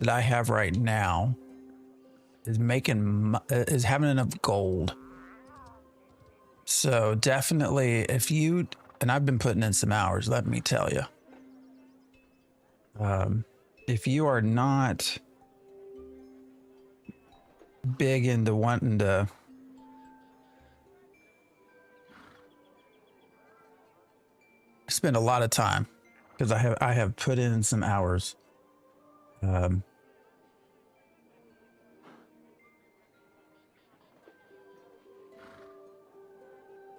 that I have right now is having enough gold. So definitely, if you, and I've been putting in some hours, let me tell you. If you are not big into wanting to spend a lot of time, because I have put in some hours.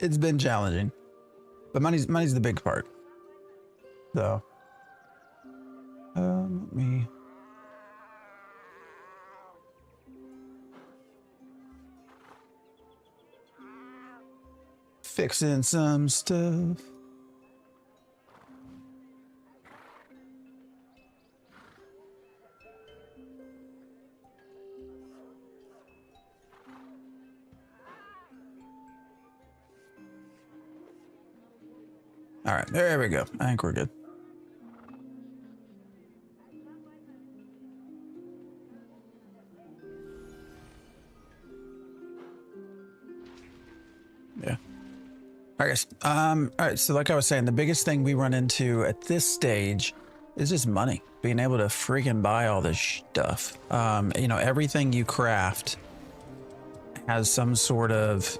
It's been challenging, but money's the big part. So, let me. Fixing some stuff. All right, there we go. I think we're good. Yeah. All right, guys. All right, so like I was saying, the biggest thing we run into at this stage is just money. Being able to freaking buy all this stuff. You know, everything you craft has some sort of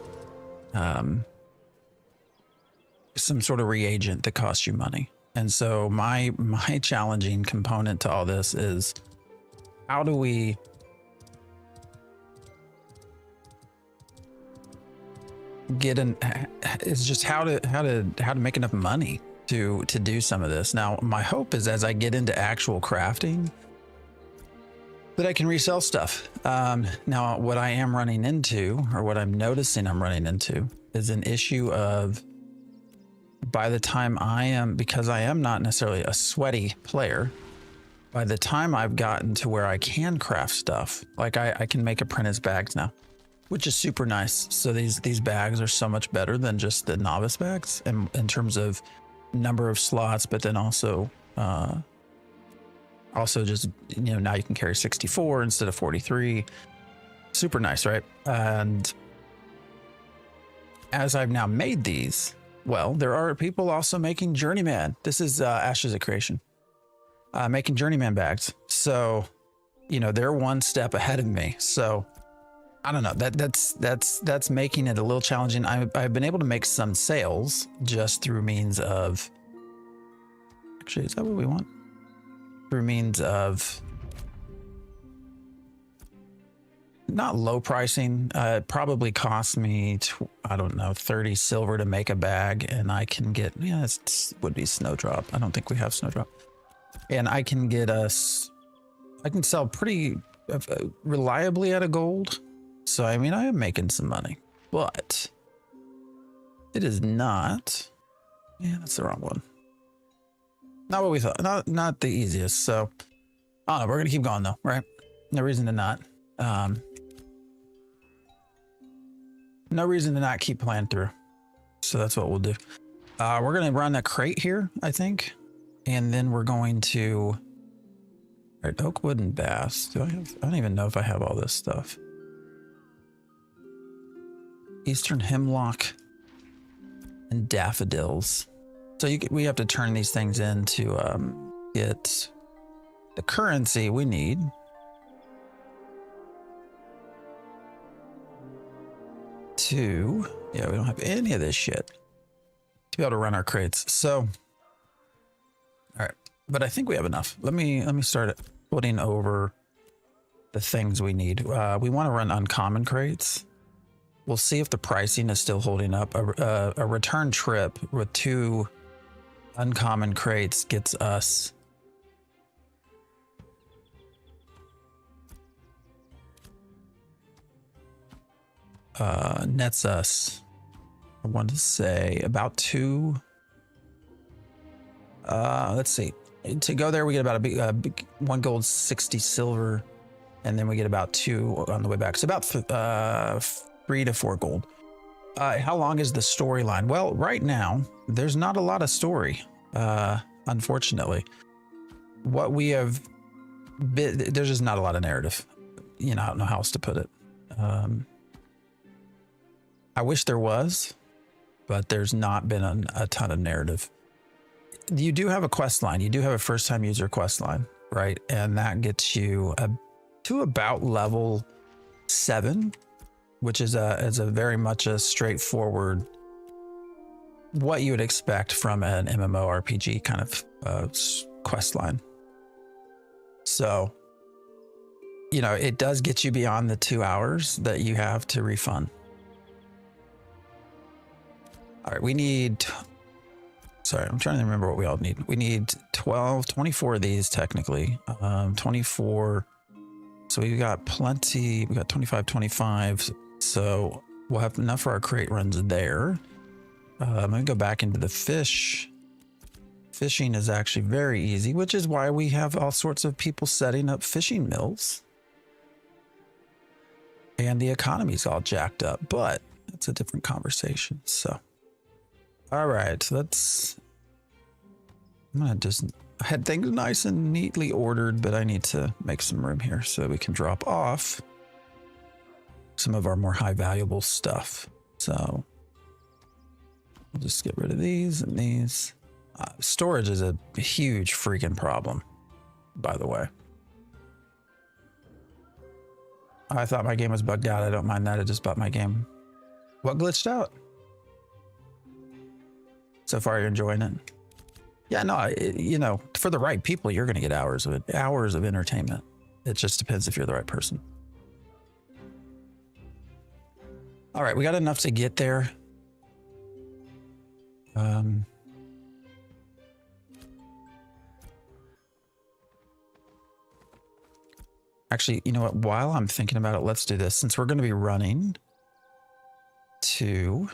reagent that costs you money. And so my challenging component to all this is, how do we get in, it's just how to make enough money to do some of this. Now my hope is, as I get into actual crafting, that I can resell stuff. Now what I am running into, or what I'm noticing I'm running into, is an issue of, by the time because I am not necessarily a sweaty player, by the time I've gotten to where I can craft stuff, like I can make apprentice bags now, which is super nice. So these bags are so much better than just the novice bags in terms of number of slots, but then also just, you know, now you can carry 64 instead of 43. Super nice, right? And as I've now made these, well, there are people also making journeyman. This is Ashes of Creation, making journeyman bags. So, you know, they're one step ahead of me. So I don't know, that's making it a little challenging. I've been able to make some sales just through means of, actually, is that what we want? Through means of not low pricing. It probably cost me, I don't know, 30 silver to make a bag, and I can get, yeah, it would be snowdrop. I don't think we have snowdrop. And I can get I can sell pretty reliably at a gold. So, I mean, I am making some money, but it is not, yeah, that's the wrong one. Not what we thought, not the easiest. So, I don't know, we're going to keep going though, right? No reason to not. No reason to not keep playing through. So that's what we'll do. We're going to run a crate here, I think. And then we're going to, all right, oak wood and bass. I don't even know if I have all this stuff. Eastern hemlock and daffodils. So we have to turn these things in to get the currency we need. Yeah, we don't have any of this shit to be able to run our crates. So, all right, but I think we have enough. Let me start putting over the things we need. We want to run uncommon crates. We'll see if the pricing is still holding up. A return trip with 2 uncommon crates gets us nets us, I want to say, about 2. Let's see. To go there, we get about a big 1 gold, 60 silver, and then we get about 2 on the way back. So about 3 to 4 gold. How long is the storyline? Well, right now, there's not a lot of story, unfortunately. What we have there's just not a lot of narrative. You know, I don't know how else to put it. I wish there was, but there's not been a ton of narrative. You do have a quest line. You do have a first time user quest line, right? And that gets you to about level 7, which is a very much a straightforward, what you would expect from an MMORPG kind of quest line. So, you know, it does get you beyond the 2 hours that you have to refund. All right, we need, sorry, I'm trying to remember what we all need. We need 24 of these technically, 24. So we got plenty, we got 25. So we'll have enough for our crate runs there. I'm gonna go back into the fish. Fishing is actually very easy, which is why we have all sorts of people setting up fishing mills. And the economy's all jacked up, but that's a different conversation. So, all right, I'm gonna I had things nice and neatly ordered, but I need to make some room here so we can drop off some of our more high valuable stuff. So we'll just get rid of these and these. Storage is a huge freaking problem, by the way. I thought my game was bugged out. I don't mind that. I just bought my game. What glitched out? So far, you're enjoying it? Yeah, no, you know, for the right people, you're going to get hours of it, hours of entertainment. It just depends if you're the right person. All right, we got enough to get there. Actually, you know what? While I'm thinking about it, let's do this. Since we're going to be running to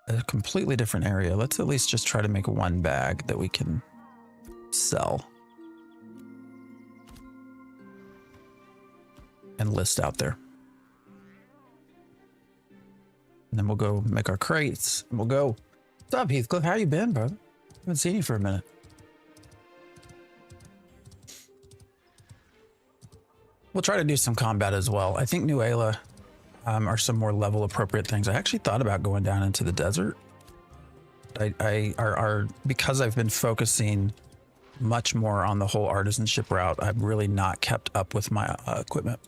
a completely different area, let's at least just try to make one bag that we can sell and list out there. And then we'll go make our crates and we'll go. What's up, Heathcliff? How you been, brother? Haven't seen you for a minute. We'll try to do some combat as well. I think New Ayla are some more level appropriate things. I actually thought about going down into the desert. Because I've been focusing much more on the whole artisanship route, I've really not kept up with my equipment.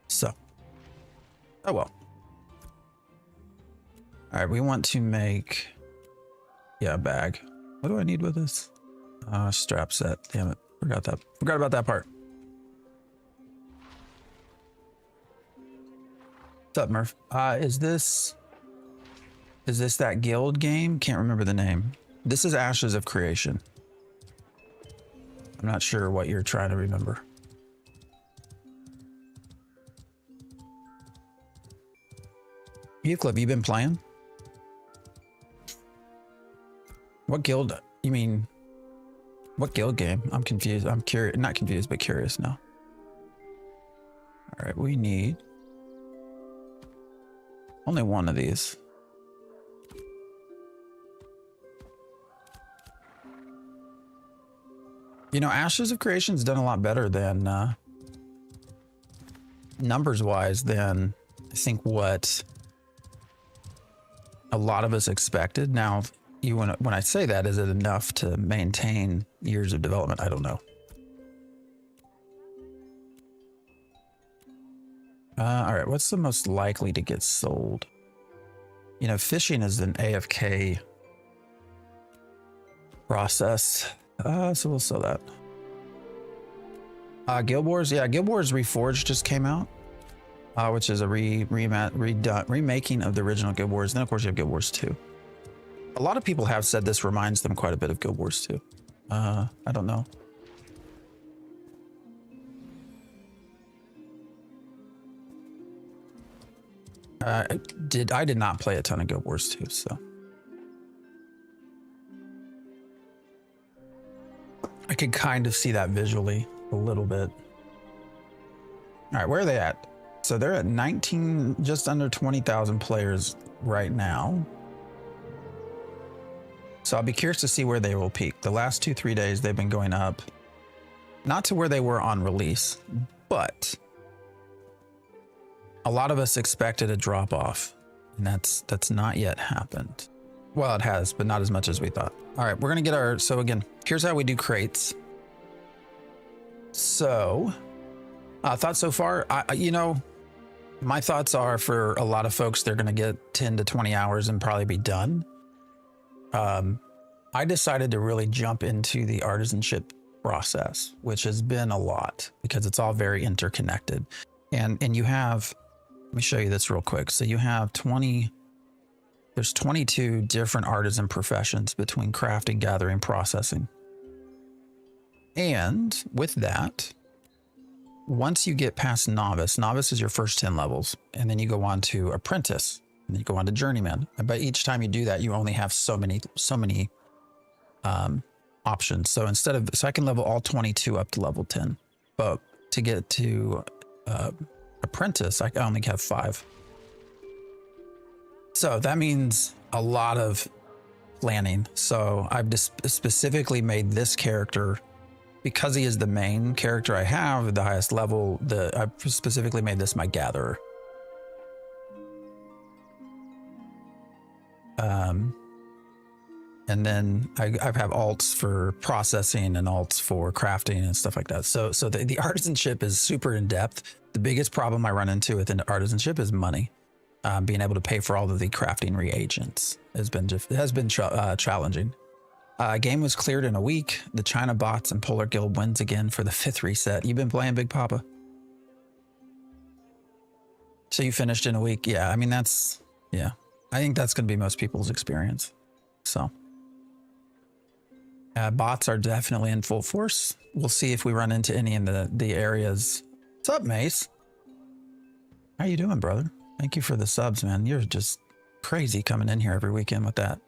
So, oh well. All right, we want to make, yeah, a bag. What do I need with this? Strap set. Damn it, forgot about that part. What's up, Murph? Is this that guild game? Can't remember the name. This is Ashes of Creation. I'm not sure what you're trying to remember. Heathcliff, you been playing? What guild? You mean, what guild game? I'm confused. I'm curious, not confused, but curious now. All right, we need only one of these. You know, Ashes of Creation's done a lot better than numbers wise than I think what a lot of us expected. Now, when I say that, is it enough to maintain years of development? I don't know. All right, what's the most likely to get sold? You know, fishing is an AFK process, so we'll sell that. Guild Wars, yeah, Guild Wars Reforged just came out, which is a remaking of the original Guild Wars. Then, of course, you have Guild Wars 2. A lot of people have said this reminds them quite a bit of Guild Wars 2. I don't know. I did not play a ton of Guild Wars 2, so I could kind of see that visually a little bit. All right, where are they at? So they're at 19, just under 20,000 players right now. So I'll be curious to see where they will peak. The last 2-3 days, they've been going up. Not to where they were on release, but a lot of us expected a drop off, and that's not yet happened. Well, it has, but not as much as we thought. All right, we're gonna get our, so again, here's how we do crates. So, thoughts so far, you know, my thoughts are for a lot of folks, they're gonna get 10 to 20 hours and probably be done. I decided to really jump into the artisanship process, which has been a lot because it's all very interconnected. And you have, let me show you this real quick. So you have there's 22 different artisan professions between crafting, gathering, processing. And with that, once you get past novice is your first 10 levels, and then you go on to apprentice, and then you go on to journeyman. But each time you do that, you only have so many options. So instead of, so I can level all 22 up to level 10, but to get to apprentice, I only have 5. So that means a lot of planning. So I've just specifically made this character, because he is the main character I have, the highest level, I specifically made this my gatherer. And then I have alts for processing and alts for crafting and stuff like that. So the artisanship is super in depth. The biggest problem I run into within artisanship is money. Being able to pay for all of the crafting reagents has been challenging. Game was cleared in a week. The China bots and Polar Guild wins again for the 5th reset. You've been playing, Big Papa? So you finished in a week? Yeah, I mean, yeah. I think that's going to be most people's experience. So bots are definitely in full force. We'll see if we run into any in the areas. What's up, Mace? How you doing, brother? Thank you for the subs, man. You're just crazy coming in here every weekend with that.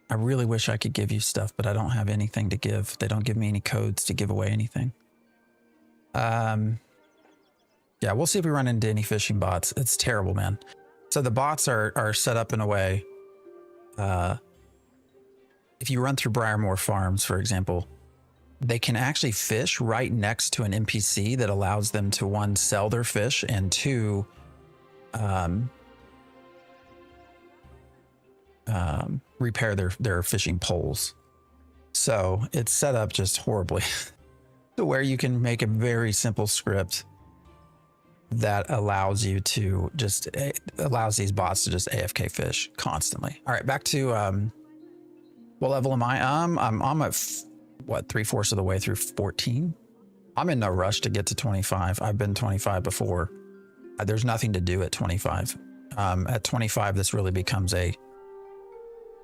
I really wish I could give you stuff, but I don't have anything to give. They don't give me any codes to give away anything. Yeah, we'll see if we run into any fishing bots. It's terrible, man. So the bots are set up in a way. If you run through Briarmore Farms, for example, they can actually fish right next to an NPC that allows them to, 1, sell their fish, and 2, repair their fishing poles. So it's set up just horribly to where you can make a very simple script that allows you to allows these bots to just AFK fish constantly. All right, back to what level am I? I'm at what, 3/4 of the way through 14. I'm in no rush to get to 25. I've been 25 before. There's nothing to do at 25. At 25, this really becomes a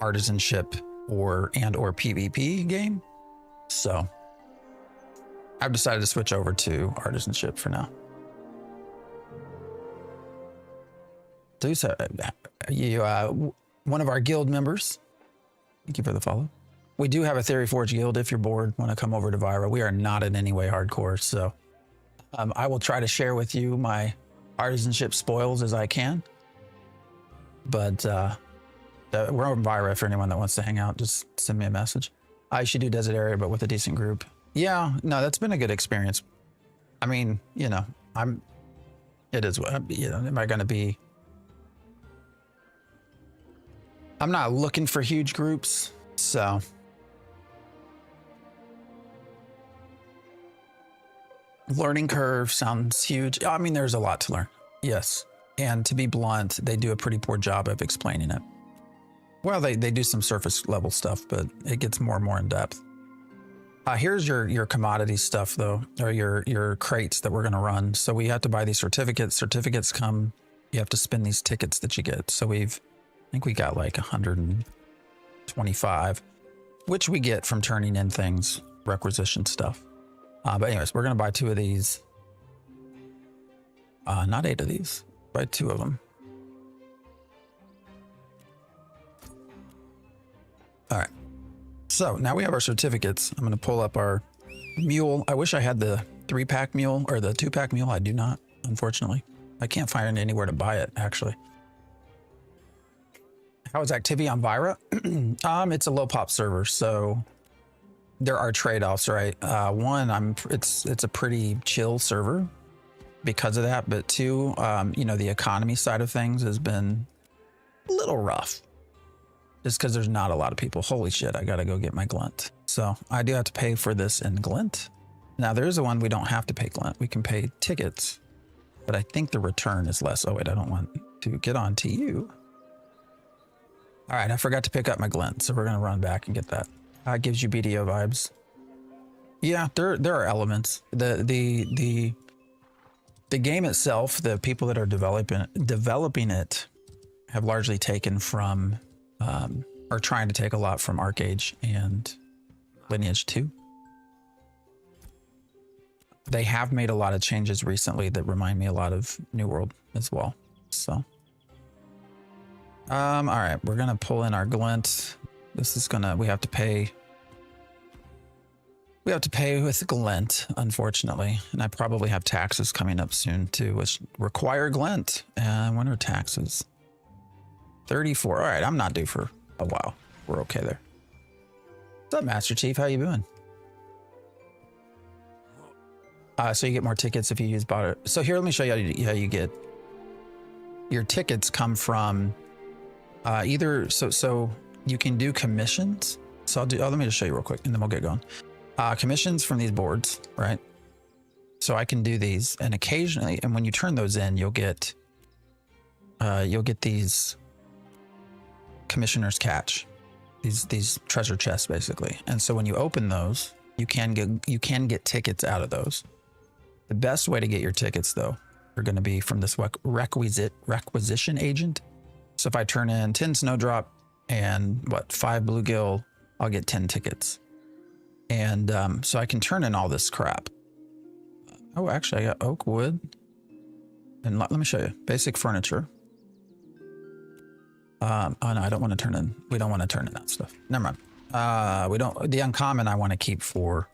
artisanship or PvP game. So I've decided to switch over to artisanship for now. So you one of our guild members, thank you for the follow. We do have a Theory Forge guild. If you're bored, want to come over to Vira. We are not in any way hardcore, so I will try to share with you my artisanship spoils as I can. But we're on Vira for anyone that wants to hang out. Just send me a message. I should do Desert Area, but with a decent group. Yeah, no, that's been a good experience. I mean, you know, it is, you know, am I going to be, I'm not looking for huge groups, so. Learning curve sounds huge. I mean, there's a lot to learn. Yes. And to be blunt, they do a pretty poor job of explaining it. Well, they do some surface level stuff, but it gets more and more in depth. Here's your commodity stuff though, or your crates that we're going to run. So we have to buy these certificates. Certificates come, you have to spend these tickets that you get. So I think we got like 125, which we get from turning in things, requisition stuff. But anyways, we're going to buy 2 of these. Not 8 of these, buy 2 of them. All right. So now we have our certificates. I'm going to pull up our mule. I wish I had the 3-pack mule or the 2-pack mule. I do not, unfortunately. I can't find it anywhere to buy it, actually. How is activity on Vira? It's a low pop server, so there are trade-offs, right? One, it's a pretty chill server because of that, but two, you know, the economy side of things has been a little rough just because there's not a lot of people. Holy shit, I gotta go get my glint. So I do have to pay for this in glint. Now there's a one we don't have to pay glint. We can pay tickets, but I think the return is less. Oh wait, I don't want to get on to you. All right, I forgot to pick up my glint, so we're gonna run back and get that. Gives you BDO vibes. Yeah, there are elements. The game itself, the people that are developing it have largely taken from, or trying to take a lot from ArcAge and Lineage 2. They have made a lot of changes recently that remind me a lot of New World as well. So, all right, we're gonna pull in our glint. This is gonna, we have to pay with glint, unfortunately. And I probably have taxes coming up soon too, which require glint. And when are taxes? 34. All right, I'm not due for a while. We're okay there. What's up, Master Chief? How you doing? So you get more tickets if you use bot. So here, let me show you how you get your tickets. Come from either, so you can do commissions. So let me just show you real quick and then we'll get going. Commissions from these boards, right? So I can do these, and occasionally, and when you turn those in, you'll get these commissioners catch, these treasure chests basically. And so when you open those, you can get tickets out of those. The best way to get your tickets though are going to be from this requisition agent. So if I turn in 10 snowdrop and 5 bluegill, I'll get 10 tickets. And so I can turn in all this crap. Oh, actually I got oak wood. And let me show you basic furniture. Oh no, I don't want to turn in. We don't want to turn in that stuff. Never mind. We don't, the uncommon I want to keep for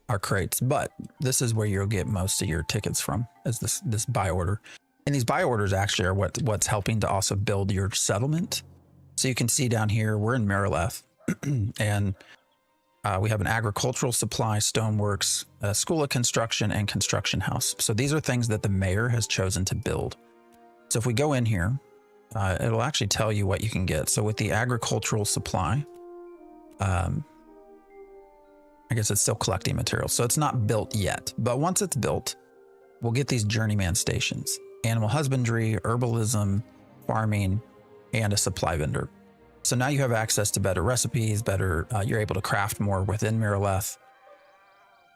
our crates, but this is where you'll get most of your tickets from, is this buy order. And these buy orders actually are what's helping to also build your settlement. So you can see down here, we're in Marileth, and we have an agricultural supply, stoneworks, a school of construction, and construction house. So these are things that the mayor has chosen to build. So if we go in here, it'll actually tell you what you can get. So with the agricultural supply, I guess it's still collecting materials. So it's not built yet, but once it's built, we'll get these journeyman stations: animal husbandry, herbalism, farming, and a supply vendor. So now you have access to better recipes, you're able to craft more within Marileth,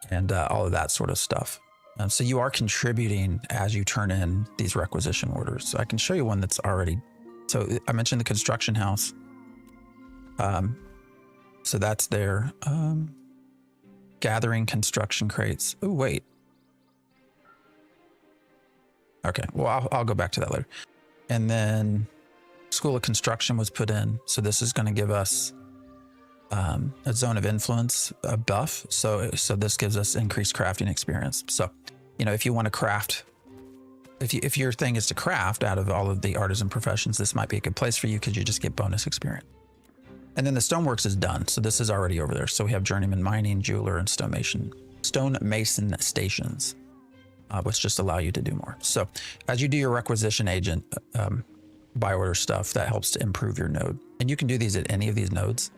and all of that sort of stuff. So you are contributing as you turn in these requisition orders. So I can show you one that's already, so I mentioned the construction house. So that's there. Gathering construction crates. Oh, wait. Okay, well, I'll go back to that later. And then School of Construction was put in. So this is going to give us a zone of influence, a buff. So this gives us increased crafting experience. So, you know, if you want to craft, if your thing is to craft out of all of the artisan professions, this might be a good place for you because you just get bonus experience. And then the stoneworks is done. So this is already over there. So we have journeyman mining, jeweler, and stonemason stations, which just allow you to do more. So as you do your requisition agent buy order stuff, that helps to improve your node. And you can do these at any of these nodes.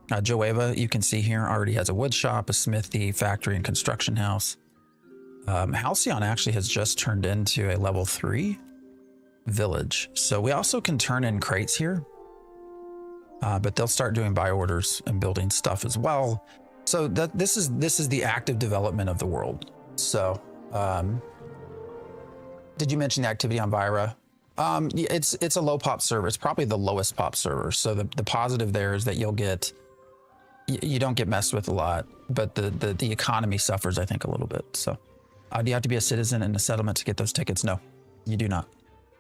Joeva, you can see here, already has a wood shop, a smithy, factory, and construction house. Halcyon actually has just turned into a level 3 village. So we also can turn in crates here. But they'll start doing buy orders and building stuff as well. So this is the active development of the world. So, did you mention the activity on Vira? Yeah, it's a low pop server. It's probably the lowest pop server. So the positive there is that you don't get messed with a lot, but the economy suffers, I think, a little bit. So, do you have to be a citizen in a settlement to get those tickets? No, you do not.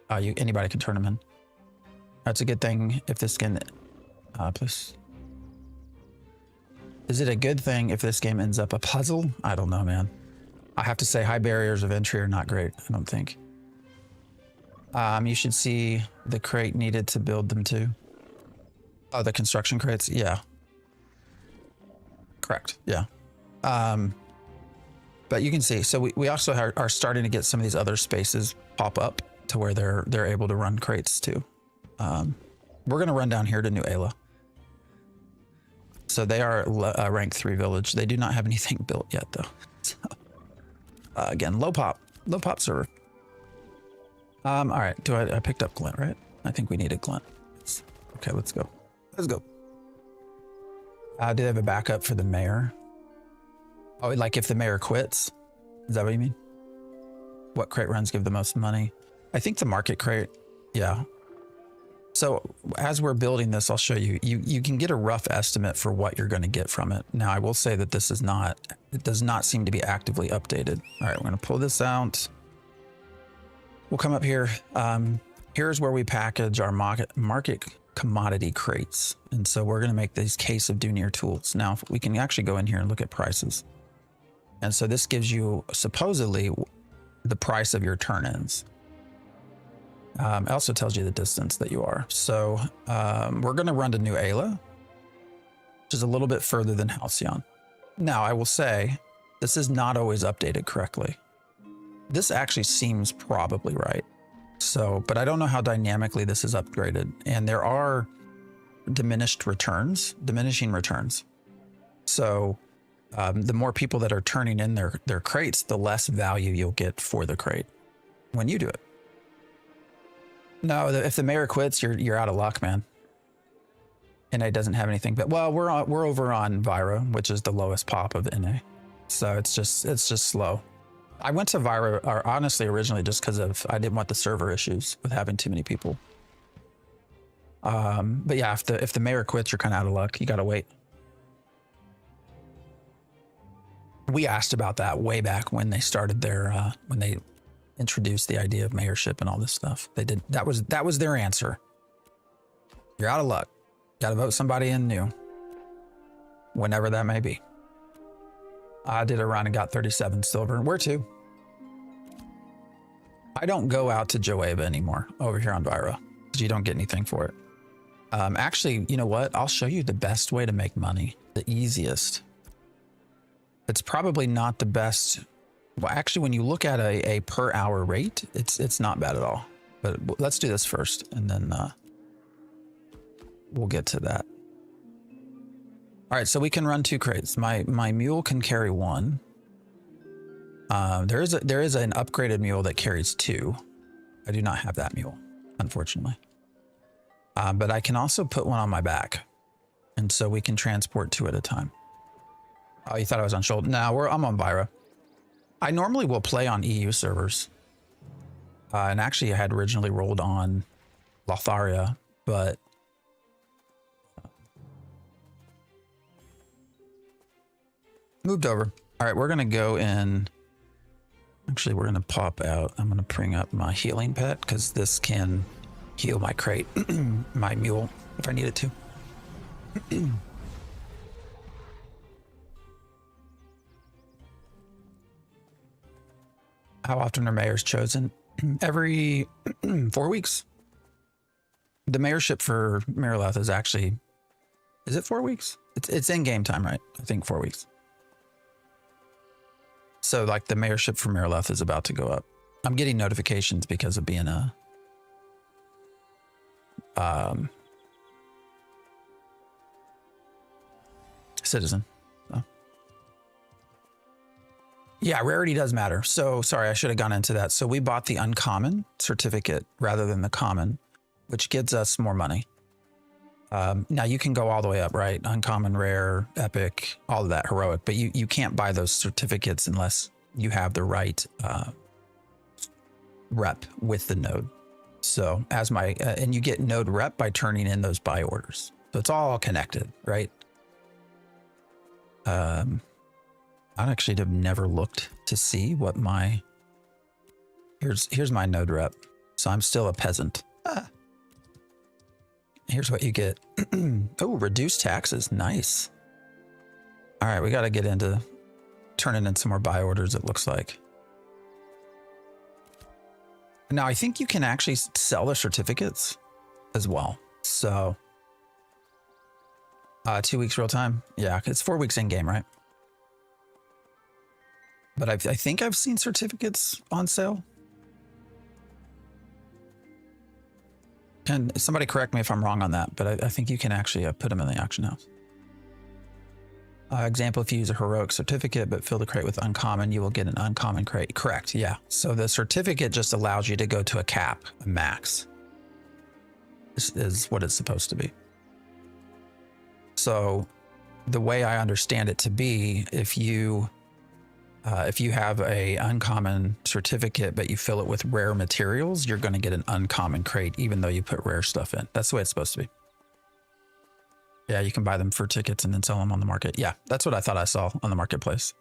Anybody can turn them in. That's a good thing if this can. Please. Is it a good thing if this game ends up a puzzle? I don't know, man. I have to say high barriers of entry are not great, I don't think. You should see the crate needed to build them too. Oh, the construction crates? Yeah. Correct. Yeah. But you can see, so we also are starting to get some of these other spaces pop up to where they're able to run crates too. We're going to run down here to New Ayla. So they are a rank 3 village. They do not have anything built yet though. So, again, low pop server. All right, I picked up Glint, right? I think we needed Glint. Okay, let's go. Let's go. Do they have a backup for the mayor? Oh, like if the mayor quits? Is that what you mean? What crate runs give the most money? I think the market crate, yeah. So as we're building this, I'll show you. You can get a rough estimate for what you're going to get from it. Now, I will say that this is not, it does not seem to be actively updated. All right, we're going to pull this out. We'll come up here. Here's where we package our market commodity crates. And so we're going to make these case of Dunir tools. Now, we can actually go in here and look at prices. And so this gives you supposedly the price of your turn-ins. It also tells you the distance that you are. So we're going to run to New Ayla, which is a little bit further than Halcyon. Now, I will say this is not always updated correctly. This actually seems probably right. So, but I don't know how dynamically this is upgraded. And there are diminishing returns. So the more people that are turning in their crates, the less value you'll get for the crate when you do it. No, if the mayor quits, you're out of luck, man. NA doesn't have anything, but well, we're over on Vyra, which is the lowest pop of NA. So it's just slow. I went to Vyra, or honestly, originally just because I didn't want the server issues with having too many people. But yeah, if the mayor quits, you're kind of out of luck. You got to wait. We asked about that way back when they started their when they introduced the idea of mayorship and all this stuff. They did that was their answer. You're out of luck. Got to vote somebody in new, whenever that may be. I did a run and got 37 silver. Where to? I don't go out to Joeva anymore over here on Vyra because you don't get anything for it. Actually, you know what? I'll show you the best way to make money. The easiest. It's probably not the best. Well, actually, when you look at a per hour rate, it's not bad at all. But let's do this first, and then we'll get to that. All right, so we can run 2 crates. My mule can carry 1. There is an upgraded mule that carries 2. I do not have that mule, unfortunately. But I can also put 1 on my back, and so we can transport 2 at a time. Oh, you thought I was on shoulder? No, I'm on Vyra. I normally will play on EU servers. And actually I had originally rolled on Lotharia, but moved over. All right, we're going to go in. Actually, we're going to pop out. I'm going to bring up my healing pet because this can heal my crate, my mule, if I need it to. How often are mayors chosen? Every 4 weeks. The mayorship for Miralath is actually, is it 4 weeks? It's in game time, right? I think 4 weeks. So like the mayorship for Miralath is about to go up. I'm getting notifications because of being a citizen. So. Yeah, rarity does matter. So sorry, I should have gone into that. So we bought the uncommon certificate rather than the common, which gives us more money. Now you can go all the way up, right? Uncommon, rare, epic, all of that, heroic, but you can't buy those certificates unless you have the right rep with the node. So as and you get node rep by turning in those buy orders. So it's all connected, right? I actually have never looked to see what here's my node rep. So I'm still a peasant. Here's what you get. Oh, reduced taxes. Nice. All right, we got to get into turning in some more buy orders, it looks like. Now, I think you can actually sell the certificates as well. So 2 weeks real time. Yeah, it's 4 weeks in game, right? But I think I've seen certificates on sale. And somebody correct me if I'm wrong on that, but I think you can actually put them in the auction house. Example, if you use a heroic certificate but fill the crate with uncommon, you will get an uncommon crate. Correct, yeah. So the certificate just allows you to go to a cap, a max. This is what it's supposed to be. So the way I understand it to be, if you have a uncommon certificate but you fill it with rare materials, you're going to get an uncommon crate even though you put rare stuff in. That's the way it's supposed to be. Yeah, you can buy them for tickets and then sell them on the market. Yeah, that's what I thought I saw on the marketplace.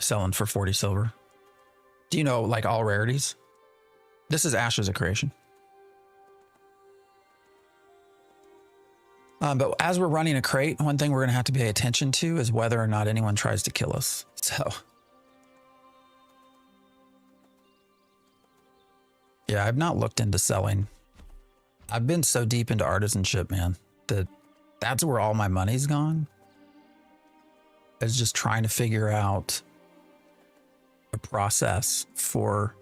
Selling for 40 silver. Do you know, like, all rarities? This is Ashes of Creation. But as we're running a crate, one thing we're going to have to pay attention to is whether or not anyone tries to kill us. So, yeah, I've not looked into selling. I've been so deep into artisanship, man, that's where all my money's gone. Is just trying to figure out a process for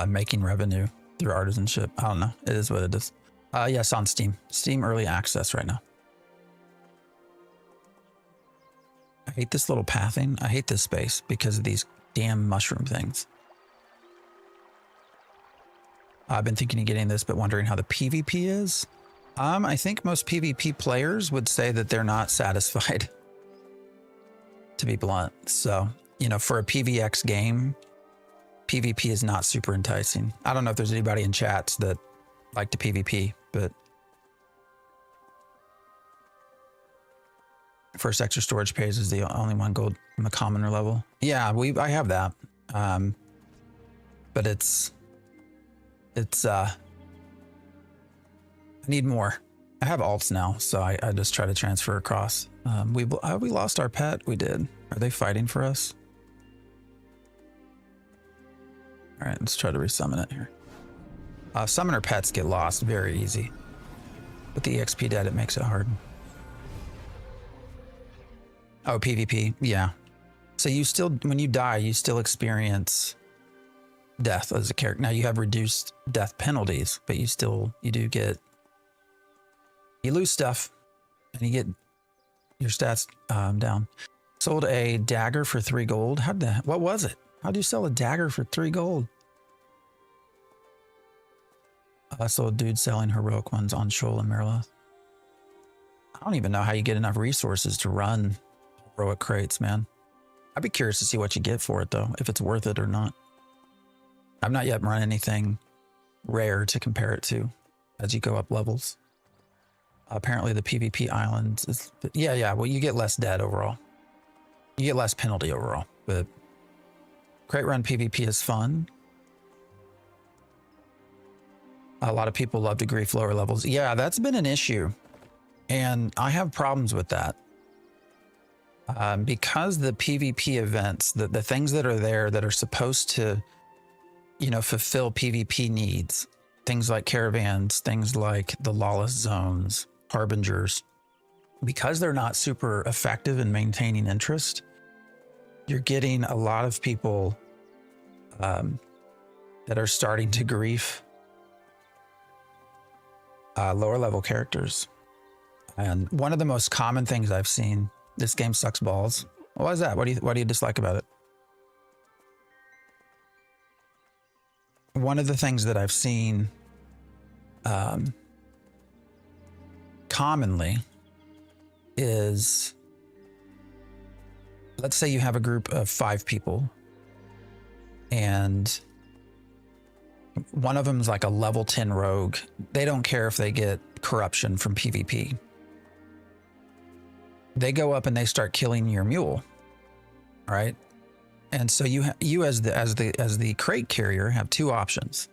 making revenue through artisanship. I don't know. It is what it is. Yes, on Steam. Steam early access right now. I hate this little pathing. I hate this space because of these damn mushroom things. I've been thinking of getting this, but wondering how the PvP is. I think most PvP players would say that they're not satisfied, to be blunt. So, you know, for a PvX game, PvP is not super enticing. I don't know if there's anybody in chats that like to PvP, but first extra storage page is the only one gold in the commoner level. Yeah, I have that. But I need more. I have alts now, so I just try to transfer across. We lost our pet. We did. Are they fighting for us? All right, let's try to resummon it here. Summoner pets get lost very easy. With the EXP dead, it makes it hard. Oh, PvP, yeah. So you still, when you die, you still experience death as a character. Now you have reduced death penalties, but you lose stuff and you get your stats down. Sold a dagger for 3 gold. What was it? How do you sell a dagger for 3 gold? I saw a dude selling heroic ones on Shoal and Mariloth. I don't even know how you get enough resources to run heroic crates, man. I'd be curious to see what you get for it though, if it's worth it or not. I've not yet run anything rare to compare it to as you go up levels. Apparently the PvP islands is, yeah, well, you get less dead overall. You get less penalty overall, but crate run PvP is fun. A lot of people love to grief lower levels. Yeah, that's been an issue. And I have problems with that. Because the PvP events, the things that are there that are supposed to, you know, fulfill PvP needs, things like caravans, things like the lawless zones, harbingers, because they're not super effective in maintaining interest, you're getting a lot of people that are starting to grief lower level characters. And one of the most common things I've seen, this game sucks balls. Why is that? What do you dislike about it? One of the things that I've seen commonly is, let's say you have a group of 5 people and one of them is like a level 10 rogue. They don't care if they get corruption from PvP. They go up and they start killing your mule, right? And so you as the crate carrier have 2 options.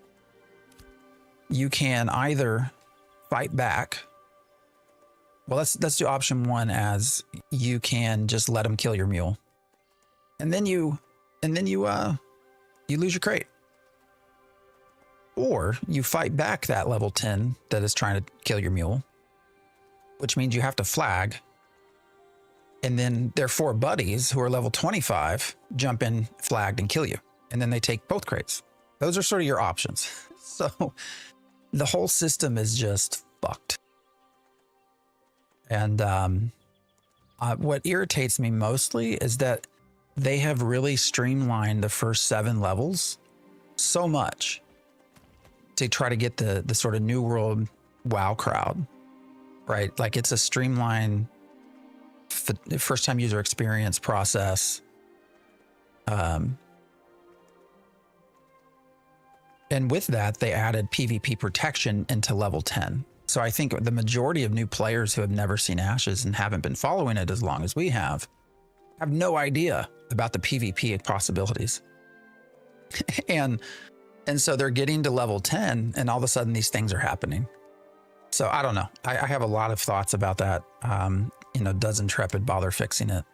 You can either fight back. Well, let's do option 1 as you can just let them kill your mule. And then you and then you lose your crate. Or you fight back that level 10 that is trying to kill your mule, which means you have to flag. And then their 4 buddies who are level 25 jump in, flagged, and kill you. And then they take both crates. Those are sort of your options. So the whole system is just fucked. And what irritates me mostly is that they have really streamlined the first 7 levels so much to try to get the sort of new world WoW crowd, right? Like it's a streamlined first time user experience process. And with that, they added PvP protection into level 10. So I think the majority of new players who have never seen Ashes and haven't been following it as long as we have no idea about the PvP possibilities. and so they're getting to level 10 and all of a sudden these things are happening. So I don't know. I have a lot of thoughts about that. Does Intrepid bother fixing it?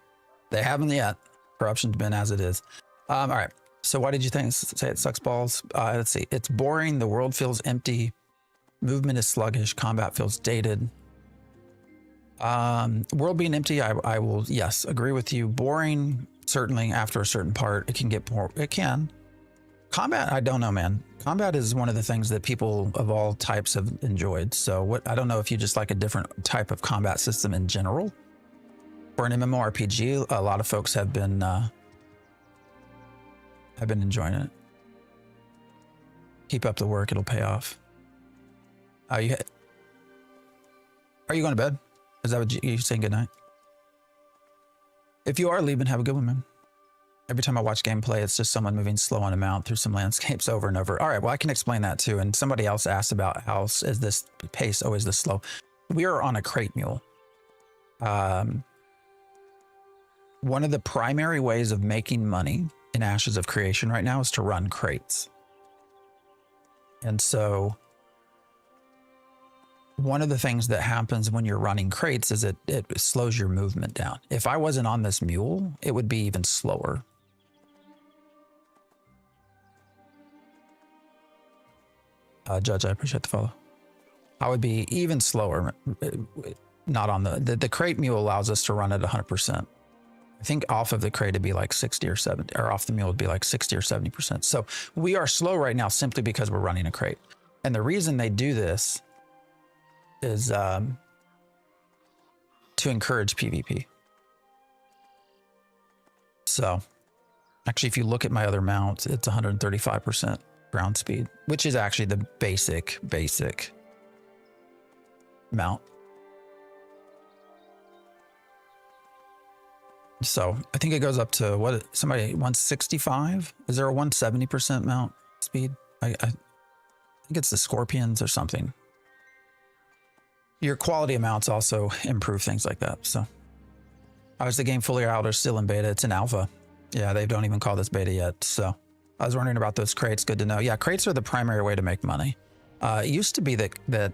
They haven't yet. Corruption's been as it is. All right. So why did you say it sucks balls? Let's see. It's boring. The world feels empty. Movement is sluggish. Combat feels dated. World being empty, I will, yes, agree with you. Boring, certainly after a certain part, it can get more. It can. Combat, I don't know, man. Combat is one of the things that people of all types have enjoyed. So I don't know if you just like a different type of combat system in general. For an MMORPG, a lot of folks have been enjoying it. Keep up the work, it'll pay off. Are you going to bed? Is that what you saying good night? If you are leaving, have a good one, man. Every time I watch gameplay, it's just someone moving slow on a mount through some landscapes over and over. All right, well, I can explain that too. And somebody else asked about how is this pace always this slow? We are on a crate mule. One of the primary ways of making money in Ashes of Creation right now is to run crates. And so one of the things that happens when you're running crates is it slows your movement down. If I wasn't on this mule, it would be even slower. Judge, I appreciate the follow. I would be even slower. Not on the crate mule allows us to run at 100%. I think off of the crate it'd be like 60 or 70, or off the mule would be like 60 or 70%. So we are slow right now simply because we're running a crate. And the reason they do this is to encourage PvP. So actually, if you look at my other mount, it's 135% ground speed, which is actually the basic mount. So I think it goes up to what, somebody 165? Is there a 170% mount speed? I think it's the Scorpions or something. Your quality amounts also improve things like that. So is the game fully out or still in beta? It's in alpha. Yeah, they don't even call this beta yet. So I was wondering about those crates. Good to know. Yeah, crates are the primary way to make money. It used to be that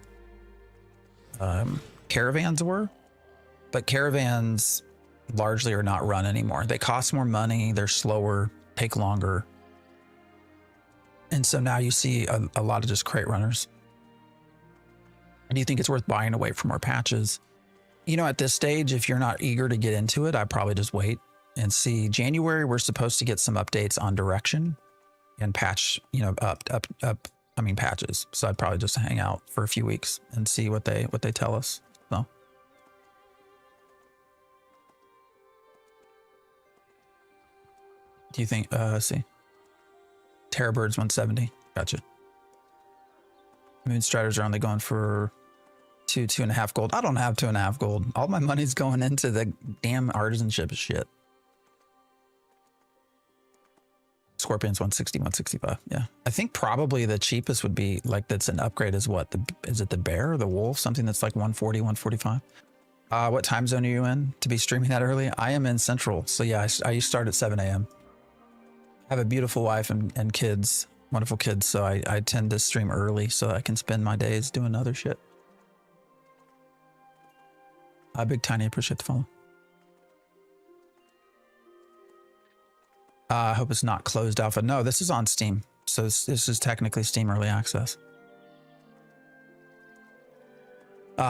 caravans were, but caravans largely are not run anymore. They cost more money. They're slower, take longer. And so now you see a lot of just crate runners. Do you think it's worth buying away for more patches? You know, at this stage, if you're not eager to get into it, I'd probably just wait and see. January, we're supposed to get some updates on direction and patch, upcoming patches. So I'd probably just hang out for a few weeks and see what they tell us. So. Do you think, see. Terrorbird's 170. Gotcha. Moonstriders are only going for 2.5 gold. I don't have 2.5 gold. All my money's going into the damn artisanship shit. Scorpions 160, 165. Yeah. I think probably the cheapest would be like, that's an upgrade is what? Is it the bear or the wolf? Something that's like 140, 145. What time zone are you in to be streaming that early? I am in Central. So yeah, I start at 7 a.m. I have a beautiful wife and kids, wonderful kids. So I tend to stream early so I can spend my days doing other shit. Big Tiny, appreciate the follow. I hope it's not closed alpha. No, this is on Steam. So this is technically Steam Early Access.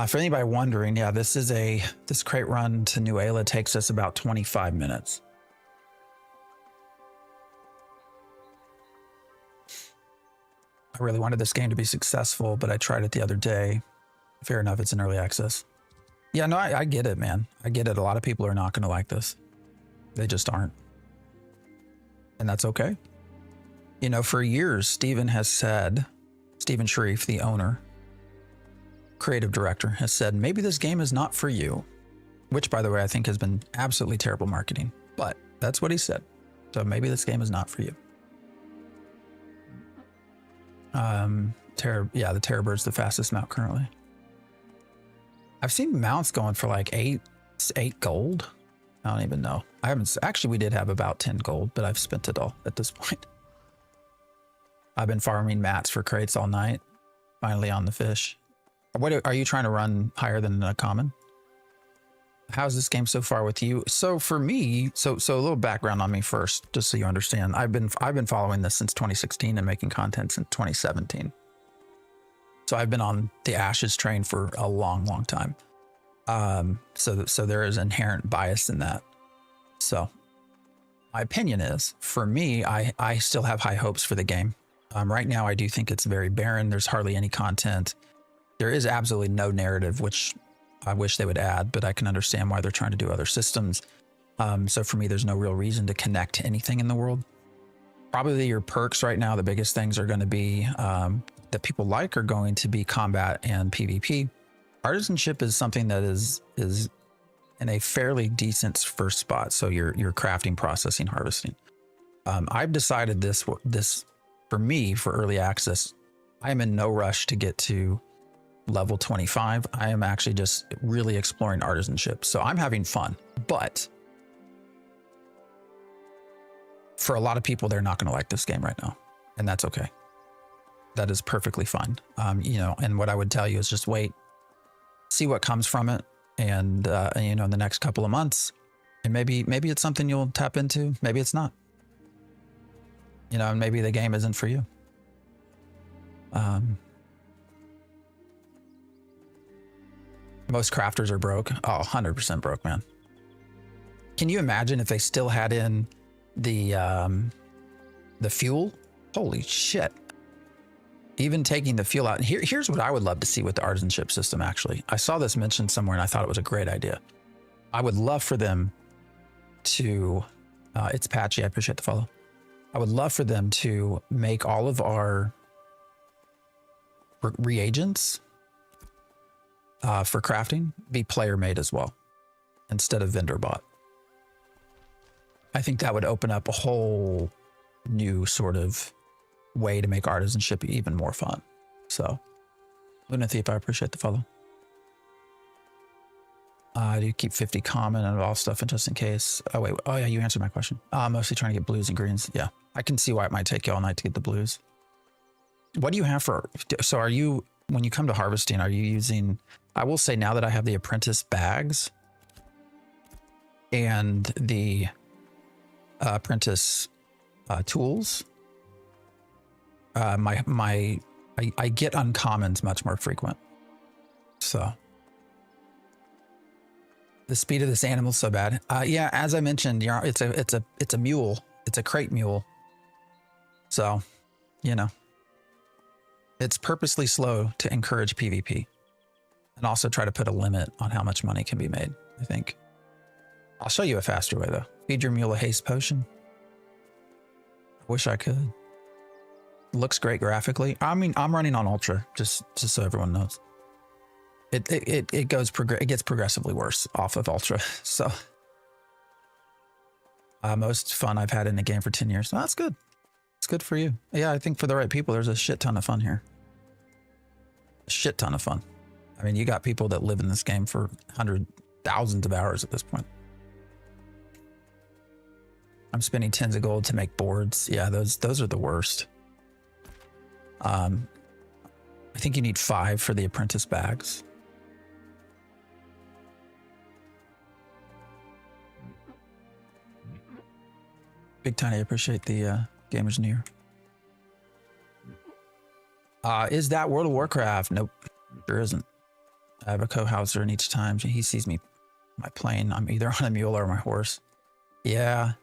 For anybody wondering, yeah, this crate run to New Ayla takes us about 25 minutes. I really wanted this game to be successful, but I tried it the other day. Fair enough, it's in early access. Yeah, no, I get it, man. I get it. A lot of people are not going to like this. They just aren't. And that's okay. You know, for years, Stephen Sharif, the owner, creative director, has said, maybe this game is not for you. Which, by the way, I think has been absolutely terrible marketing. But that's what he said. So maybe this game is not for you. The Terror Bird's the fastest mount currently. I've seen mounts going for like eight gold. I don't even know. I haven't actually. We did have about 10 gold, but I've spent it all at this point. I've been farming mats for crates all night. Finally on the fish. What are you trying to run higher than a common? How's this game so far with you? So for me, so a little background on me first, just so you understand. I've been following this since 2016 and making content since 2017. So I've been on the Ashes train for a long, long time. So there is inherent bias in that. So my opinion is, for me, I still have high hopes for the game. Right now, I do think it's very barren. There's hardly any content. There is absolutely no narrative, which I wish they would add, but I can understand why they're trying to do other systems. So for me, there's no real reason to connect to anything in the world. Probably your perks right now, the biggest things are going to be that people like are going to be combat and PvP. Artisanship is something that is in a fairly decent first spot. So your crafting, processing, harvesting. I've decided this for me, for early access, I am in no rush to get to level 25. I am actually just really exploring artisanship. So I'm having fun, but for a lot of people, they're not going to like this game right now, and that's okay. That is perfectly fine. And what I would tell you is just wait, see what comes from it. And in the next couple of months, and maybe it's something you'll tap into. Maybe it's not, and maybe the game isn't for you. Most crafters are broke. Oh, 100% broke, man. Can you imagine if they still had in the fuel? Holy shit. Even taking the fuel out. And here's what I would love to see with the artisanship system, actually. I saw this mentioned somewhere and I thought it was a great idea. I would love for them to, it's Patchy, I appreciate the follow. I would love for them to make all of our reagents for crafting be player made as well, instead of vendor bought. I think that would open up a whole new sort of way to make artisanship even more fun. So, Luna Thief, I appreciate the follow. Do you keep 50 common and all stuff just in case? Oh wait, oh yeah, you answered my question. Mostly trying to get blues and greens. Yeah, I can see why it might take you all night to get the blues. What do you have for? So are you, when you come to harvesting, are you using? I will say now that I have the apprentice bags and the apprentice tools. I get uncommons much more frequent. So the speed of this animal's so bad. Yeah, as I mentioned, it's a mule. It's a crate mule. So, it's purposely slow to encourage PvP, and also try to put a limit on how much money can be made, I think. I'll show you a faster way though. Feed your mule a haste potion. I wish I could. Looks great graphically. I mean, I'm running on ultra, just so everyone knows. It gets progressively worse off of ultra. So most fun I've had in a game for 10 years. Oh, that's good. It's good for you. Yeah, I think for the right people, there's a shit ton of fun here. A shit ton of fun. I mean, you got people that live in this game for thousands of hours at this point. I'm spending tens of gold to make boards. Yeah, those are the worst. I think you need 5 for the apprentice bags. Big Tiny, I appreciate the Gamers New Year. Is that World of Warcraft? Nope, there isn't. I have a co-houser, and each time he sees me, my plane, I'm either on a mule or my horse. Yeah,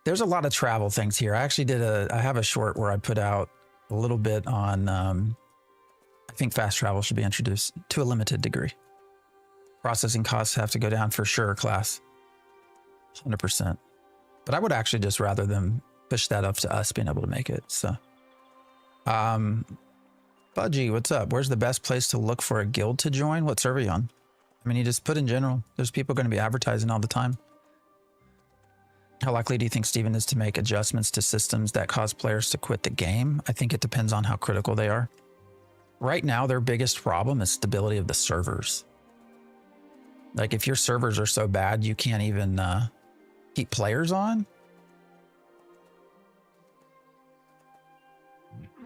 there's a lot of travel things here. I actually I have a short where I put out a little bit on, I think fast travel should be introduced to a limited degree. Processing costs have to go down for sure, class. 100%. But I would actually just rather them push that up to us being able to make it. So, Budgie, what's up? Where's the best place to look for a guild to join? What server are you on? I mean, you just put in general. There's people going to be advertising all the time. How likely do you think Steven is to make adjustments to systems that cause players to quit the game? I think it depends on how critical they are. Right now, their biggest problem is stability of the servers. Like if your servers are so bad, you can't even keep players on.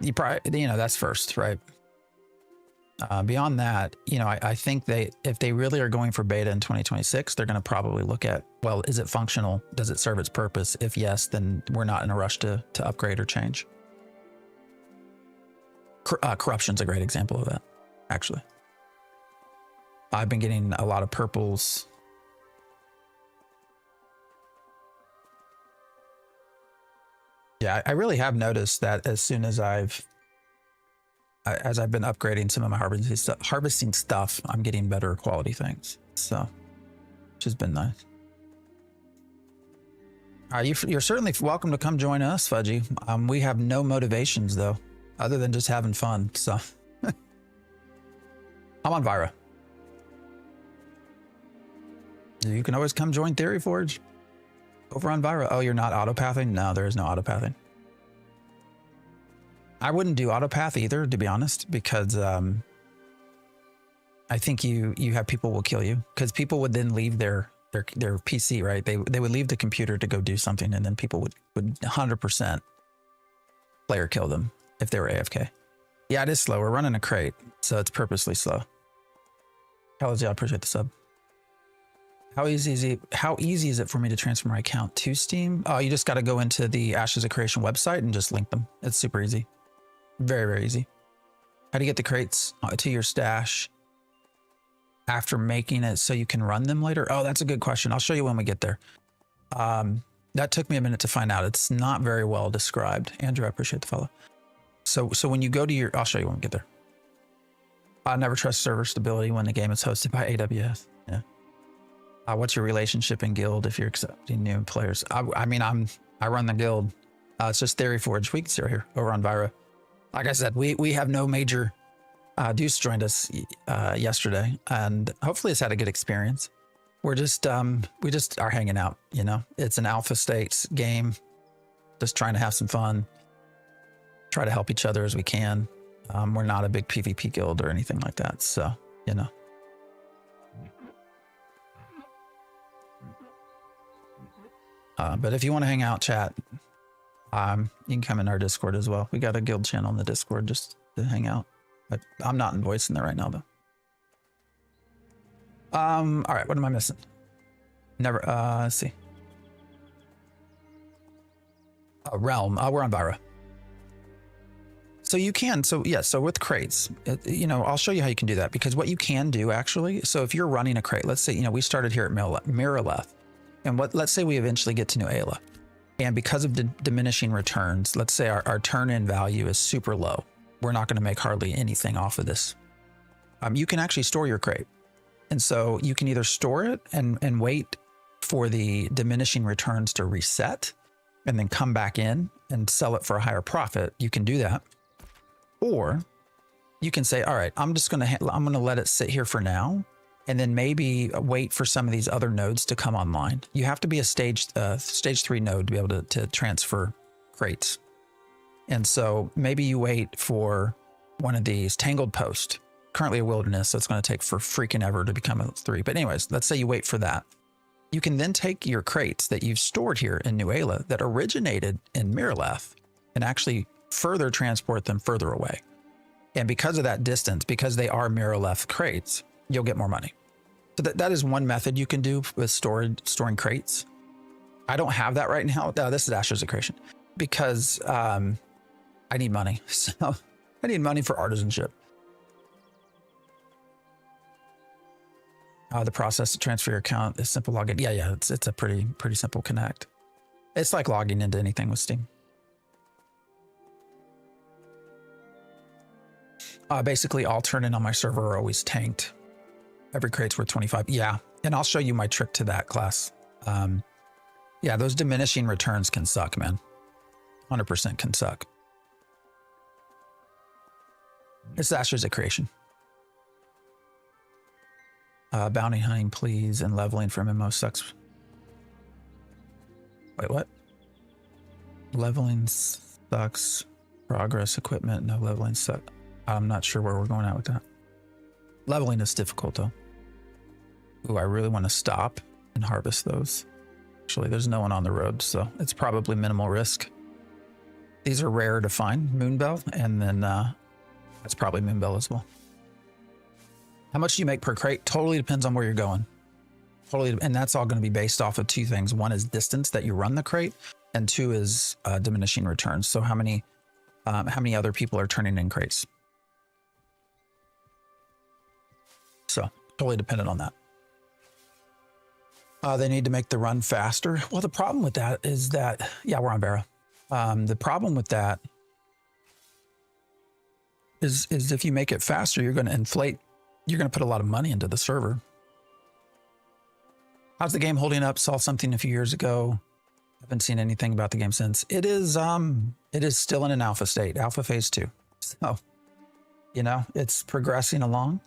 You probably, that's first, right? Beyond that, I think if they really are going for beta in 2026, they're going to probably look at, well, is it functional? Does it serve its purpose? If yes, then we're not in a rush to upgrade or change. Corruption's a great example of that, actually. I've been getting a lot of purples. Yeah, I really have noticed that as soon as I've been upgrading some of my harvesting stuff, I'm getting better quality things. So, which has been nice. You're certainly welcome to come join us, Fudgy. We have no motivations though, other than just having fun. So, I'm on Vira. You can always come join Theory Forge over on Vira. Oh, you're not autopathing? No, there is no autopathing. I wouldn't do autopath either, to be honest, because I think you have people will kill you, because people would then leave their PC, right? They would leave the computer to go do something, and then people would 100% player kill them if they were AFK. Yeah, it is slow. We're running a crate, so it's purposely slow. Hello, I appreciate the sub. How easy is it for me to transfer my account to Steam? Oh, you just got to go into the Ashes of Creation website and just link them. It's super easy. Very, very easy. How do you get the crates to your stash after making it so you can run them later? Oh, that's a good question. I'll show you when we get there. That took me a minute to find out. It's not very well described. Andrew, I appreciate the follow. So when you go to I'll show you when we get there. I never trust server stability when the game is hosted by AWS. Yeah. What's your relationship in guild if you're accepting new players? I run the guild. It's just Theory Forge. We can see here over on Vira. Like I said, we have no major. Deuce joined us yesterday, and hopefully it's had a good experience. We just are hanging out. It's an alpha state game. Just trying to have some fun. Try to help each other as we can. We're not a big PvP guild or anything like that, so But if you want to hang out, chat, you can come in our Discord as well. We got a guild channel in the Discord just to hang out. But I'm not in voice in there right now, though. All right, what am I missing? Never, let's see. Realm, we're on Vira. So you can, so with crates, I'll show you how you can do that, because what you can do actually, so if you're running a crate, let's say, we started here at Miraleth. And let's say we eventually get to New Ayla, and because of the diminishing returns, let's say our turn-in value is super low. We're not going to make hardly anything off of this. You can actually store your crate. And so you can either store it and wait for the diminishing returns to reset and then come back in and sell it for a higher profit. You can do that. Or you can say, all right, I'm going to let it sit here for now, and then maybe wait for some of these other nodes to come online. You have to be a stage 3 node to be able to transfer crates. And so maybe you wait for one of these Tangled Post, currently a wilderness, so it's going to take for freaking ever to become a 3. But anyways, let's say you wait for that. You can then take your crates that you've stored here in New Ayla that originated in Miraleth and actually further transport them further away. And because of that distance, because they are Miraleth crates, you'll get more money. So that is one method you can do with storing crates. I don't have that right now. This is Ashes of Creation because I need money. So I need money for Artisanship. The process to transfer your account is simple login. Yeah, it's a pretty simple connect. It's like logging into anything with Steam. Basically, all turn-in on my server are always tanked. Every crate's worth 25. Yeah, and I'll show you my trick to that class. Yeah, those diminishing returns can suck, man. 100% can suck. It's Ashes of Creation. Bounty hunting, please, and leveling for MMO sucks. Wait, what? Leveling sucks. Progress, equipment, no leveling sucks. I'm not sure where we're going at with that. Leveling is difficult, though. Ooh, I really want to stop and harvest those. Actually, there's no one on the road, so it's probably minimal risk. These are rare to find, Moonbell, and then that's probably Moonbell as well. How much do you make per crate? Totally depends on where you're going. Totally, and that's all going to be based off of two things. One is distance that you run the crate, and two is diminishing returns. So how many other people are turning in crates? So totally dependent on that. They need to make the run faster. Well, the problem with that is that, yeah, we're on Vera. The problem with that is if you make it faster, you're going to inflate. You're going to put a lot of money into the server. How's the game holding up? Saw something a few years ago. Haven't seen anything about the game since. It is still in an alpha state, alpha phase 2. So, you know, it's progressing along.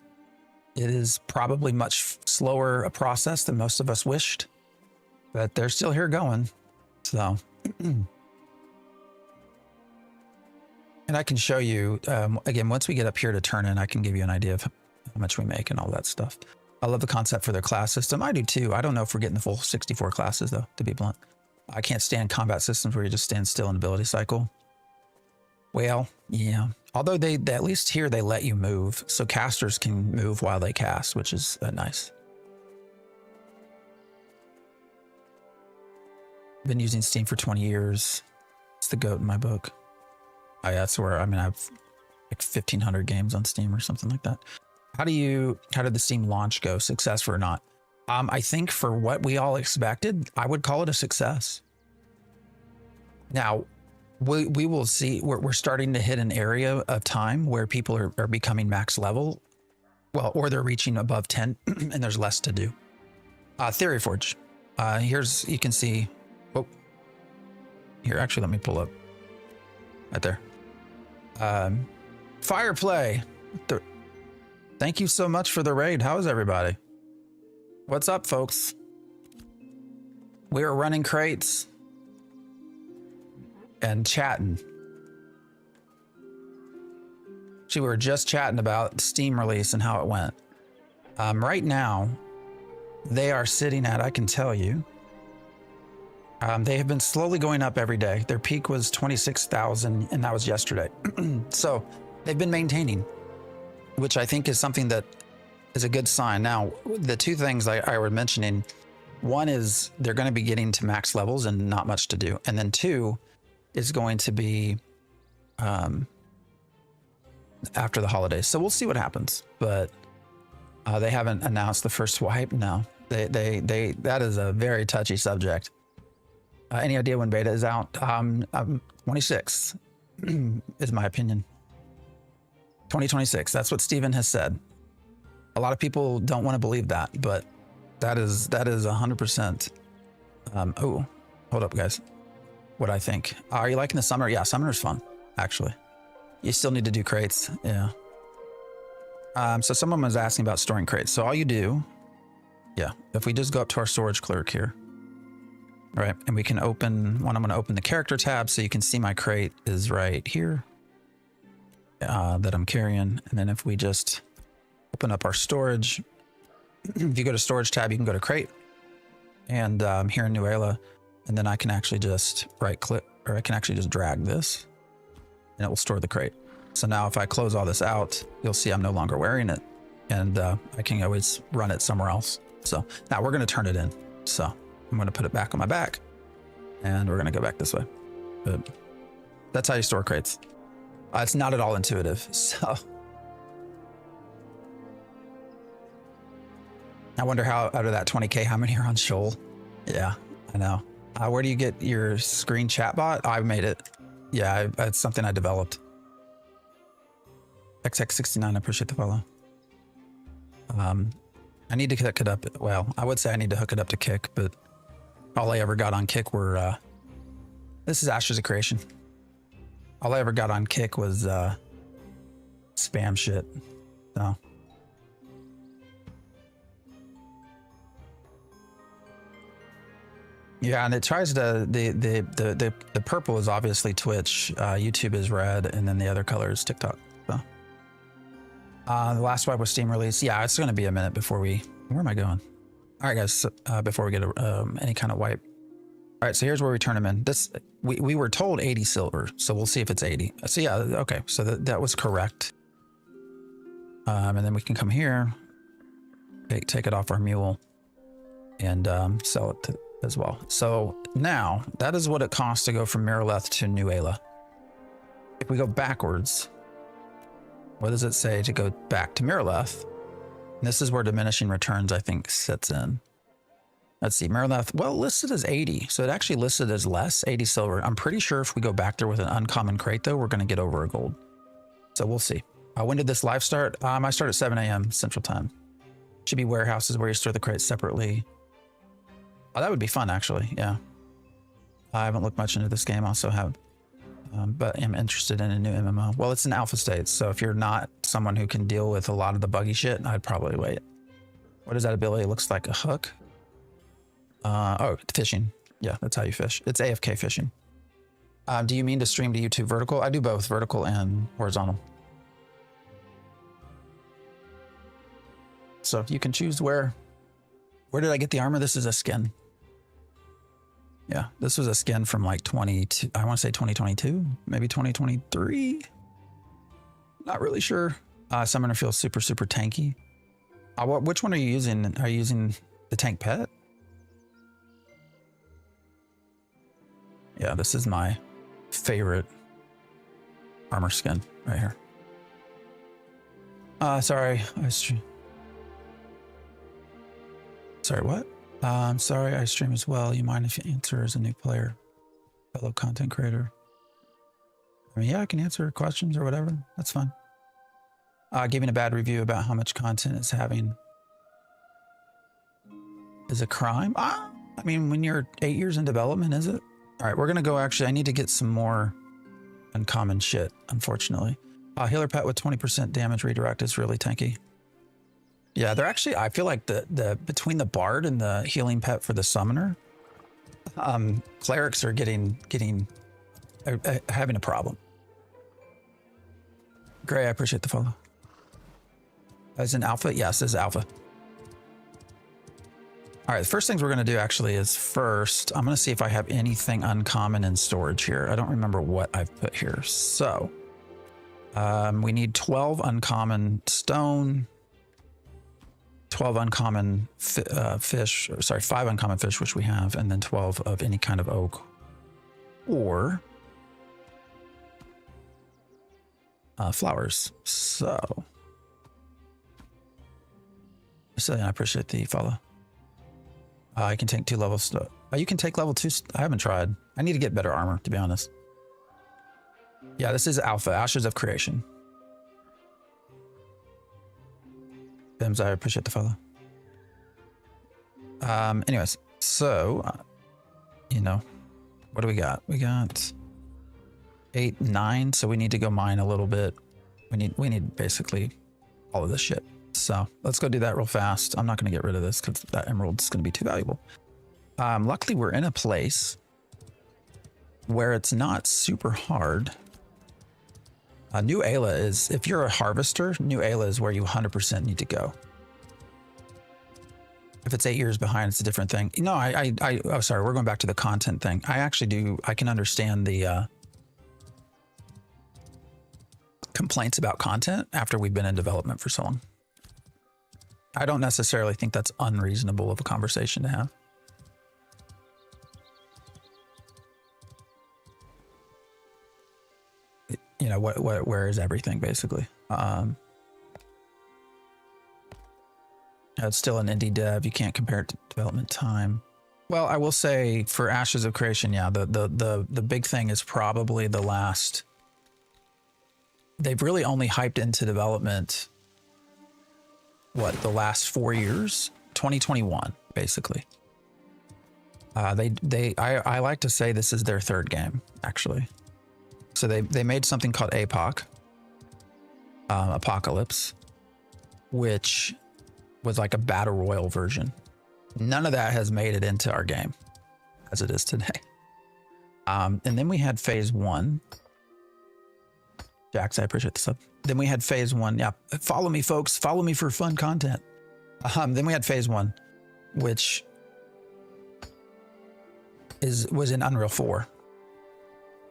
It is probably much slower a process than most of us wished, but they're still here going. So, and I can show you, again, once we get up here to turn in, I can give you an idea of how much we make and all that stuff. I love the concept for their class system. I do too. I don't know if we're getting the full 64 classes though, to be blunt. I can't stand combat systems where you just stand still in ability cycle. Well, yeah. Although they at least here they let you move, so casters can move while they cast, which is nice. Been using Steam for 20 years. It's the GOAT in my book. Oh, yeah, that's where, I mean, I have like 1,500 games on Steam or something like that. How did the Steam launch go? Success or not? I think for what we all expected, I would call it a success. Now, we will see, we're starting to hit an area of time where people are becoming max level, well, or they're reaching above 10 and there's less to do. Theory Forge. Here's, you can see, oh, here, actually, let me pull up right there. Fireplay. Thank you so much for the raid. How is everybody? What's up, folks? We are running crates and chatting. We were just chatting about Steam release and how it went. Right now, they are sitting at, I can tell you, they have been slowly going up every day. Their peak was 26,000, and that was yesterday. So they've been maintaining, which I think is something that is a good sign. Now, the two things I was mentioning, one is they're going to be getting to max levels and not much to do. And then two is going to be after the holidays. So we'll see what happens. But they haven't announced the first wipe. No, that is a very touchy subject. Any idea when beta is out? 26 is my opinion. 2026. That's what Steven has said. A lot of people don't want to believe that, but that is 100%. Oh, hold up, guys. What I think. Are you liking the summer? Yeah, summer is fun, actually. You still need to do crates. Yeah. So someone was asking about storing crates. So all you do, yeah, if we just go up to our storage clerk here, all right, and we can open one. I'm going to open the character tab so you can see my crate is right here that I'm carrying. And then if we just open up our storage, if you go to storage tab, you can go to crate and here in Nuela, and then I can actually just right click, or I can actually just drag this and it will store the crate. So now if I close all this out, you'll see I'm no longer wearing it, and I can always run it somewhere else. So now we're going to turn it in. So I'm going to put it back on my back And we're gonna go back this way. But that's how you store crates. It's not at all intuitive, so. I wonder how, out of that 20K, how many are on Shoal? Yeah, I know. Where do you get your screen chatbot? I made it. Yeah, it's something I developed. XX69, I appreciate the follow. I need to hook it up. Well, I would say I need to hook it up to Kick, but all I ever got on Kick were, this is Ashes of Creation. All I ever got on Kick was spam shit. So. Yeah, and it tries to the purple is obviously Twitch, YouTube is red, and then the other color is TikTok. So. The last wipe was Steam release. Yeah, it's gonna be a minute before we. Where am I going? All right, guys. Before we get any kind of wipe. All right, so here's where we turn them in. This we were told 80 silver, so we'll see if it's 80. So yeah, okay, so that was correct. And then we can come here, take it off our mule, and sell it as well. So now that is what it costs to go from Miraleth to New Ayla. If we go backwards, what does it say to go back to Miraleth? And this is where diminishing returns, I think, sets in. Let's see, Miraleth, well, listed as 80. So it actually listed as less, 80 silver. I'm pretty sure if we go back there with an uncommon crate, though, we're going to get over a gold. So we'll see. When did this live start? I start at 7 a.m. Central Time. Should be warehouses where you store the crates separately. Oh, that would be fun, actually. Yeah. I haven't looked much into this game. I also have, but am interested in a new MMO. Well, it's an alpha state, so if you're not someone who can deal with a lot of the buggy shit, I'd probably wait. What is that ability? It looks like a hook. Oh, fishing. Yeah, that's how you fish. It's AFK fishing. Do you mean to stream to YouTube vertical? I do both vertical and horizontal. So you can choose where did I get the armor? This is a skin. Yeah, this was a skin from like I want to say 2022, maybe 2023. Not really sure. Summoner feels super, super tanky. Which one are you using? Are you using the tank pet? Yeah, this is my favorite armor skin right here. Sorry, sorry, what? I'm sorry, I stream as well. You mind if you answer as a new player, fellow content creator? I mean, yeah, I can answer questions or whatever. That's fine. Giving a bad review about how much content it's having is a crime. I mean, when you're 8 years in development, is it? All right, we're gonna go. Actually, I need to get some more uncommon shit, unfortunately. Healer pet with 20% damage redirect is really tanky. Yeah, they're actually, I feel like the between the bard and the healing pet for the summoner, clerics are having a problem. Gray, I appreciate the follow. As an alpha? Yes, as alpha. All right, the first things we're going to do actually is first, I'm going to see if I have anything uncommon in storage here. I don't remember what I've put here. So we need 12 uncommon stone, 12 uncommon fish, or sorry, 5 uncommon fish, which we have, and then 12 of any kind of oak or flowers. So I appreciate the follow. I can take 2 levels. You can take level 2. I haven't tried. I need to get better armor, to be honest. Yeah, this is alpha, Ashes of Creation. Bims, I appreciate the follow. Anyways, so, you know, what do we got? We got 8, 9. So we need to go mine a little bit. We need basically all of this shit. So let's go do that real fast. I'm not going to get rid of this because that emerald is going to be too valuable. Luckily, we're in a place where it's not super hard. New Ayla is, if you're a harvester, New Ayla is where you 100% need to go. If it's 8 years behind, it's a different thing. No, oh, sorry, we're going back to the content thing. I can understand the complaints about content after we've been in development for so long. I don't necessarily think that's unreasonable of a conversation to have. know, where is everything basically? It's still an indie dev. You can't compare it to development time. Well, I will say for Ashes of Creation, yeah, the big thing is probably the last. They've really only hyped into development, what, the last 4 years? 2021, basically. I like to say this is their third game, actually. So they made something called APOC, Apocalypse, which was like a battle royal version. None of that has made it into our game as it is today. And then we had phase 1. Jax, I appreciate the sub. Then we had phase 1. Yeah, follow me, folks. Follow me for fun content. Then we had phase 1, which was in Unreal 4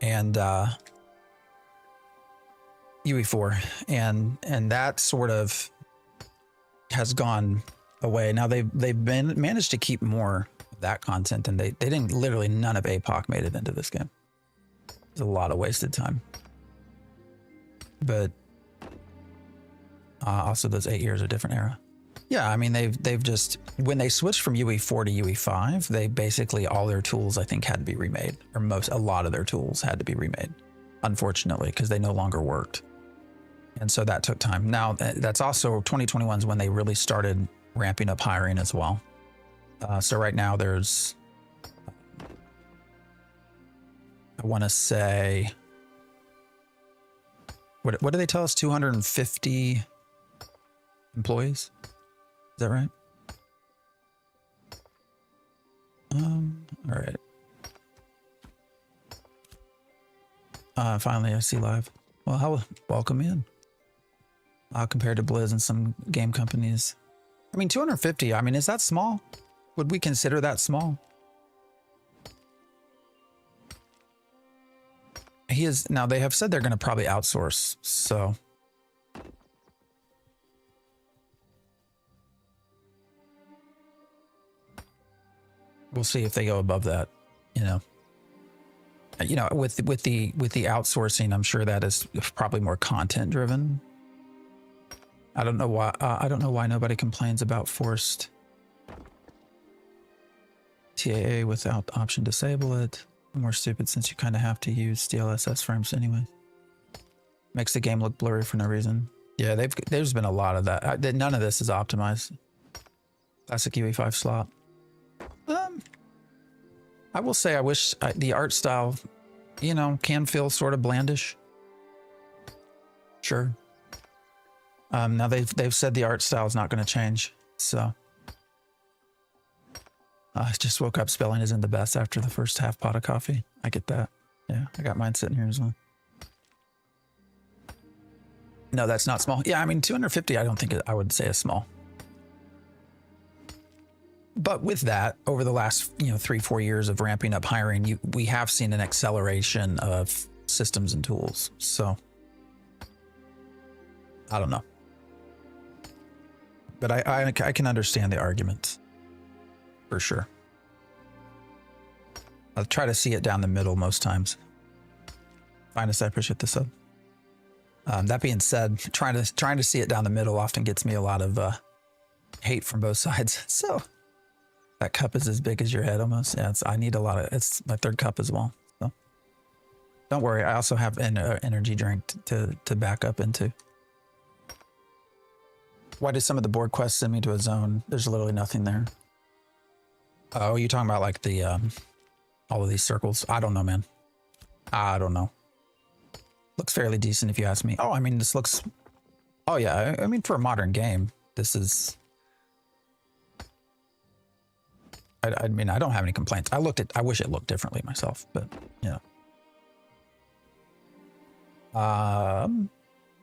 and UE4, and that sort of has gone away. Now they've managed to keep more of that content, and they didn't, literally none of APOC made it into this game. It's a lot of wasted time. But also those 8 years are a different era. Yeah, I mean they've just, when they switched from UE4 to UE5, they basically, all their tools I think had to be remade, or a lot of their tools had to be remade, unfortunately, because they no longer worked. And so that took time. Now that's also 2021 is when they really started ramping up hiring as well. So right now there's, I want to say, what do they tell us? 250 employees? Is that right? All right. Finally, I see live. Well, welcome in. Compared to Blizz and some game companies. I mean, 250, I mean, is that small? Would we consider that small? He is, now they have said they're going to probably outsource, so. We'll see if they go above that, you know. With the outsourcing, I'm sure that is probably more content driven. I don't know why nobody complains about forced TAA without option disable it. More stupid since you kind of have to use DLSS frames anyway. Makes the game look blurry for no reason. Yeah, there's been a lot of that. None of this is optimized. Classic UE5 slot. I will say I wish the art style, you know, can feel sort of blandish. Sure. Now they've said the art style is not going to change, so. I just woke up, spelling isn't the best after the first half pot of coffee. I get that. Yeah, I got mine sitting here as well. No, that's not small. Yeah, I mean, 250, I don't think I would say is small. But with that, over the last 3-4 years of ramping up hiring, we have seen an acceleration of systems and tools. So I don't know, but I can understand the argument for sure. I'll try to see it down the middle most times. Finest, I appreciate the sub. That being said, trying to see it down the middle often gets me a lot of hate from both sides. So. That cup is as big as your head almost. Yeah, I need a lot of, it's my third cup as well. So don't worry. I also have an energy drink to back up into. Why did some of the board quests send me to a zone? There's literally nothing there. Oh, you're talking about like the, all of these circles. I don't know, man. I don't know. Looks fairly decent if you ask me. Oh, I mean, this looks, oh yeah. I mean, for a modern game, this is, I mean, I don't have any complaints. I wish it looked differently myself, but yeah.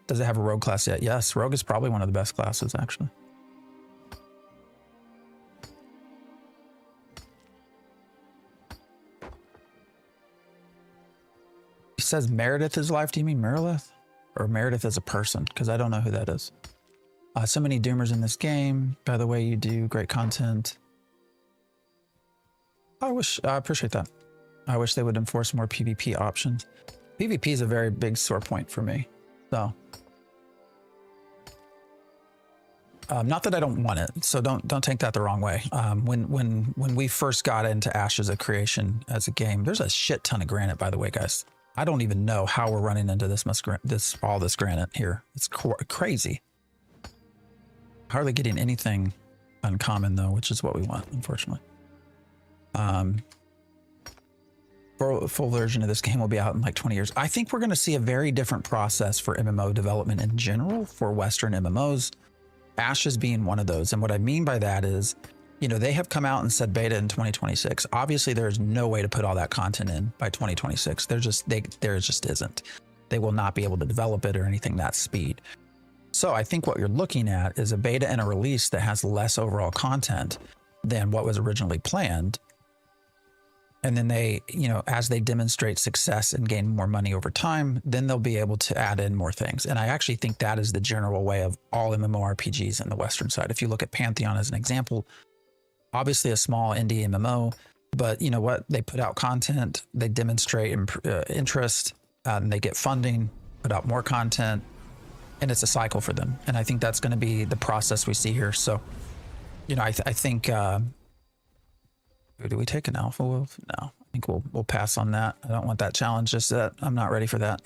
Does it have a rogue class yet? Yes, rogue is probably one of the best classes, actually. He says Meredith is live. Do you mean Merilith? Or Meredith as a person? Because I don't know who that is. So many doomers in this game. By the way, you do great content. I appreciate that. I wish they would enforce more PvP options. PvP is a very big sore point for me. So, not that I don't want it. So don't take that the wrong way. When we first got into Ashes of Creation as a game, there's a shit ton of granite, by the way, guys. I don't even know how we're running into all this granite here. It's crazy. Hardly getting anything uncommon though, which is what we want, unfortunately. Full version of this game will be out in like 20 years. I think we're going to see a very different process for MMO development in general for Western MMOs. Ashes being one of those. And what I mean by that is, you know, they have come out and said beta in 2026. Obviously, there's no way to put all that content in by 2026. There just isn't. They will not be able to develop it or anything that speed. So I think what you're looking at is a beta and a release that has less overall content than what was originally planned. And then they, you know, as they demonstrate success and gain more money over time, then they'll be able to add in more things. And I actually think that is the general way of all MMORPGs in the Western side. If you look at Pantheon as an example, obviously a small indie MMO, but you know what? They put out content, they demonstrate interest, and they get funding, put out more content, and it's a cycle for them. And I think that's going to be the process we see here. So, you know, I think, do we take an alpha wolf? No, I think we'll pass on that. I don't want that challenge just yet. I'm not ready for that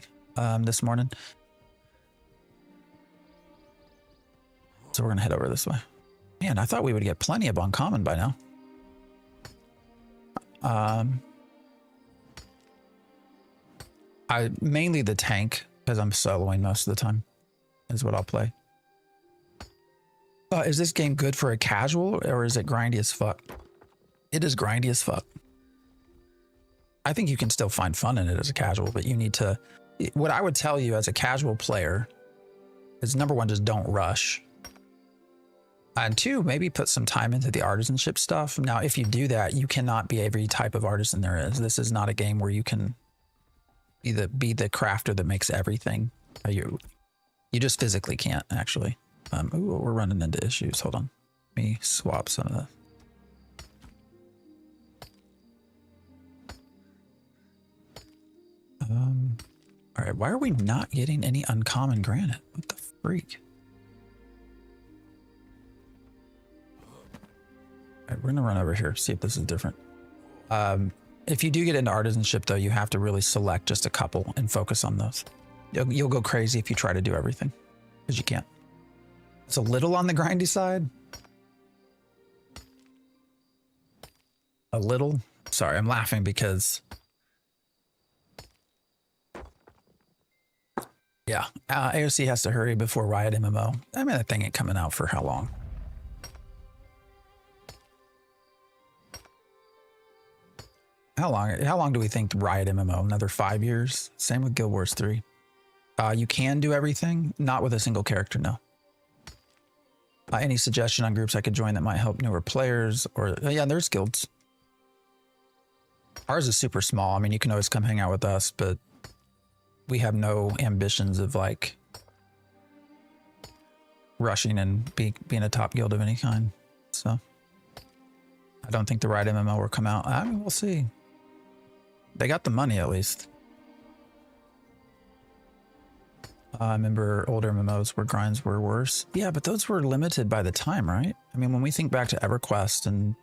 this morning. So we're going to head over this way. Man, I thought we would get plenty of uncommon by now. Mainly the tank, because I'm soloing most of the time, is what I'll play. Is this game good for a casual or is it grindy as fuck? It is grindy as fuck. I think you can still find fun in it as a casual, but you need to, what I would tell you as a casual player is number one, just don't rush. And two, maybe put some time into the artisanship stuff. Now, if you do that, you cannot be every type of artisan there is. This is not a game where you can be the crafter that makes everything. You just physically can't, actually. Ooh, we're running into issues. Hold on. Let me swap some of the... all right, why are we not getting any uncommon granite? What the freak? All right, we're gonna run over here, see if this is different. If you do get into artisanship though, you have to really select just a couple and focus on those. You'll go crazy if you try to do everything, because you can't. It's a little on the grindy side. A little. Sorry, I'm laughing because... yeah, AOC has to hurry before Riot MMO. I mean, that thing ain't coming out for how long? How long do we think Riot MMO? Another 5 years? Same with Guild Wars 3. You can do everything, not with a single character, no. Any suggestion on groups I could join that might help newer players? Or yeah, there's guilds. Ours is super small. I mean, you can always come hang out with us, but we have no ambitions of like rushing and being a top guild of any kind. So I don't think the right MMO will come out. I mean, we'll see. They got the money at least. I remember older MMOs where grinds were worse. Yeah, but those were limited by the time, right? I mean, when we think back to EverQuest and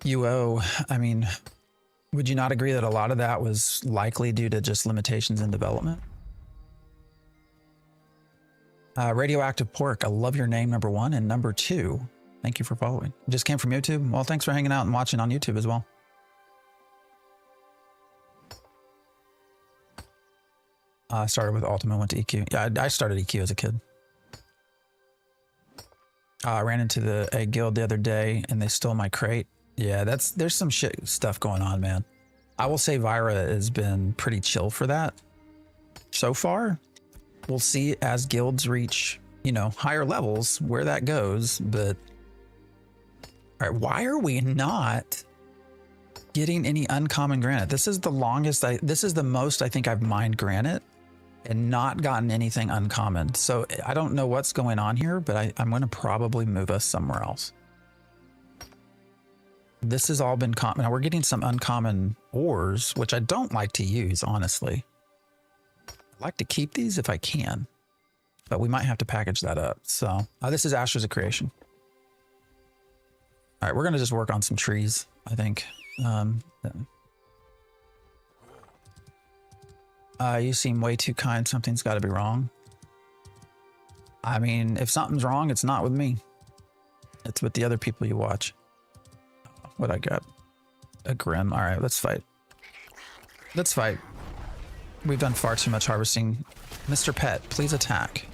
UO, I mean, would you not agree that a lot of that was likely due to just limitations in development? Radioactive Pork, I love your name, number one. And number two, thank you for following. It just came from YouTube. Well, thanks for hanging out and watching on YouTube as well. I started with Ultima, went to EQ. Yeah, I started EQ as a kid. I ran into a guild the other day and they stole my crate. Yeah, there's some shit stuff going on, man. I will say Vyra has been pretty chill for that so far. We'll see as guilds reach, you know, higher levels where that goes. But all right, why are we not getting any uncommon granite? This is the longest this is the most I think I've mined granite and not gotten anything uncommon. So I don't know what's going on here, but I'm going to probably move us somewhere else. This has all been common. Now we're getting some uncommon ores, which I don't like to use, honestly. I like to keep these if I can, but we might have to package that up. So this is Ashes of Creation. All right, we're going to just work on some trees, I think. You seem way too kind. Something's got to be wrong. I mean, if something's wrong, it's not with me. It's with the other people you watch. What I got? A Grim. All right, let's fight. Let's fight. We've done far too much harvesting. Mr. Pet, please attack.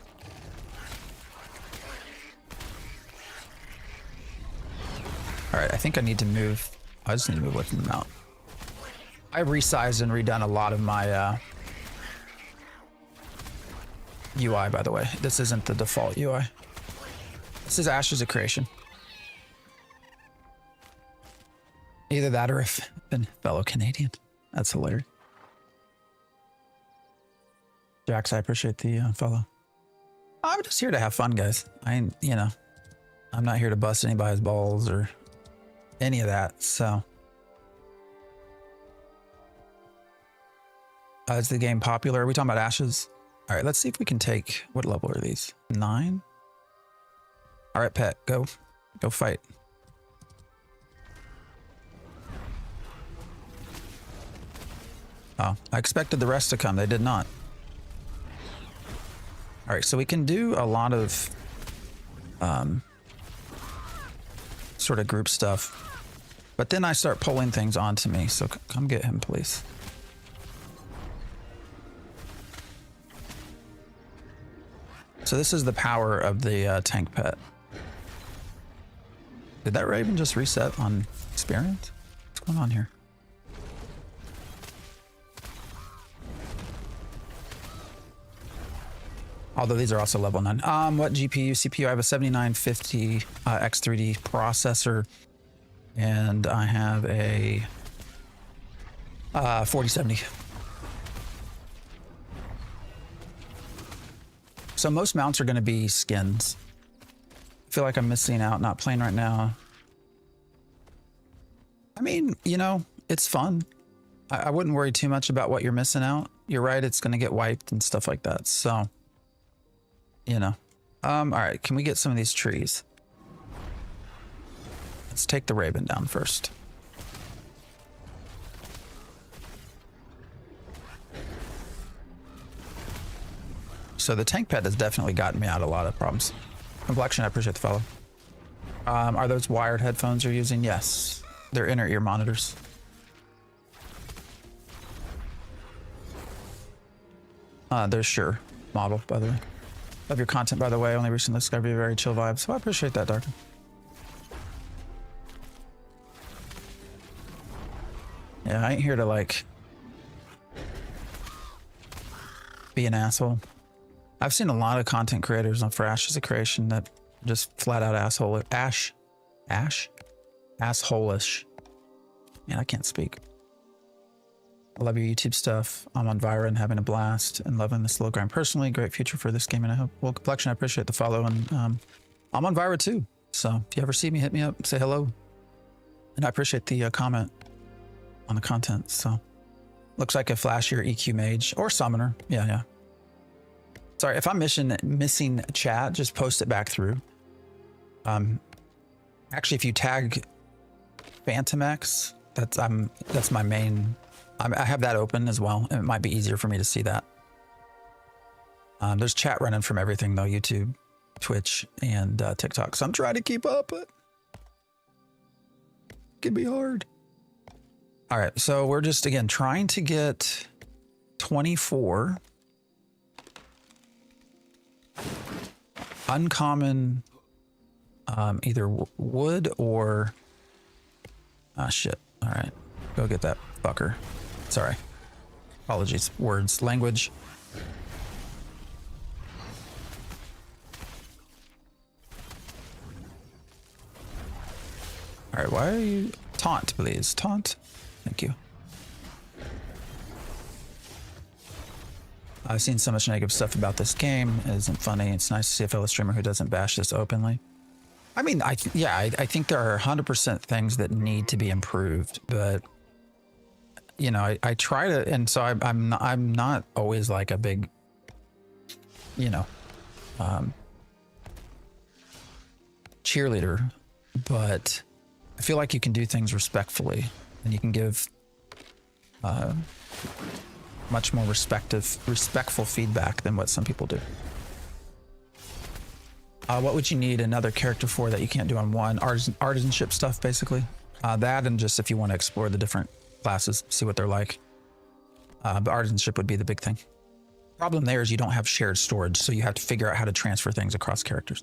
All right, I think I need to move. I just need to move away from the mount. I've resized and redone a lot of my UI, by the way. This isn't the default UI. This is Ashes of Creation. Either that or if been fellow Canadian. That's hilarious. Jax, I appreciate the follow. I'm just here to have fun, guys. I'm not here to bust anybody's balls or any of that. So, is the game popular? Are we talking about Ashes? All right, let's see if we can take, what level are these? 9? All right, Pet, go fight. Oh, I expected the rest to come. They did not. All right, so we can do a lot of sort of group stuff, but then I start pulling things onto me. So come get him, please. So this is the power of the tank pet. Did that Raven just reset on experience? What's going on here? Although these are also level 9. What GPU, CPU? I have a 7950 X3D processor, and I have a 4070. So most mounts are going to be skins. I feel like I'm missing out not playing right now. I mean, it's fun. I wouldn't worry too much about what you're missing out. You're right, it's going to get wiped and stuff like that. So, all right, can we get some of these trees? Let's take the Raven down first. So the tank pet has definitely gotten me out of a lot of problems. Complexion, I appreciate the follow. Are those wired headphones you're using? Yes, they're inner ear monitors. There's Sure model, by the way. Love your content, by the way. Only recently discovered you, very chill vibes. So I appreciate that, Darkin. Yeah, I ain't here to like be an asshole. I've seen a lot of content creators on for Ashes of Creation that just flat out asshole. Asshole-ish. Man, I can't speak. I love your YouTube stuff. I'm on Vira and having a blast and loving this little grind personally. Great future for this game, and I hope. Well, Complexion, I appreciate the follow, and I'm on Vira too. So if you ever see me, hit me up, say hello. And I appreciate the comment on the content. So looks like a flashier EQ mage or summoner. Yeah. Sorry if I'm missing chat. Just post it back through. Actually, if you tag Phantom X, that's my main. I have that open as well, and it might be easier for me to see that. There's chat running from everything though, YouTube, Twitch, and TikTok. So I'm trying to keep up, but it can be hard. All right, so we're just, again, trying to get 24 uncommon either wood or... shit. All right, go get that fucker. Sorry. Apologies. Words. Language. All right, why are you... Taunt, please. Taunt. Thank you. I've seen so much negative stuff about this game. It isn't funny. It's nice to see a fellow streamer who doesn't bash this openly. I mean, I think there are 100% things that need to be improved, but you know, I try to, and so I'm not always like a big, you know, cheerleader, but I feel like you can do things respectfully, and you can give much more respectful feedback than what some people do. What would you need another character for that you can't do on one? Artisanship stuff, basically. That, and just if you want to explore the different classes, see what they're like. But artisanship would be the big thing. Problem there is you don't have shared storage, so you have to figure out how to transfer things across characters.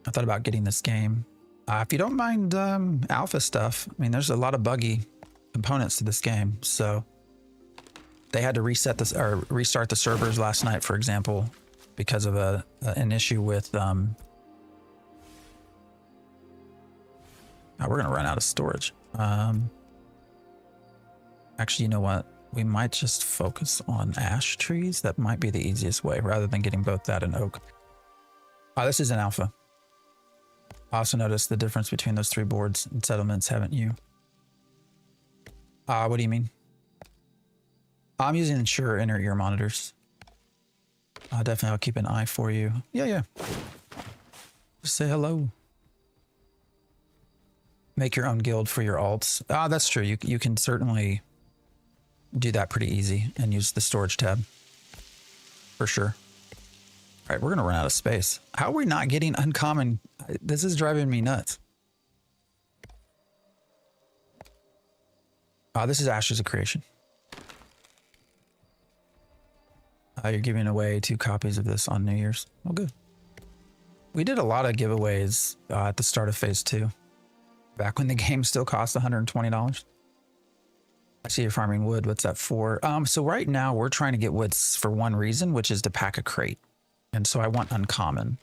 I thought about getting this game. If you don't mind alpha stuff, I mean, there's a lot of buggy components to this game, so they had to reset this or restart the servers last night, for example, because of an issue with we're gonna run out of storage. Actually, you know what, we might just focus on ash trees. That might be the easiest way rather than getting both that and oak. This is an alpha. I also noticed the difference between those three boards and settlements, haven't you? What do you mean? I'm using Ensure inner ear monitors. Definitely, I'll keep an eye for you. Yeah. Just say hello. Make your own guild for your alts. That's true. You can certainly do that pretty easy and use the storage tab. For sure. All right, we're going to run out of space. How are we not getting uncommon? This is driving me nuts. This is Ashes of Creation. You're giving away 2 copies of this on New Year's. Oh, good. We did a lot of giveaways at the start of phase 2. Back when the game still cost $120. I see you're farming wood. What's that for? So right now we're trying to get wood for one reason, which is to pack a crate. And so I want uncommon.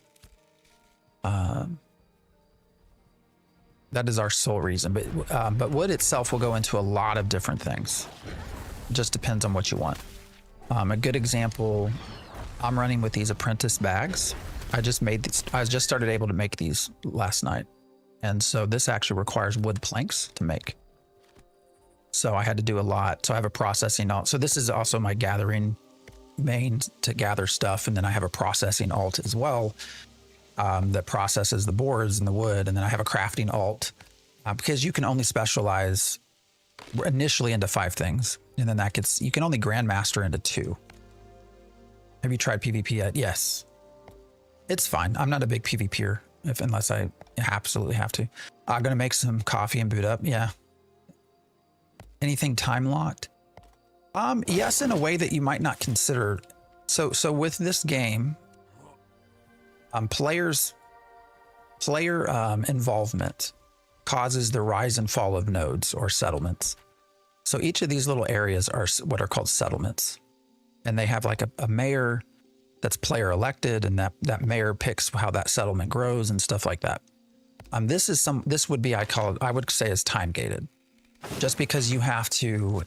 That is our sole reason. But wood itself will go into a lot of different things. It just depends on what you want. A good example, I'm running with these apprentice bags. I just started able to make these last night. And so this actually requires wood planks to make. So I had to do a lot. So I have a processing alt. So this is also my gathering main to gather stuff. And then I have a processing alt as well that processes the boards and the wood. And then I have a crafting alt because you can only specialize initially into 5 things. And then you can only grandmaster into 2. Have you tried PvP yet? Yes. It's fine. I'm not a big PvPer unless I absolutely have to. I'm going to make some coffee and boot up. Yeah. Anything time locked? Yes, in a way that you might not consider. So with this game, player involvement causes the rise and fall of nodes or settlements. So each of these little areas are what are called settlements, and they have like a mayor that's player elected, and that mayor picks how that settlement grows and stuff like that. This would be, I would say is time gated, just because you have to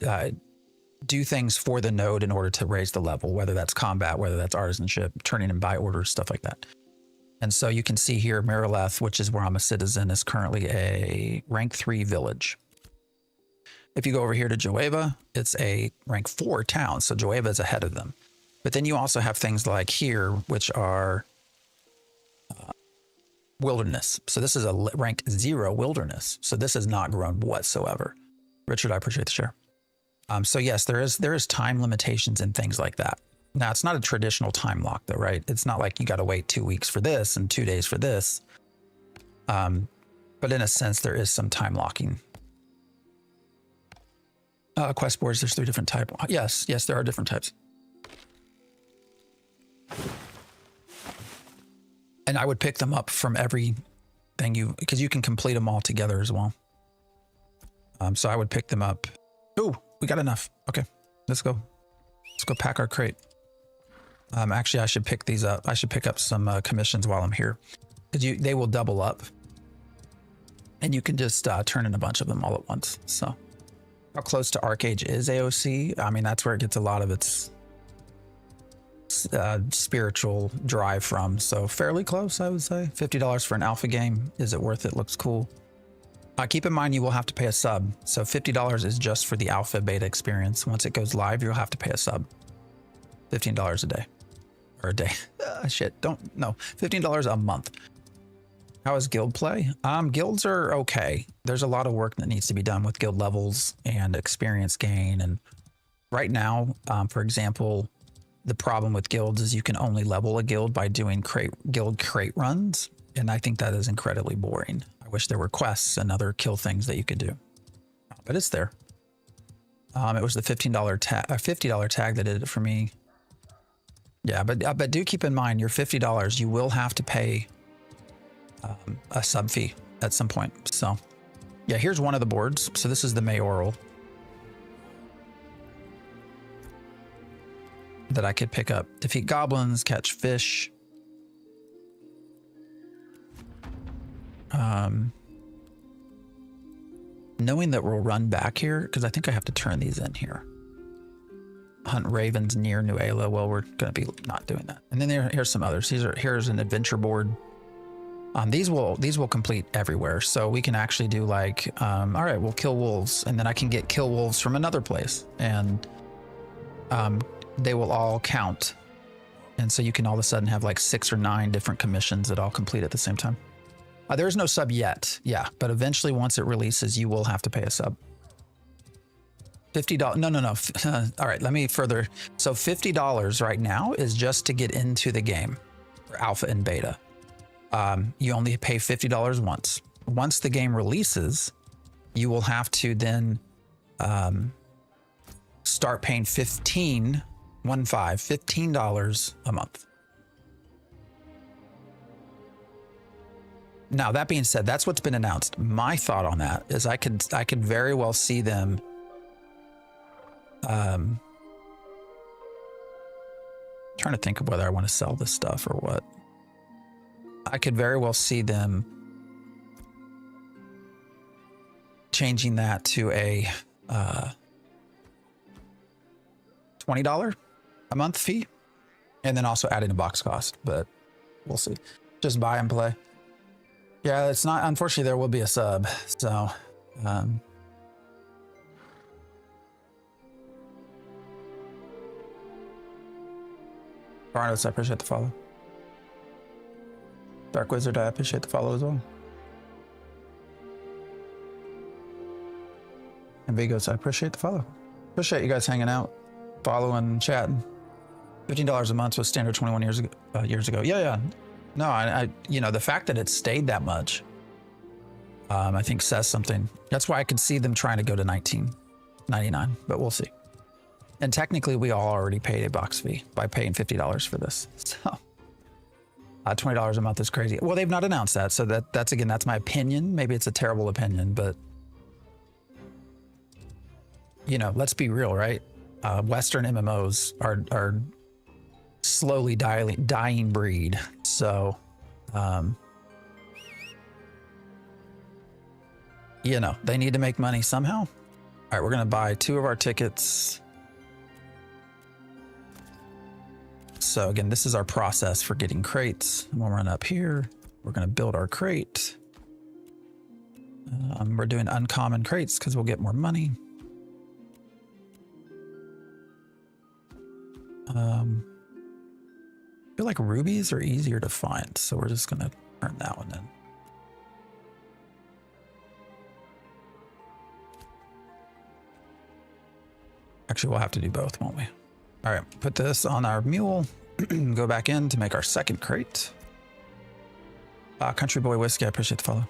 do things for the node in order to raise the level, whether that's combat, whether that's artisanship, turning in buy orders, stuff like that. And so you can see here, Marileth, which is where I'm a citizen, is currently a rank 3 village. If you go over here to Joeva, it's a rank 4 town. So Joeva is ahead of them. But then you also have things like here, which are wilderness. So this is a rank 0 wilderness. So this has not grown whatsoever. Richard, I appreciate the share. So yes, there is time limitations and things like that. Now, it's not a traditional time lock though, right? It's not like you got to wait 2 weeks for this and 2 days for this. But in a sense, there is some time locking. Quest boards, there's 3 different types. Yes, there are different types. And I would pick them up from everything because you can complete them all together as well. So I would pick them up. Oh, we got enough. Okay, let's go. Let's go pack our crate. Actually, I should pick these up. I should pick up some commissions while I'm here, because they will double up, and you can just turn in a bunch of them all at once. So, how close to Arcage is AOC? I mean, that's where it gets a lot of its spiritual drive from. So fairly close, I would say. $50 for an alpha game. Is it worth it? Looks cool. Keep in mind, you will have to pay a sub. So $50 is just for the alpha beta experience. Once it goes live, you'll have to pay a sub. $15 a day. Or a day. Shit, don't, no. $15 a month. How is guild play? Guilds are okay. There's a lot of work that needs to be done with guild levels and experience gain. And right now, for example, the problem with guilds is you can only level a guild by doing guild crate runs. And I think that is incredibly boring. I wish there were quests and other kill things that you could do, but it's there. It was the $50 tag that did it for me. Yeah, but do keep in mind, your $50, you will have to pay a sub fee at some point. So yeah, here's one of the boards. So this is the mayoral that I could pick up. Defeat goblins, catch fish. Knowing that we'll run back here, because I think I have to turn these in here. Hunt ravens near New Ayla. Well, we're going to be not doing that. And then here's some others. Here's an adventure board. These will complete everywhere. So we can actually do like, all right, we'll kill wolves, and then I can get kill wolves from another place, and they will all count. And so you can all of a sudden have like 6 or 9 different commissions that all complete at the same time. There is no sub yet. Yeah, but eventually once it releases, you will have to pay a sub. $50. No. All right, let me further. So $50 right now is just to get into the game for alpha and beta. You only pay $50 once. Once the game releases, you will have to then start paying $15 a month. Now, that being said, that's what's been announced. My thought on that is I could very well see them trying to think of whether I want to sell this stuff or what. I could very well see them changing that to a $20 a month fee, and then also adding a box cost, but we'll see. Just buy and play. Yeah, it's not, unfortunately there will be a sub, so Barnos, I appreciate the follow. Dark Wizard, I appreciate the follow as well. And Vigos, I appreciate the follow. Appreciate you guys hanging out, following, chatting. $15 a month was standard 21 years ago. Yeah. No, I you know, the fact that it stayed that much, I think says something. That's why I could see them trying to go to $19.99, but we'll see. And technically, we all already paid a box fee by paying $50 for this. So $20 a month is crazy. Well, they've not announced that, so that's again, that's my opinion. Maybe it's a terrible opinion, but you know, let's be real, right? Western MMOs are slowly dying breed. So, you know, they need to make money somehow. All right, we're going to buy 2 of our tickets. So again, this is our process for getting crates. We'll run up here. We're going to build our crate. We're doing uncommon crates because we'll get more money. I feel like rubies are easier to find, so we're just going to turn that one in. Actually, we'll have to do both, won't we? All right, put this on our mule. Go back in to make our second crate. Country Boy Whiskey, I appreciate the follow.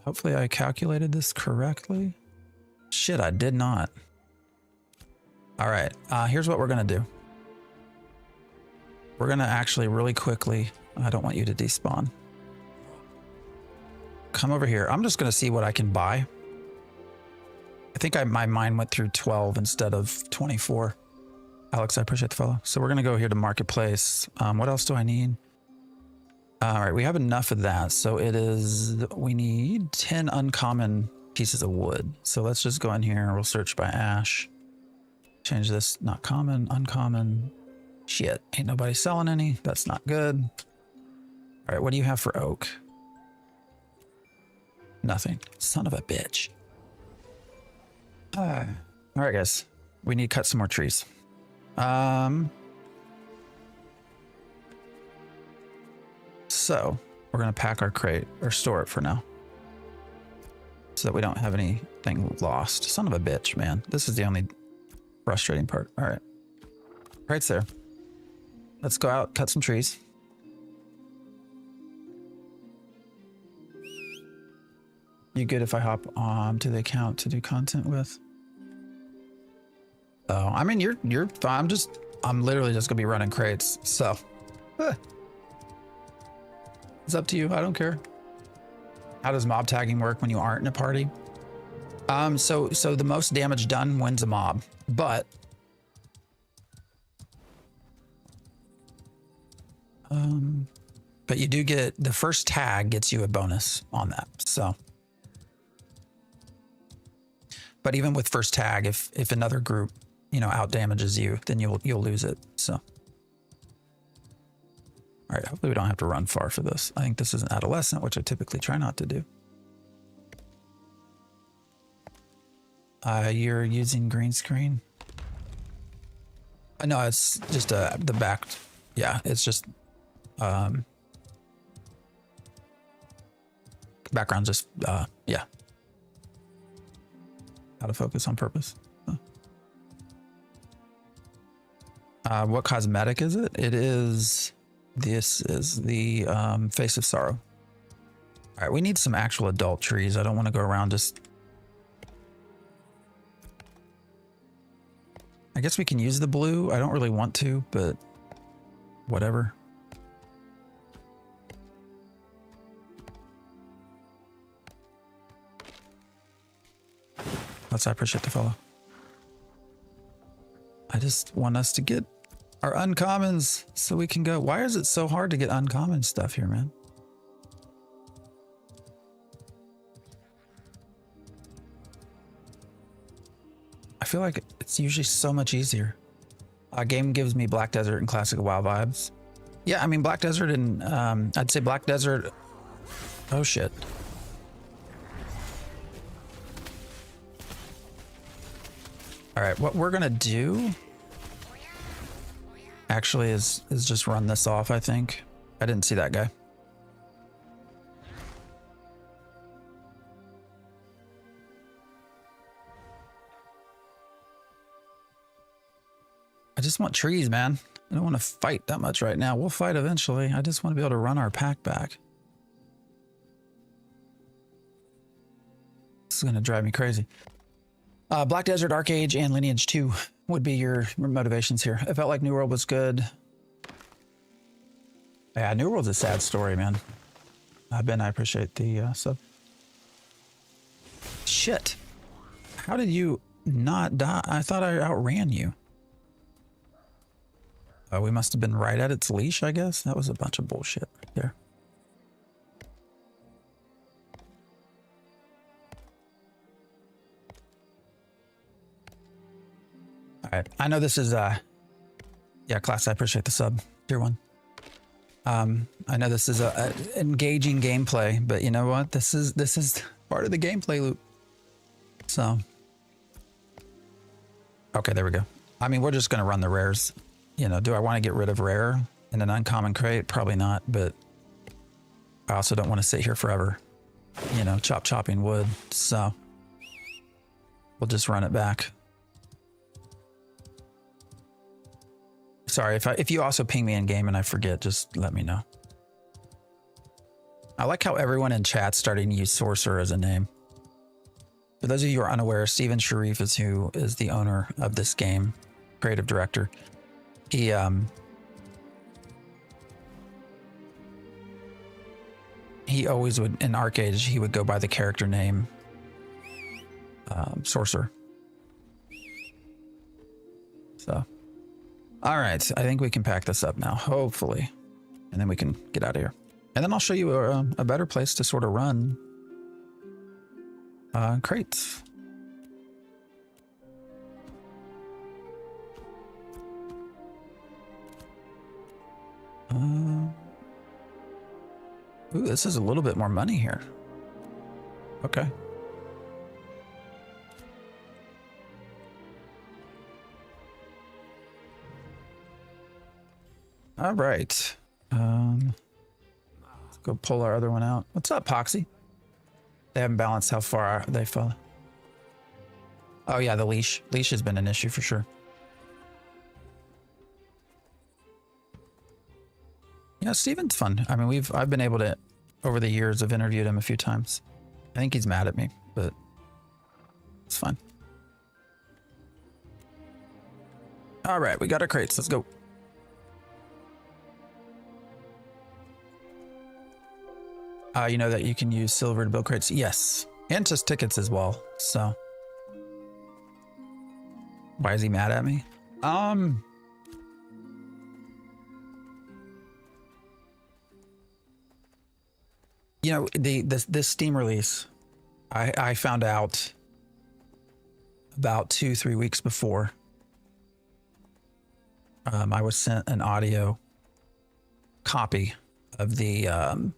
Hopefully I calculated this correctly. Shit, I did not. All right, here's what we're gonna do. We're gonna actually really quickly, I don't want you to despawn. Come over here. I'm just gonna see what I can buy. I think my mind went through 12 instead of 24. Alex, I appreciate the follow. So we're gonna go here to Marketplace. What else do I need? All right, we have enough of that. So we need 10 uncommon pieces of wood. So let's just go in here and we'll search by ash. Change this, not common, uncommon. Shit, ain't nobody selling any. That's not good. All right, what do you have for oak? Nothing. Son of a bitch. All right, guys. We need to cut some more trees. So we're going to pack our crate or store it for now so that we don't have anything lost. Son of a bitch, man. This is the only frustrating part. All right. Right there. Let's go out, cut some trees. You good if I hop to the account to do content with? Oh, I mean, you're fine. I'm literally just gonna be running crates. So it's up to you. I don't care. How does mob tagging work when you aren't in a party? So the most damage done wins a mob, but you do get the first tag gets you a bonus on that. So, but even with first tag, if another group, out damages you, then you'll lose it. So, all right. Hopefully we don't have to run far for this. I think this is an adolescent, which I typically try not to do. You're using green screen. No, it's just the back. Yeah, it's just background. Just yeah. Out of focus on purpose. What cosmetic is it? This is the Face of Sorrow. All right, we need some actual adult trees. I don't want to go around just... I guess we can use the blue. I don't really want to, but whatever. I appreciate the follow. I just want us to get our uncommons so we can go. Why is it so hard to get uncommon stuff here, man? I feel like it's usually so much easier. Game gives me Black Desert and Classic WoW vibes. Yeah, I mean Black Desert and I'd say Black Desert. Oh shit. All right, what we're gonna do actually is just run this off, I think. I didn't see that guy. I just want trees, man. I don't want to fight that much right now. We'll fight eventually. I just want to be able to run our pack back. This is gonna drive me crazy. Black Desert, Arcage, and Lineage 2 would be your motivations here. I felt like New World was good. Yeah, New World's a sad story, man. Ben, I appreciate the sub. Shit. How did you not die? I thought I outran you. Oh, we must have been right at its leash, I guess. That was a bunch of bullshit right there. All right, I know this is yeah, Class, I appreciate the sub, tier 1. I know this is a engaging gameplay, but you know what? This is part of the gameplay loop. So, okay, there we go. I mean, we're just gonna run the rares. Do I want to get rid of rare in an uncommon crate? Probably not, but I also don't want to sit here forever, chopping wood. So we'll just run it back. Sorry, if you also ping me in game and I forget, just let me know. I like how everyone in chat's starting to use Sorcerer as a name. For those of you who are unaware, Steven Sharif is who is the owner of this game, creative director. He always would, in Arcade, he would go by the character name Sorcerer. So, all right, I think we can pack this up now, hopefully, and then we can get out of here. And then I'll show you a better place to sort of run crates. Ooh, this is a little bit more money here. Okay. All right. Let's go pull our other one out. What's up, Poxy? They haven't balanced how far they fell. Oh yeah, the leash. Leash has been an issue for sure. Yeah, Steven's fun. I mean, I've been able to, over the years, I've interviewed him a few times. I think he's mad at me, but it's fine. All right, we got our crates. Let's go. You know that you can use silver to build crates? Yes. And just tickets as well. So why is he mad at me? You know, this Steam release, I found out about 2-3 weeks before. I was sent an audio copy of the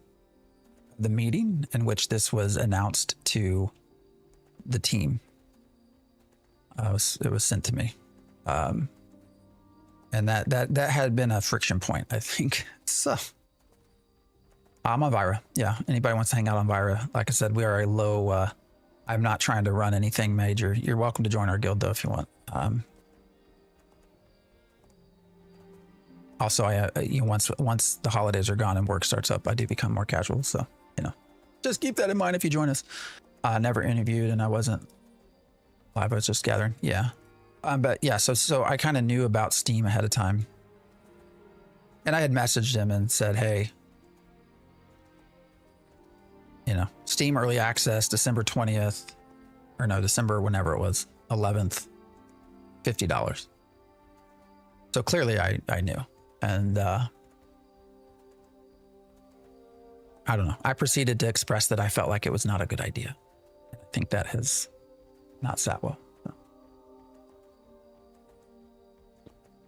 meeting in which this was announced to the team. It was sent to me, and that had been a friction point, I think. So I'm on Vira. Yeah, anybody wants to hang out on Vira? Like I said, we are a low. I'm not trying to run anything major. You're welcome to join our guild though if you want. Also, you know, once the holidays are gone and work starts up, I do become more casual. So, you know, just keep that in mind if you join us. Never interviewed and I wasn't live. I was just gathering. Yeah. But yeah, so I kind of knew about Steam ahead of time. And I had messaged him and said, hey, you know, Steam early access, December 20th, or no, December, whenever it was, 11th, $50. So clearly I knew. And I don't know. I proceeded to express that I felt like it was not a good idea. I think that has not sat well. So.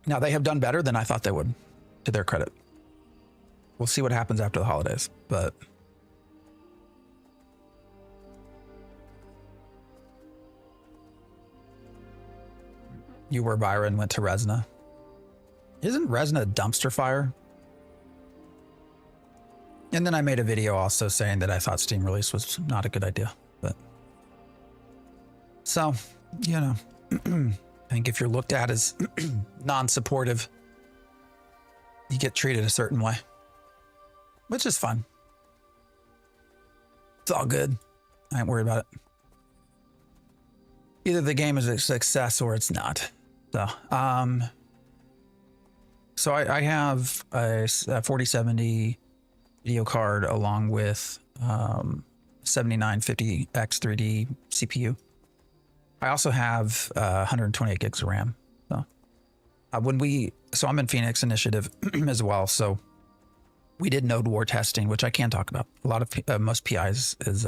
Now they have done better than I thought they would, to their credit. We'll see what happens after the holidays, but you were Byron, went to Resna. Isn't Resna a dumpster fire? And then I made a video also saying that I thought Steam release was not a good idea. But so, you know, I think if you're looked at as non-supportive, you get treated a certain way, which is fun. It's all good. I ain't worried about it. Either the game is a success or it's not. So I have a 4070 video card along with 7950X 3D CPU. I also have 128 gigs of RAM. So I'm in Phoenix Initiative as well. So we did node war testing, which I can talk about. A lot of most PIs is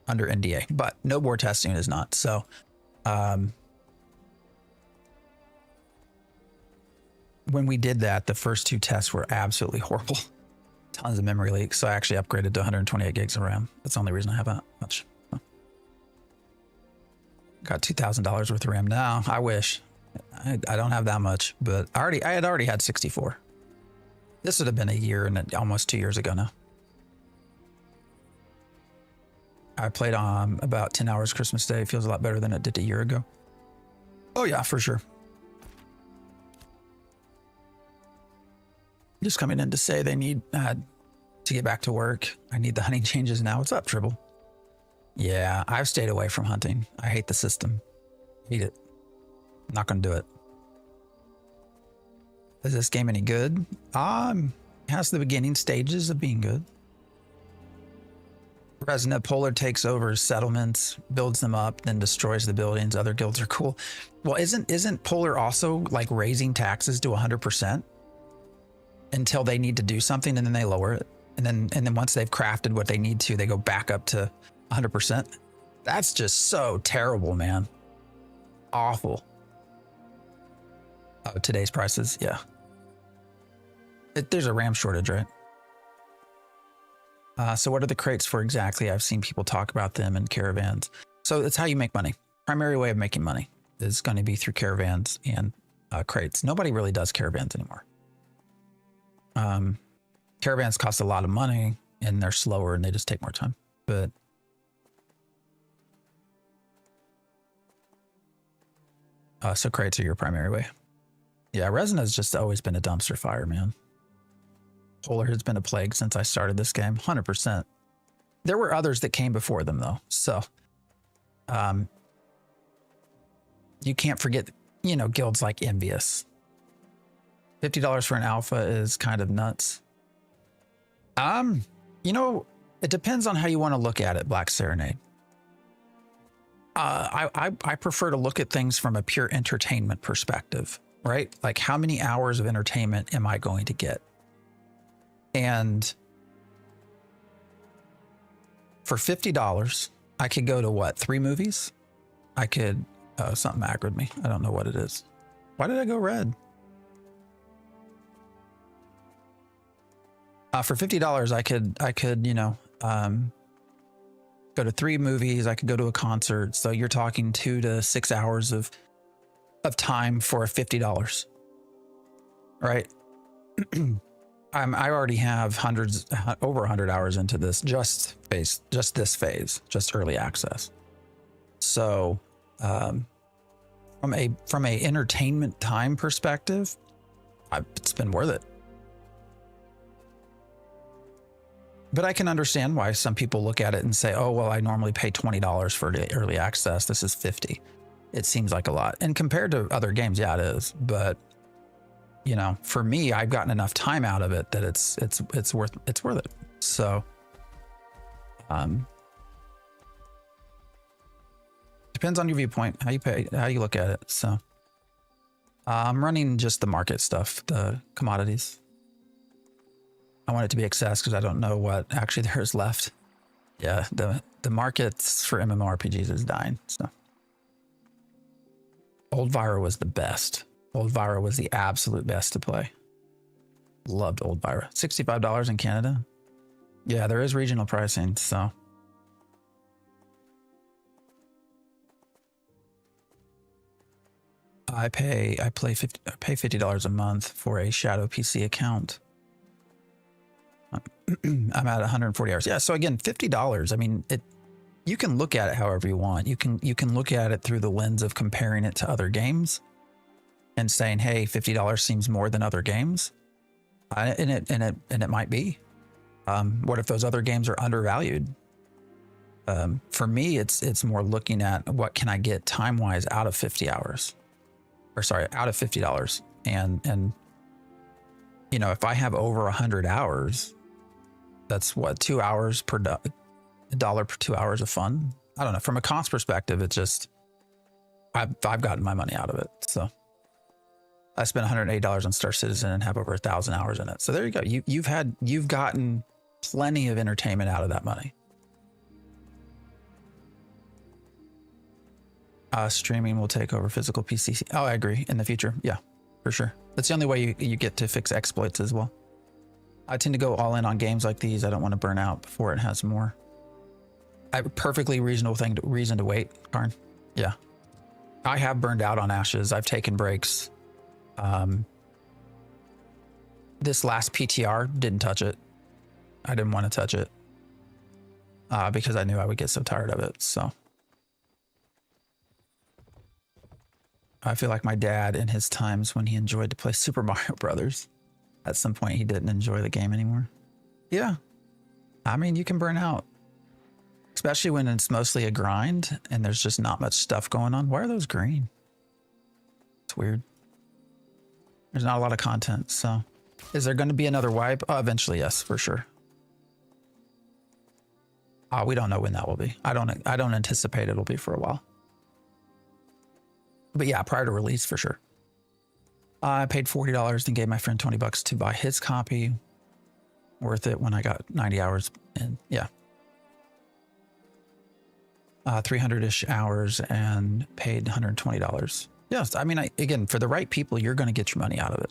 under NDA, but node war testing is not. So when we did that, the first 2 tests were absolutely horrible. Tons of memory leaks. So I actually upgraded to 128 gigs of RAM. That's the only reason I have that much. So. Got $2,000 worth of RAM now. I wish. I don't have that much, but I had already had 64. This would have been a year and almost 2 years ago now. I played on about 10 hours Christmas Day. It feels a lot better than it did a year ago. Oh yeah, for sure. Just coming in to say they need to get back to work. I need the hunting changes now. What's up, Tribble? Yeah, I've stayed away from hunting. I hate the system. Hate it. I'm not going to do it. Is this game any good? It has the beginning stages of being good. Resna Polar takes over settlements, builds them up, then destroys the buildings. Other guilds are cool. Well, isn't Polar also like raising taxes to 100%? Until they need to do something and then they lower it. And then once they've crafted what they need to, they go back up to 100%. That's just so terrible, man. Awful. Oh, today's prices. Yeah. There's a RAM shortage, right? So what are the crates for exactly? I've seen people talk about them in caravans. So it's how you make money. Primary way of making money is going to be through caravans and crates. Nobody really does caravans anymore. Caravans cost a lot of money and they're slower and they just take more time. But so crates are your primary way. Yeah, resin has just always been a dumpster fire, man. Polar has been a plague since I started this game, 100%. There were others that came before them though. So you can't forget, you know, guilds like Envious. $50 for an alpha is kind of nuts. You know, it depends on how you want to look at it, Black Serenade. I prefer to look at things from a pure entertainment perspective, right? Like how many hours of entertainment am I going to get? And for $50, I could go to what, 3 movies? I could, something aggroed me. I don't know what it is. Why did I go red? For $50, I could, you know, go to 3 movies. I could go to a concert. So you're talking 2 to 6 hours of time for $50, right? I already have over 100 hours into this, just this phase, just early access. So, from a entertainment time perspective, it's been worth it. But I can understand why some people look at it and say, oh, well, I normally pay $20 for the early access. This is $50. It seems like a lot. And compared to other games, yeah, it is. But, you know, for me, I've gotten enough time out of it that it's worth it. So, depends on your viewpoint, how you look at it. So, I'm running just the market stuff, the commodities. I want it to be excess because I don't know what actually there is left. Yeah, the markets for MMORPGs is dying. So Old Vira was the best. Old Vira was the absolute best to play. Loved Old Vira. $65 in Canada. Yeah, there is regional pricing, so. I pay $50 a month for a Shadow PC account. I'm at 140 hours. Yeah. So again, $50. I mean, you can look at it however you want. You can look at it through the lens of comparing it to other games and saying, hey, $50 seems more than other games. And it might be. What if those other games are undervalued? For me, it's more looking at what can I get time-wise out of 50 hours, or sorry, out of $50. And, you know, if I have over 100 hours, that's what, 2 hours per $1 per 2 hours of fun. I don't know. From a cost perspective, it's just, I've gotten my money out of it. So I spent $108 on Star Citizen and have over 1,000 hours in it. So there you go. You've gotten plenty of entertainment out of that money. Streaming will take over physical PC. Oh, I agree. In the future. Yeah, for sure. That's the only way you get to fix exploits as well. I tend to go all in on games like these. I don't want to burn out before it has more. Perfectly reasonable reason to wait, Karn. Yeah. I have burned out on Ashes. I've taken breaks. This last PTR, didn't touch it. I didn't want to touch it because I knew I would get so tired of it. So I feel like my dad in his times when he enjoyed to play Super Mario Brothers. At some point, he didn't enjoy the game anymore. Yeah. I mean, you can burn out, especially when it's mostly a grind and there's just not much stuff going on. Why are those green? It's weird. There's not a lot of content. So is there going to be another wipe? Oh, eventually, yes, for sure. We don't know when that will be. I don't anticipate it'll be for a while. But yeah, prior to release, for sure. I paid $40 and gave my friend $20 to buy his copy. Worth it when I got 90 hours in. Yeah. 300-ish hours and paid $120. Yes, I mean, again, for the right people, you're going to get your money out of it.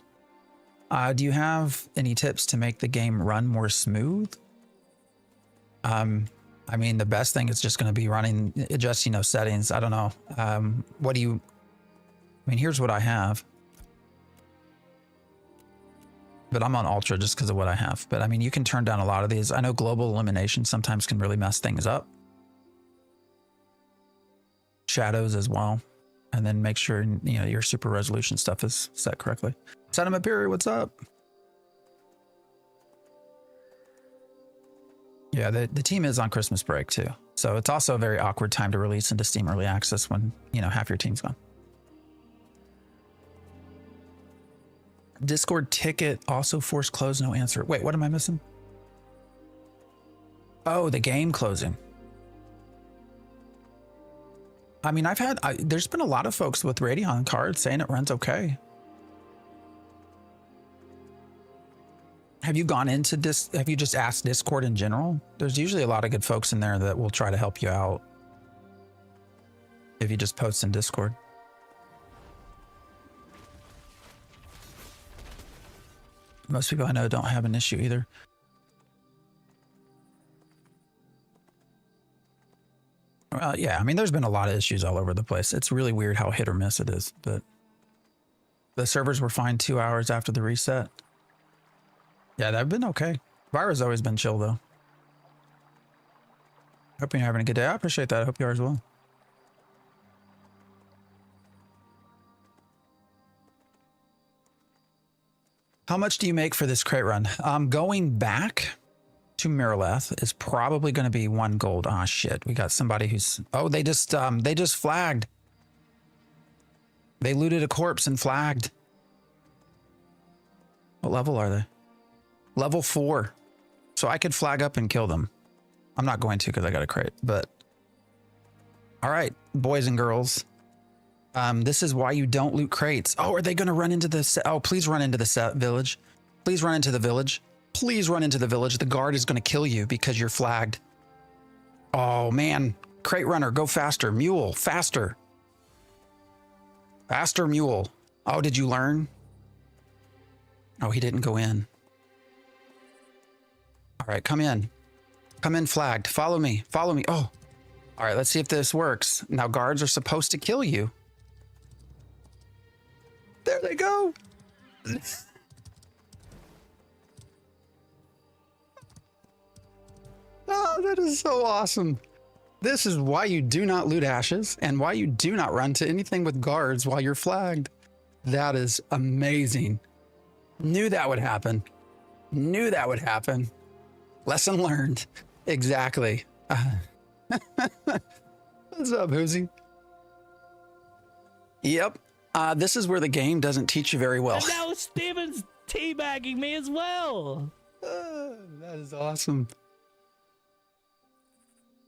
Do you have any tips to make the game run more smooth? I mean, the best thing is just going to be running, adjusting those settings. I don't know. What do you, I mean, here's what I have. But I'm on ultra just because of what I have. But I mean, you can turn down a lot of these. I know global illumination sometimes can really mess things up. Shadows as well. And then make sure, you know, your super resolution stuff is set correctly. Sentiment Period, what's up? Yeah, the team is on Christmas break too. So it's also a very awkward time to release into Steam Early Access when, you know, half your team's gone. Discord ticket also forced close, no answer. Wait, what am I missing? Oh, the game closing. I mean, there's been a lot of folks with Radeon cards saying it runs okay. Have you gone into this? Have you just asked Discord in general? There's usually a lot of good folks in there that will try to help you out if you just post in Discord. Most people I know don't have an issue either. Well, yeah, I mean, there's been a lot of issues all over the place. It's really weird how hit or miss it is, but the servers were fine 2 hours after the reset. Yeah, they've been okay. Vira's always been chill though. Hope you're having a good day. I appreciate that. I hope you are as well. How much do you make for this crate run? Going back to Miraleth is probably going to be 1 gold. Ah, shit. We got somebody who's... Oh, they just flagged. They looted a corpse and flagged. What level are they? Level 4. So I could flag up and kill them. I'm not going to because I got a crate, but... All right, boys and girls. This is why you don't loot crates. Oh, are they going to run into the... Oh, please run into the village. Please run into the village. Please run into the village. The guard is going to kill you because you're flagged. Oh, man. Crate runner, go faster. Mule, faster. Faster, mule. Oh, did you learn? Oh, he didn't go in. All right, come in. Come in flagged. Follow me. Follow me. Oh, all right. Let's see if this works. Now guards are supposed to kill you. There they go. Oh, that is so awesome. This is why you do not loot ashes and why you do not run to anything with guards while you're flagged. That is amazing. Knew that would happen. Knew that would happen. Lesson learned. Exactly. What's up, Hoosie? Yep. This is where the game doesn't teach you very well. And now Steven's teabagging me as well. That is awesome.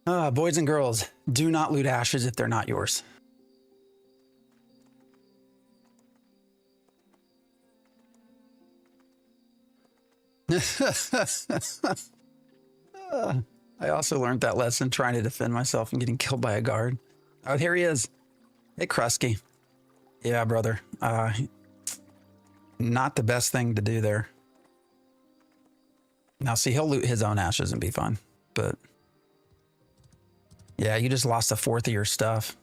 Boys and girls, do not loot ashes if they're not yours. I also learned that lesson trying to defend myself and getting killed by a guard. Oh, here he is. Hey, Krusky. Yeah, brother. Not the best thing to do there. Now, see, he'll loot his own ashes and be fine. But, yeah, you just lost a fourth of your stuff.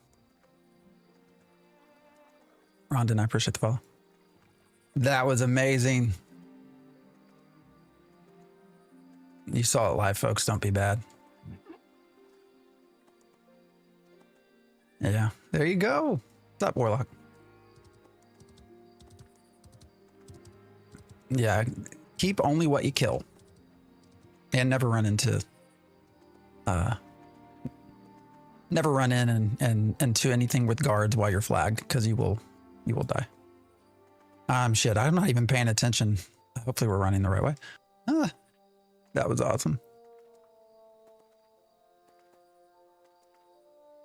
Rondon, I appreciate the follow. That was amazing. You saw it live, folks. Don't be bad. Yeah, there you go. What's up, Warlock? Yeah, keep only what you kill. And never run into... never run in and into anything with guards while you're flagged, because you will die. Shit, I'm not even paying attention. Hopefully we're running the right way. That was awesome.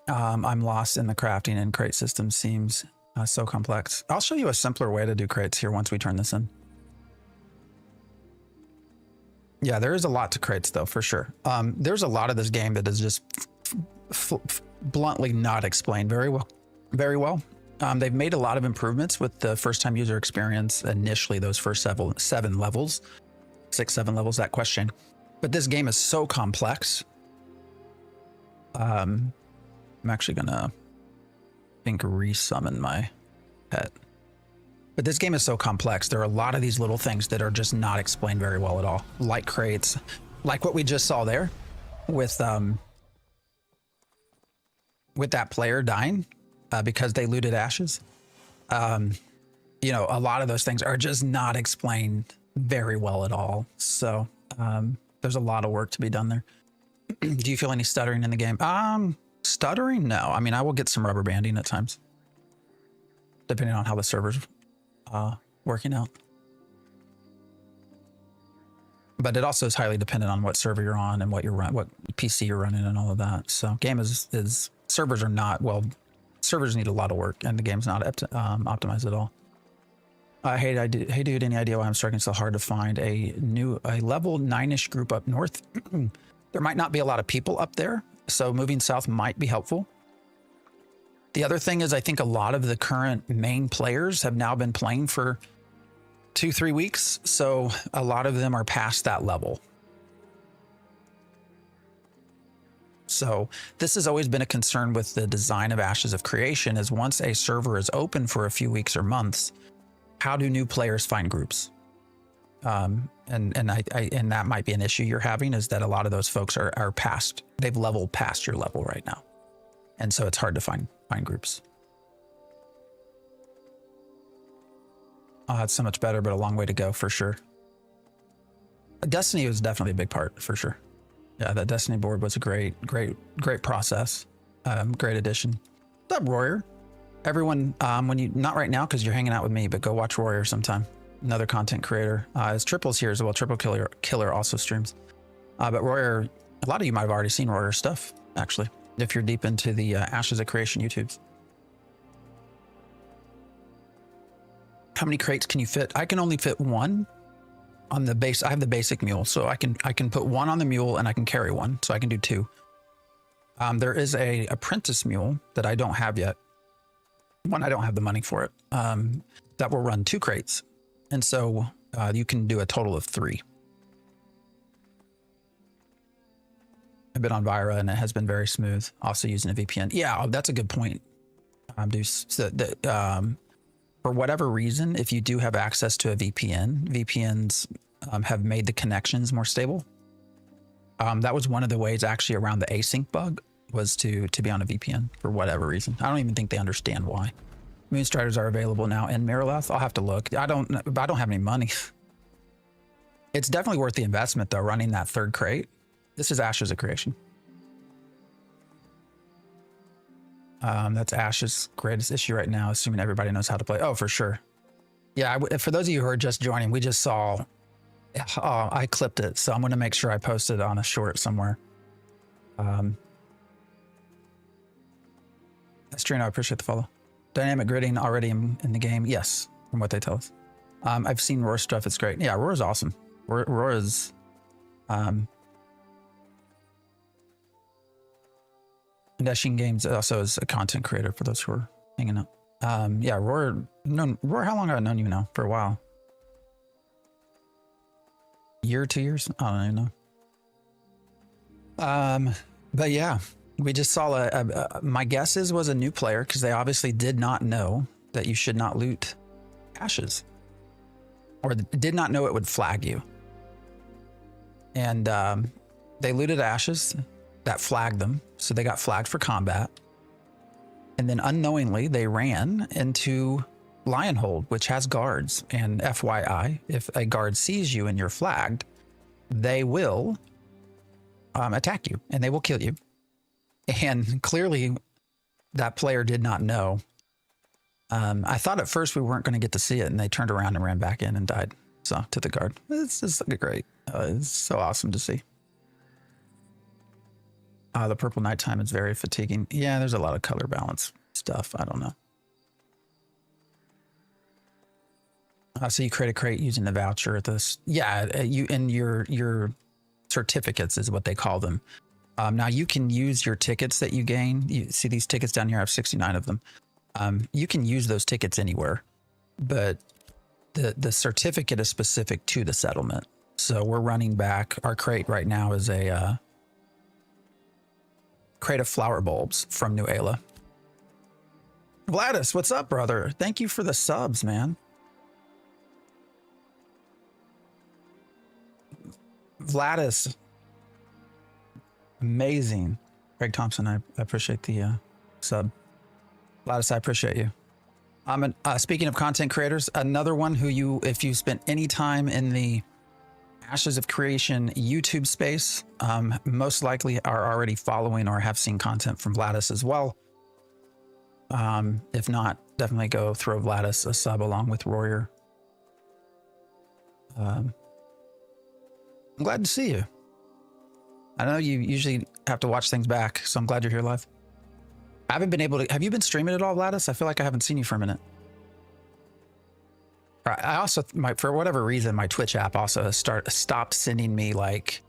I'm lost in the crafting and crate system. Seems so complex. I'll show you a simpler way to do crates here once we turn this in. Yeah, there is a lot to crates though, for sure. There's a lot of this game that is just bluntly not explained very well. Very well. They've made a lot of improvements with the first time user experience initially, those first 7 levels, 6-7 levels, that question. But this game is so complex. I'm actually gonna, I think, resummon my pet. But this game is so complex. There are a lot of these little things that are just not explained very well at all. Like crates, like what we just saw there with that player dying because they looted ashes. You know, a lot of those things are just not explained very well at all. So there's a lot of work to be done there. Do you feel any stuttering in the game? Stuttering? No. I mean, I will get some rubber banding at times, depending on how the server's working out. But it also is highly dependent on what server you're on and what PC you're running and all of that. So game is servers are not, well, servers need a lot of work and the game's not optimized at all. Hey dude, any idea why I'm struggling so hard to find a level 9-ish group up north? There might not be a lot of people up there, so moving south might be helpful. The other thing is I think a lot of the current main players have now been playing for 2-3 weeks, so a lot of them are past that level. So this has always been a concern with the design of Ashes of Creation, is once a server is open for a few weeks or months, how do new players find groups? And that might be an issue you're having, is that a lot of those folks are past, they've leveled past your level right now. And so it's hard to find groups. It's so much better, but a long way to go for sure. Destiny was definitely a big part for sure. Yeah, that Destiny board was a great process. Great addition. What's up, Royer? Everyone, when you, not right now because you're hanging out with me, but go watch Royer sometime. Another content creator. His Triple's here as well. Triple Killer also streams. But Royer, a lot of you might have already seen Royer stuff, actually, if you're deep into the Ashes of Creation YouTubes. How many crates can you fit? I can only fit one on the base. I have the basic mule, so I can put one on the mule and I can carry one, so I can do 2. There is a apprentice mule that I don't have yet. One, I don't have the money for it. That will run 2 crates, and so you can do a total of 3. I've been on Vira and it has been very smooth. Also using a VPN. Yeah, that's a good point. For whatever reason, if you do have access to a VPN, VPNs have made the connections more stable. That was one of the ways actually around the async bug, was to be on a VPN for whatever reason. I don't even think they understand why. Moonstriders are available now in Miralath. I'll have to look. I don't have any money. It's definitely worth the investment though, running that 3rd crate. This is Ashes of Creation. That's Ash's greatest issue right now, assuming everybody knows how to play. Oh, for sure. Yeah, for those of you who are just joining, we just saw, I clipped it, so I'm going to make sure I post it on a short somewhere. Estrino, I appreciate the follow. Dynamic gridding already in the game. Yes, from what they tell us. I've seen Roar stuff. It's great. Yeah, Roar is awesome. Roar is... Dashin Games also is a content creator for those who are hanging out. Yeah, Roar, how long have I known you now? For a while. Year, 2 years? I don't even know. But yeah, we just saw my guess was a new player, because they obviously did not know that you should not loot ashes, or did not know it would flag you. And they looted ashes. That flagged them, so they got flagged for combat. And then unknowingly, they ran into Lionhold, which has guards. And FYI, if a guard sees you and you're flagged, they will attack you and they will kill you. And clearly, that player did not know. I thought at first we weren't going to get to see it, and they turned around and ran back in and died. So to the guard, it's just great. It's so awesome to see. The purple nighttime is very fatiguing. Yeah, there's a lot of color balance stuff. I don't know. So you create a crate using the voucher. Yeah, you in your certificates is what they call them. Now you can use your tickets that you gain. You see these tickets down here. I have 69 of them. You can use those tickets anywhere, but the certificate is specific to the settlement. So we're running back. Our crate right now is a crate of flower bulbs from New Ayla. Vladis, what's up, brother? Thank you for the subs, man. Vladis, amazing. Greg Thompson, I appreciate the sub. Vladis, I appreciate you. Speaking of content creators, another one who if you spent any time in the Ashes of Creation YouTube space, most likely are already following or have seen content from Vladis as well. If not, definitely go throw Vladis a sub along with Royer. I'm glad to see you. I know you usually have to watch things back, so I'm glad you're here live. I haven't been able to. Have you been streaming at all, Vladis? I feel like I haven't seen you for a minute. I also, for whatever reason, my Twitch app also has stopped sending me like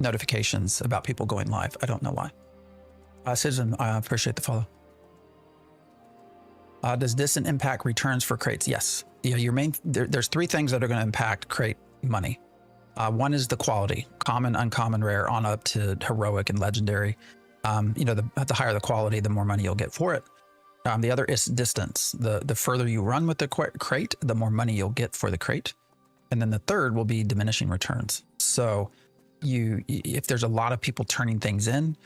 notifications about people going live. I don't know why. Citizen, I appreciate the follow. Does distant impact returns for crates? Yes. Yeah, your main there's three things that are going to impact crate money. One is the quality, common, uncommon, rare, on up to heroic and legendary. The higher the quality, the more money you'll get for it. The other is distance. The further you run with the crate, the more money you'll get for the crate. And then the third will be diminishing returns. So if there's a lot of people turning things in,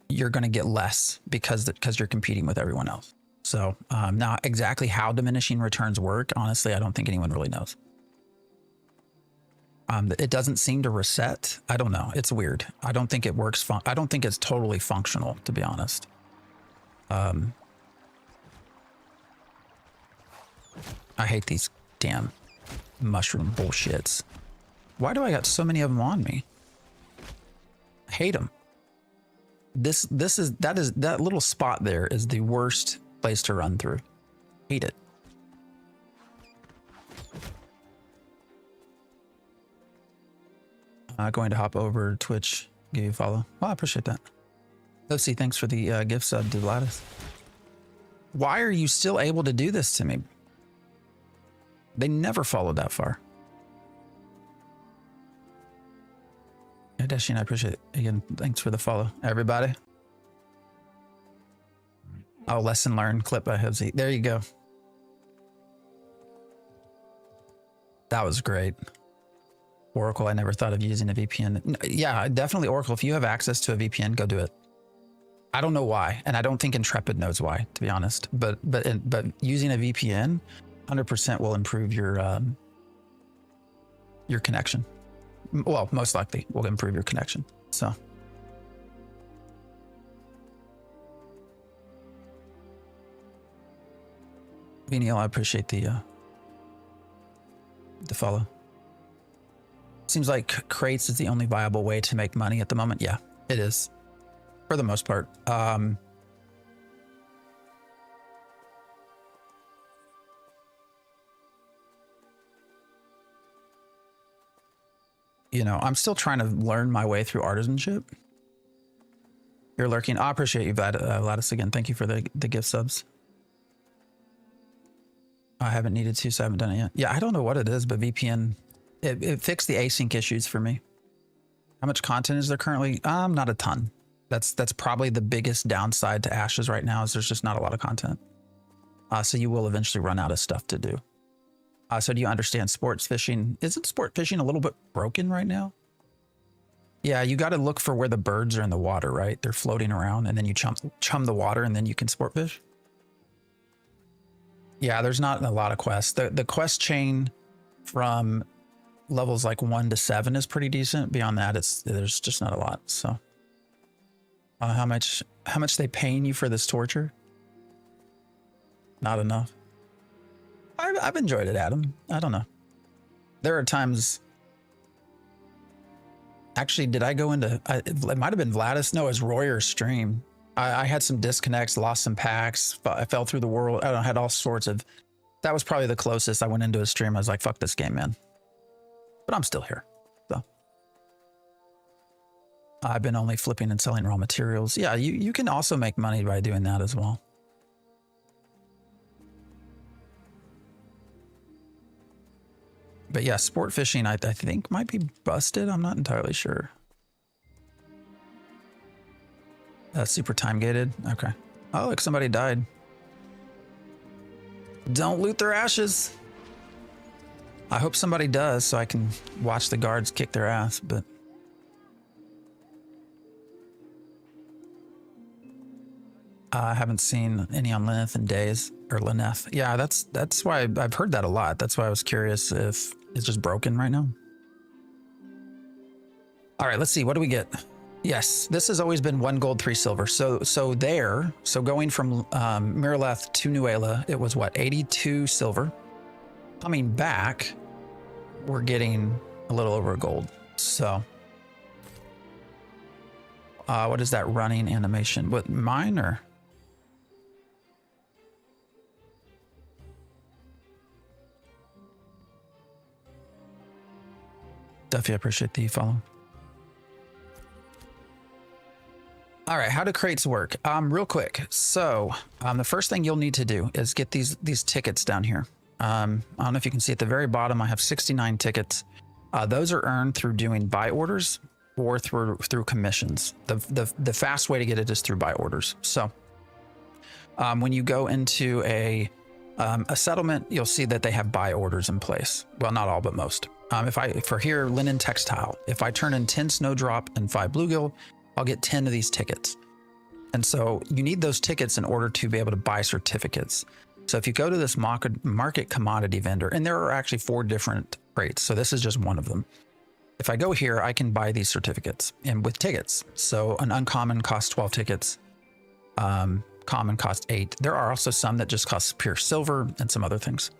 you're going to get less because you're competing with everyone else. So now exactly how diminishing returns work, honestly, I don't think anyone really knows. It doesn't seem to reset. I don't know. It's weird. I don't think it works. I don't think it's totally functional, to be honest. I hate these damn mushroom bullshits. Why do I got so many of them on me? I hate them. That little spot there is the worst place to run through. Hate it. Going to hop over Twitch, give you a follow. Well, I appreciate that. OC, thanks for the gift sub to Vladis. Why are you still able to do this to me? They never followed that far. Yeah, Dashin, I appreciate it. Again, thanks for the follow, everybody. Oh, lesson learned, clip by Hibsy. There you go. That was great. Oracle, I never thought of using a VPN. Yeah, definitely Oracle. If you have access to a VPN, go do it. I don't know why, and I don't think Intrepid knows why, to be honest. But using a VPN, 100% will improve your connection. Well, most likely will improve your connection. So. Venial, I appreciate the follow. Seems like crates is the only viable way to make money at the moment. Yeah, it is. For the most part. I'm still trying to learn my way through artisanship. You're lurking. I appreciate you, Vladis, again. Thank you for the gift subs. I haven't needed to, so I haven't done it yet. Yeah, I don't know what it is, but VPN, it fixed the async issues for me. How much content is there currently? Not a ton. That's probably the biggest downside to Ashes right now is there's just not a lot of content. So you will eventually run out of stuff to do. So do you understand sports fishing? Isn't sport fishing a little bit broken right now? Yeah, you got to look for where the birds are in the water, right? They're floating around and then you chum the water and then you can sport fish. Yeah, there's not a lot of quests. The quest chain from levels like 1 to 7 is pretty decent. Beyond that, there's just not a lot. So how much they paying you for this torture? Not enough. I've enjoyed it, Adam. I don't know. There are times. Actually, did I go into? It might have been Vladis. No, it was Royer's stream. I had some disconnects, lost some packs. I fell through the world. I don't know, had all sorts of. That was probably the closest I went into a stream. I was like, "Fuck this game, man." But I'm still here. So I've been only flipping and selling raw materials. Yeah, you can also make money by doing that as well. But yeah, sport fishing, I think might be busted. I'm not entirely sure. Super time gated. Okay. Oh, look, somebody died. Don't loot their ashes. I hope somebody does so I can watch the guards kick their ass, but. I haven't seen any on Lyneth in days, or Lyneth. Yeah, that's why I've heard that a lot. That's why I was curious if it's just broken right now. All right, let's see. What do we get? Yes, this has always been 1 gold, 3 silver. So going from Miraleth to Nuela, it was what, 82 silver. Coming back, we're getting a little over a gold. So, what is that running animation? What, mine or? Duffy, I appreciate the follow. All right, how do crates work? Real quick. So the first thing you'll need to do is get these tickets down here. I don't know if you can see at the very bottom, I have 69 tickets. Those are earned through doing buy orders or through commissions. The fast way to get it is through buy orders. So when you go into a settlement, you'll see that they have buy orders in place. Well, not all, but most. For here, linen textile, if I turn in 10 snowdrop and 5 bluegill, I'll get 10 of these tickets. And so you need those tickets in order to be able to buy certificates. So if you go to this market commodity vendor, and there are actually 4 different crates, so this is just one of them. If I go here, I can buy these certificates and with tickets. So an uncommon costs 12 tickets. Common cost 8. There are also some that just cost pure silver and some other things.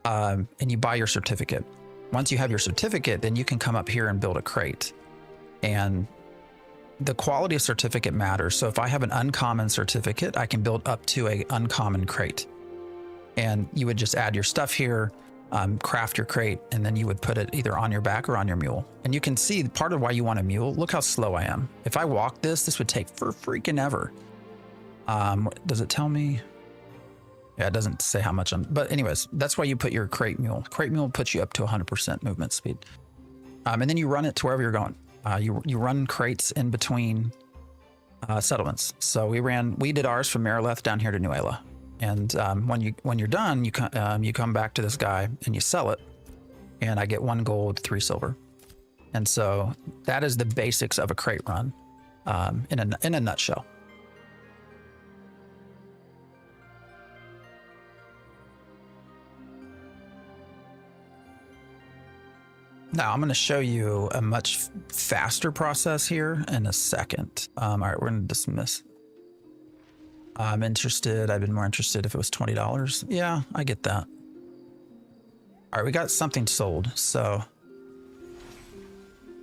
And you buy your certificate. Once you have your certificate, then you can come up here and build a crate. And the quality of certificate matters. So if I have an uncommon certificate, I can build up to a uncommon crate. And you would just add your stuff here, craft your crate, and then you would put it either on your back or on your mule. And you can see part of why you want a mule. Look how slow I am. If I walk this would take for freaking ever. Does it tell me? Yeah, it doesn't say how much but anyways, that's why you put your crate mule. Crate mule puts you up to 100% movement speed. And then you run it to wherever you're going. You run crates in between settlements. So we did ours from Miraleth down here to Nuela. And when you're done, you come back to this guy and you sell it. And I get 1 gold, 3 silver. And so that is the basics of a crate run in a nutshell. Now I'm going to show you a much faster process here in a second. All right, we're going to dismiss. I'm interested. I've been more interested if it was $20. Yeah, I get that. All right, we got something sold. So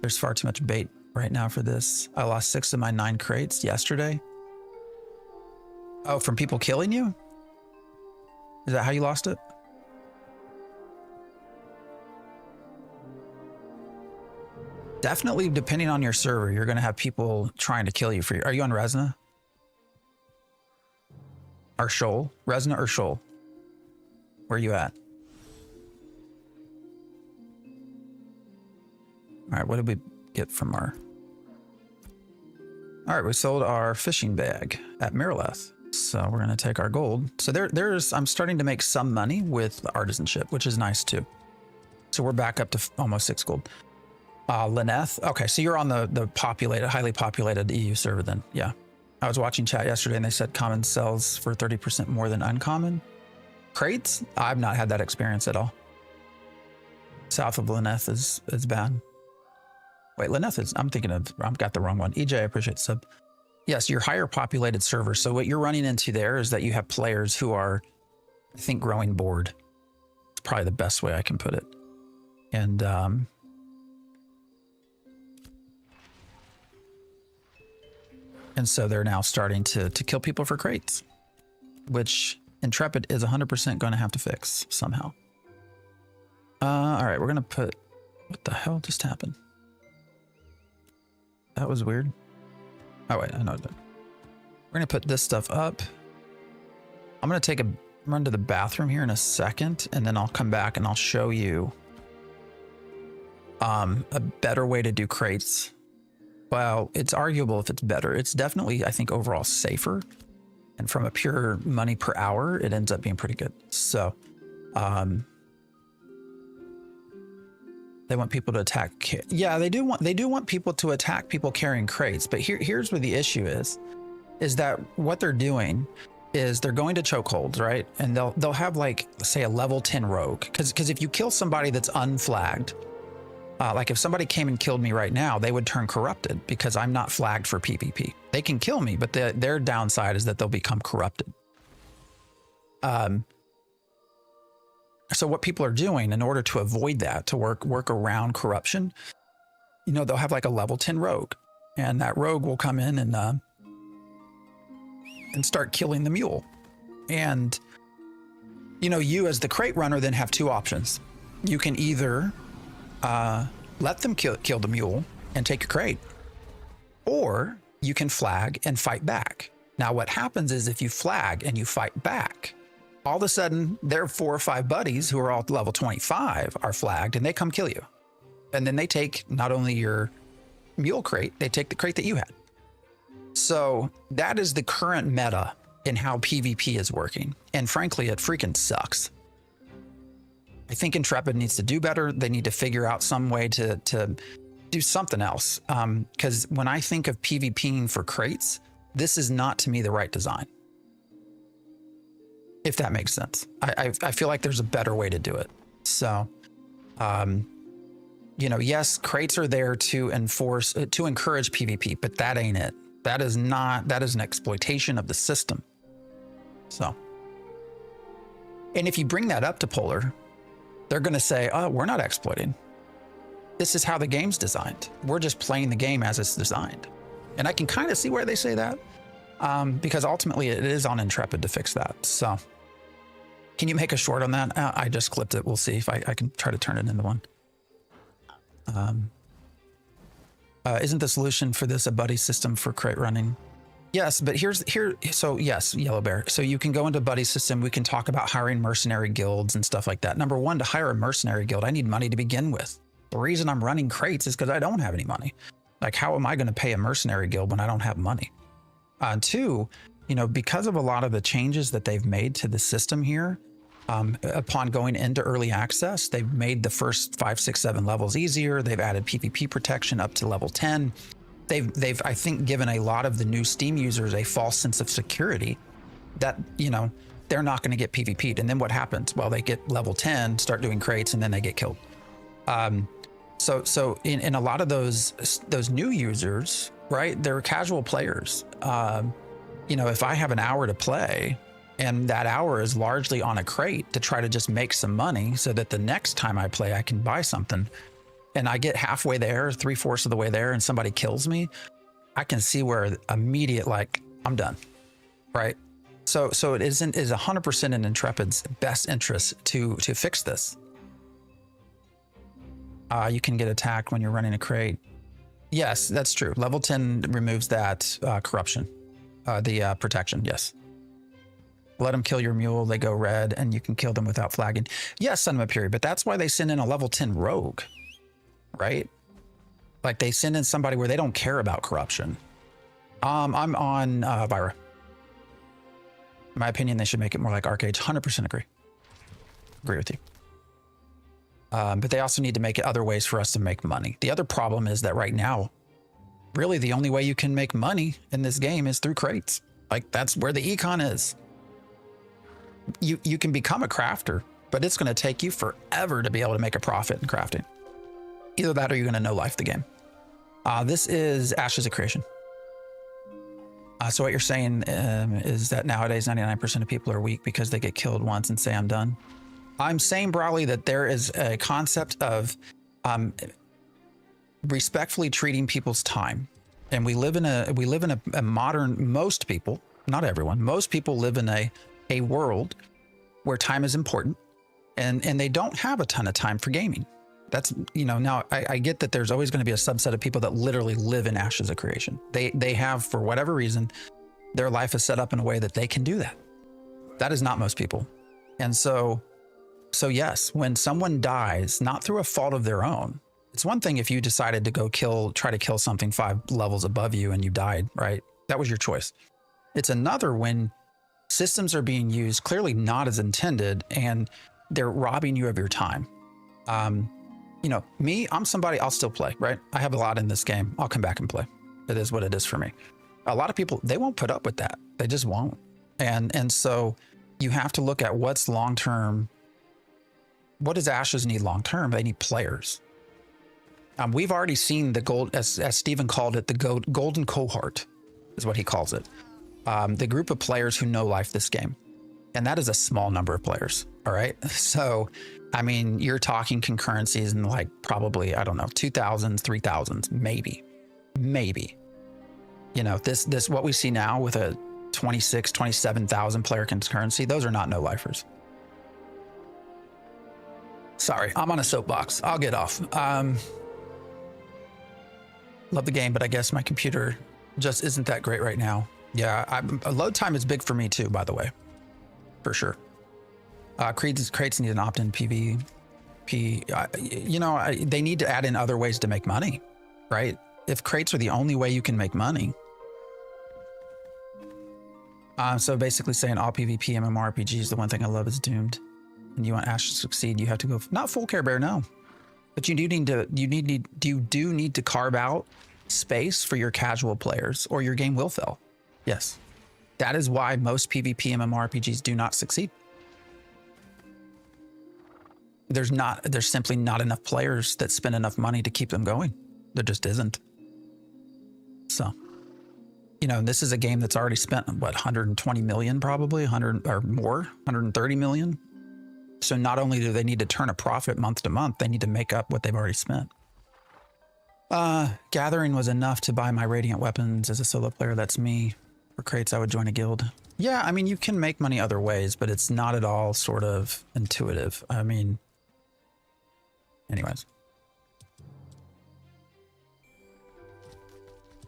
there's far too much bait right now for this. I lost 6 of my 9 crates yesterday. Oh, from people killing you? Is that how you lost it? Definitely, depending on your server, you're going to have people trying to kill you for your... Are you on Resna? Or Shoal? Resna or Shoal? Where are you at? All right, what did we get from our... All right, we sold our fishing bag at Miraleth. So we're going to take our gold. So I'm starting to make some money with Artisanship, which is nice too. So we're back up to almost 6 gold. Lyneth. Okay, so you're on the populated, highly populated EU server then. Yeah. I was watching chat yesterday and they said common sells for 30% more than uncommon. Crates? I've not had that experience at all. South of Lyneth is bad. Wait, Lyneth is, I've got the wrong one. EJ, I appreciate the sub. Yes, your higher populated server. So what you're running into there is that you have players who are, I think, growing bored. It's probably the best way I can put it. And so they're now starting to kill people for crates, which Intrepid is 100% going to have to fix somehow. All right, we're going to put... What the hell just happened? That was weird. Oh wait, I know that. We're gonna put this stuff up. I'm gonna take a run to the bathroom here in a second, and then I'll come back and I'll show you a better way to do crates. Well, it's arguable if it's better. It's definitely, I think, overall safer. And from a pure money per hour, it ends up being pretty good. So, they want people to attack. Yeah, they do want people to attack people carrying crates. But here's where the issue is that what they're doing is they're going to chokeholds, right? And they'll have like, say, a level 10 rogue. Because if you kill somebody that's unflagged, like if somebody came and killed me right now, they would turn corrupted because I'm not flagged for PvP. They can kill me, but their downside is that they'll become corrupted. So what people are doing in order to avoid that, to work around corruption, you know, they'll have like a level 10 rogue, and that rogue will come in and start killing the mule. And, you know, you as the crate runner then have two options. You can either let them kill the mule and take your crate, or you can flag and fight back. Now, what happens is if you flag and you fight back, all of a sudden their 4 or 5 buddies who are all level 25 are flagged and they come kill you. And then they take not only your mule crate, they take the crate that you had. So that is the current meta in how PvP is working. And frankly, it freaking sucks. I think Intrepid needs to do better. They need to figure out some way to do something else. Because when I think of PvPing for crates, this is not to me the right design. If that makes sense. I feel like there's a better way to do it. So, you know, yes, crates are there to encourage PvP, but that ain't it. That is an exploitation of the system. So, and if you bring that up to Polar, they're going to say, oh, we're not exploiting. This is how the game's designed. We're just playing the game as it's designed. And I can kind of see where they say that, because ultimately it is on Intrepid to fix that. So can you make a short on that? I just clipped it. We'll see if I can try to turn it into one. Isn't the solution for this a buddy system for crate running? Yes, but so yes, Yellow Bear. So you can go into buddy system. We can talk about hiring mercenary guilds and stuff like that. Number one, to hire a mercenary guild, I need money to begin with. The reason I'm running crates is because I don't have any money. Like, how am I going to pay a mercenary guild when I don't have money? Two, you know, because of a lot of the changes that they've made to the system here, upon going into early access, they've made the first 5, 6, 7 levels easier. They've added PvP protection up to level 10. They've I think given a lot of the new Steam users a false sense of security that, you know, they're not going to get PvP'd. And then what happens? Well, they get level 10, start doing crates, and then they get killed. So in a lot of those new users, right, they're casual players. You know, if I have an hour to play and that hour is largely on a crate to try to just make some money so that the next time I play, I can buy something, and I get halfway there, 3/4 of the way there, and somebody kills me, I can see where immediate, like, I'm done, right? So it is 100% in Intrepid's best interest to fix this. You can get attacked when you're running a crate. Yes, that's true. Level 10 removes that corruption, the protection. Yes. Let them kill your mule. They go red, and you can kill them without flagging. Yes, Son of a Fury, but that's why they send in a level 10 rogue, right? Like, they send in somebody where they don't care about corruption. I'm on Vira. In my opinion, they should make it more like Arcade. 100% agree. Agree with you. But they also need to make it other ways for us to make money. The other problem is that right now, really the only way you can make money in this game is through crates. Like, that's where the econ is. You can become a crafter, but it's going to take you forever to be able to make a profit in crafting. Either that or you're going to no life the game. This is Ashes of Creation. So what you're saying is that nowadays 99% of people are weak because they get killed once and say, I'm done. I'm saying broadly that there is a concept of respectfully treating people's time. And we live in a modern, most people, not everyone, most people live in a world where time is important, and they don't have a ton of time for gaming. That's, you know, now I get that there's always going to be a subset of people that literally live in Ashes of Creation. They have, for whatever reason, their life is set up in a way that they can do that. That is not most people. And so yes, when someone dies, not through a fault of their own, it's one thing if you decided to go try to kill something 5 levels above you and you died, right? That was your choice. It's another when systems are being used clearly not as intended and they're robbing you of your time. You know, me, I'm somebody, I'll still play, right? I have a lot in this game. I'll come back and play. It is what it is for me. A lot of people, they won't put up with that. They just won't. And so you have to look at what's long-term. What does Ashes need long-term? They need players. We've already seen the gold, as Steven called it, the golden cohort is what he calls it. The group of players who know life this game. And that is a small number of players. All right. So, I mean, you're talking concurrencies in like probably, I don't know, 2000s, 3000s, maybe. You know, this what we see now with a 26, 27,000 player concurrency, those are not no lifers. Sorry, I'm on a soapbox. I'll get off. Love the game, but I guess my computer just isn't that great right now. Yeah, load time is big for me too, by the way, for sure. Crates need an opt-in PvP. You know, they need to add in other ways to make money, right? If crates are the only way you can make money. So basically saying all PvP MMORPGs, the one thing I love is doomed. And you want Ashes to succeed, you have to go, not full Care Bear, no. But you do need to carve out space for your casual players or your game will fail. Yes. That is why most PvP MMORPGs do not succeed. There's simply not enough players that spend enough money to keep them going. There just isn't. So, you know, this is a game that's already spent, what, 120 million probably, 100 or more, 130 million. So not only do they need to turn a profit month to month, they need to make up what they've already spent. Gathering was enough to buy my radiant weapons as a solo player. That's me. For crates, I would join a guild. Yeah, I mean, you can make money other ways, but it's not at all sort of intuitive. I mean, anyways.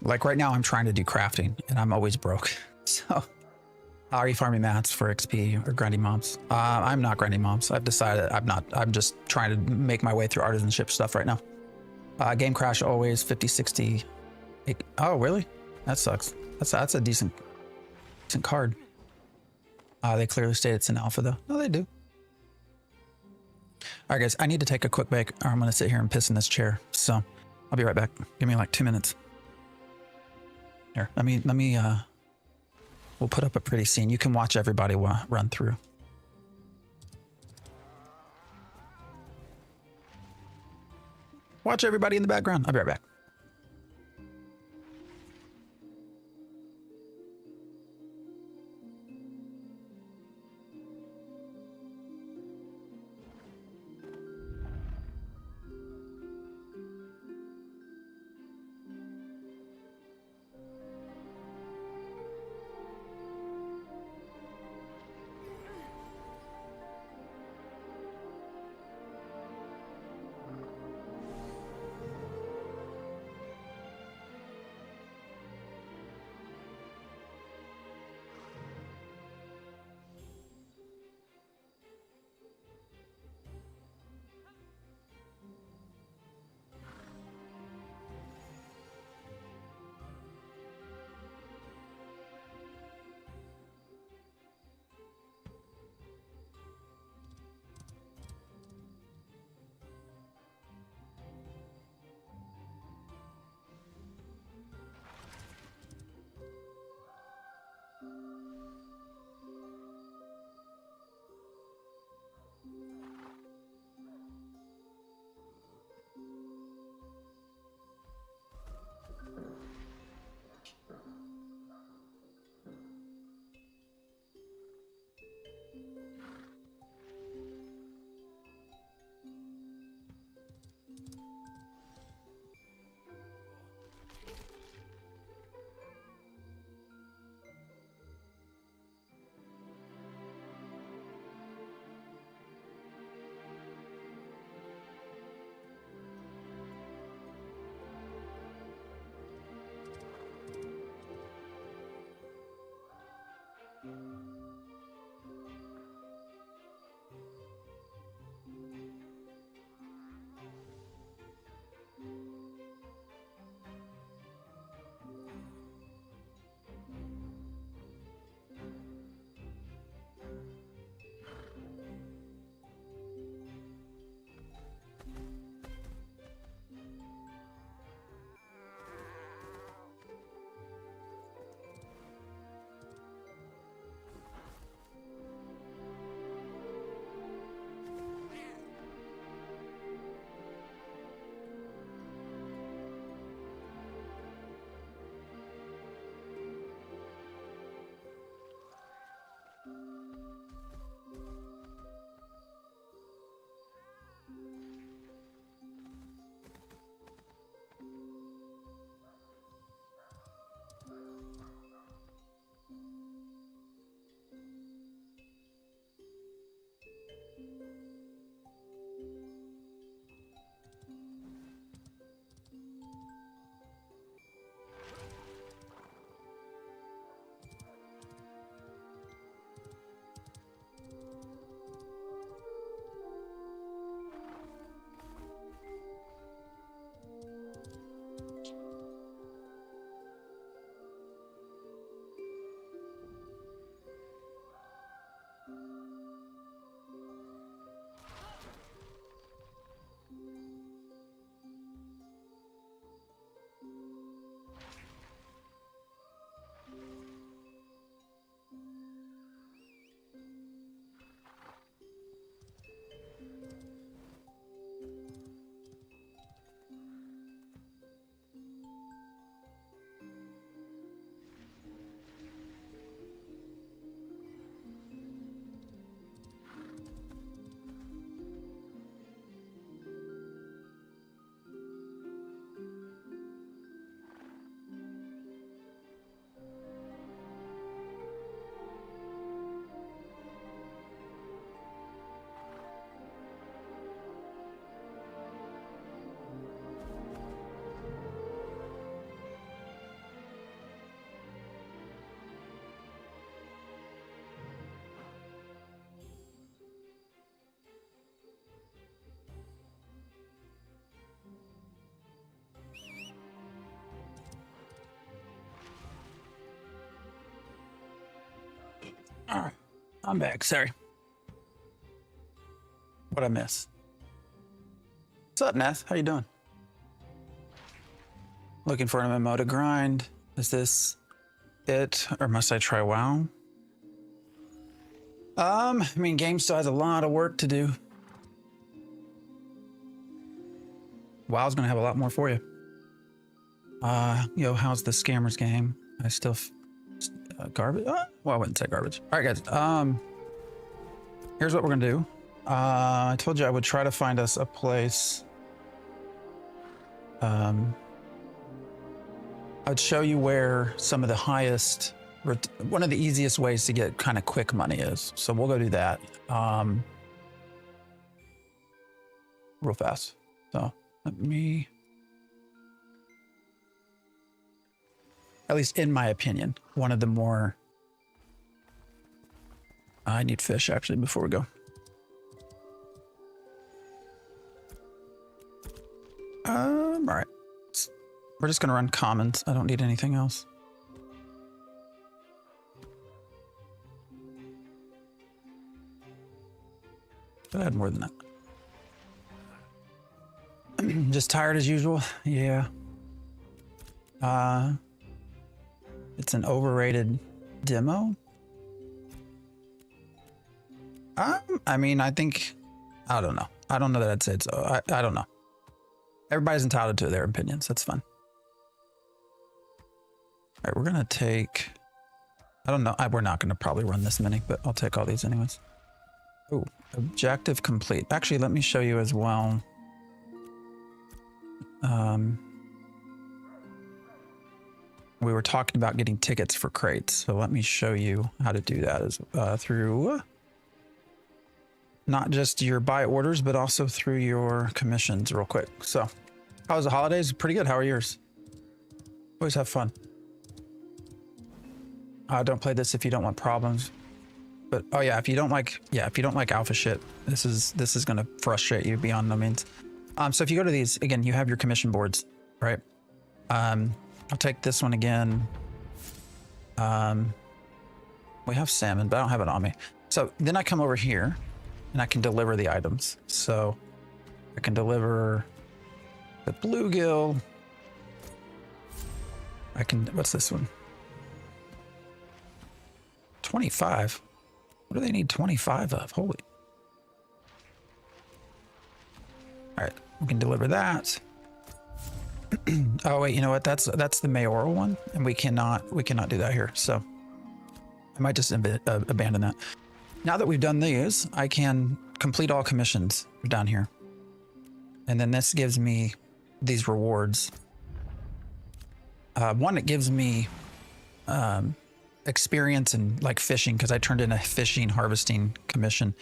Like right now, I'm trying to do crafting and I'm always broke. So, are you farming mats for XP or grinding mobs? I'm not grinding mobs. I've decided I'm not. I'm just trying to make my way through artisanship stuff right now. Game crash always 50, 60. Oh, really? That sucks. That's a decent card. They clearly state it's an alpha though. No, they do. All right, guys, I need to take a quick break or I'm going to sit here and piss in this chair. So I'll be right back. Give me like 2 minutes. Here, let me, we'll put up a pretty scene. You can watch everybody run through. Watch everybody in the background. I'll be right back. All right, I'm back. Sorry. What'd I miss? What's up, Neth? How you doing? Looking for an MMO to grind. Is this it, or must I try WoW? I mean, game still has a lot of work to do. WoW's gonna have a lot more for you. Yo, how's the scammers game? I still garbage. Well, I wouldn't say garbage. All right, guys. Here's what we're gonna do. I told you I would try to find us a place. I'd show you where some of the highest, one of the easiest ways to get kind of quick money is. So we'll go do that real fast. So let me, at least in my opinion, one of the more, I need fish actually before we go. All right. We're just gonna run commons. I don't need anything else. But I had more than that. Just tired as usual. Yeah. It's an overrated demo. I mean, I think, I don't know. I don't know that I'd say it's, I don't know. Everybody's entitled to their opinions. That's fun. All right, we're gonna take, I don't know, we're not gonna probably run this many, but I'll take all these anyways. Oh, objective complete. Actually, let me show you as well. We were talking about getting tickets for crates, so let me show you how to do that as through not just your buy orders, but also through your commissions real quick. So how was the holidays? Pretty good. How are yours? Always have fun. Don't play this if you don't want problems. But oh yeah, if you don't like alpha shit, this is gonna frustrate you beyond no means. So if you go to these again, you have your commission boards, right? I'll take this one again. We have salmon, but I don't have it on me. So then I come over here and I can deliver the items. So I can deliver the bluegill. I can, what's this one? 25. What do they need 25 of? Holy. All right, we can deliver that. Oh wait, you know what? That's the mayoral one, and we cannot do that here. So I might just abandon that. Now that we've done these, I can complete all commissions down here, and then this gives me these rewards. One, it gives me experience in like fishing because I turned in a fishing harvesting commission.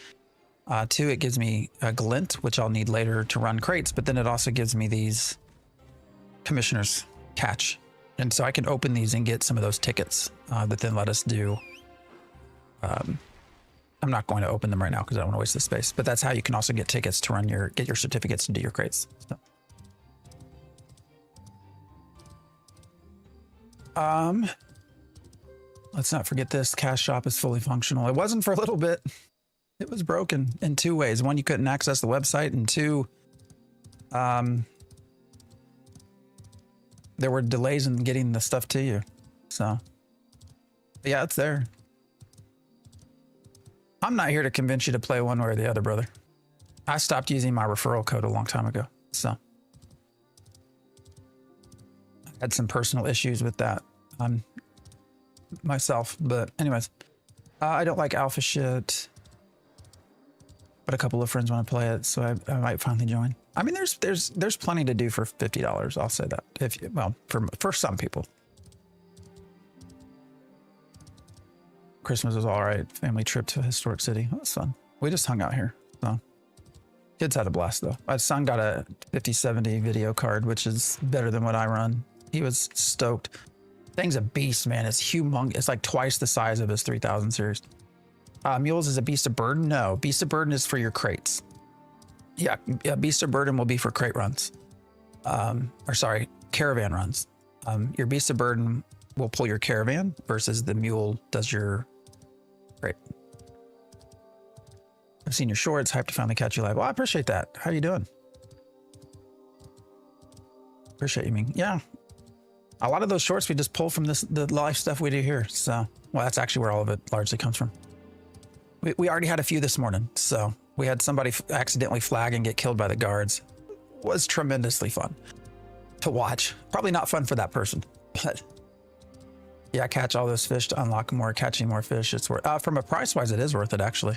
Two, it gives me a glint, which I'll need later to run crates, but then it also gives me these commissioners catch. And so I can open these and get some of those tickets that then let us do. I'm not going to open them right now because I don't want to waste the space, but that's how you can also get tickets to run get your certificates to do your crates. So. Let's not forget this cash shop is fully functional. It wasn't for a little bit. It was broken in two ways. One, you couldn't access the website, and two, there were delays in getting the stuff to you. So, but yeah, it's there. I'm not here to convince you to play one way or the other, brother. I stopped using my referral code a long time ago. So, I had some personal issues with that myself. But anyways, I don't like alpha shit. But a couple of friends want to play it, so I might finally join. I mean, there's plenty to do for $50. I'll say that. If you, well, for some people. Christmas was all right. Family trip to a historic city. That was fun. We just hung out here. So kids had a blast though. My son got a 5070 video card, which is better than what I run. He was stoked. Thing's a beast, man. It's humongous. It's like twice the size of his 3000 series. Mules is a beast of burden? No, beast of burden is for your crates. Yeah, beast of burden will be for crate runs. Or sorry, caravan runs. Your beast of burden will pull your caravan versus the mule does your Great. I've seen your shorts. Hyped to finally catch you live. Well, I appreciate that. How you doing? Appreciate you, Ming. Yeah. A lot of those shorts we just pull from the live stuff we do here. So, well, that's actually where all of it largely comes from. We already had a few this morning. So we had somebody accidentally flag and get killed by the guards. It was tremendously fun to watch. Probably not fun for that person, but yeah, catch all those fish to unlock more, catching more fish. It's worth, from a price wise, it is worth it actually.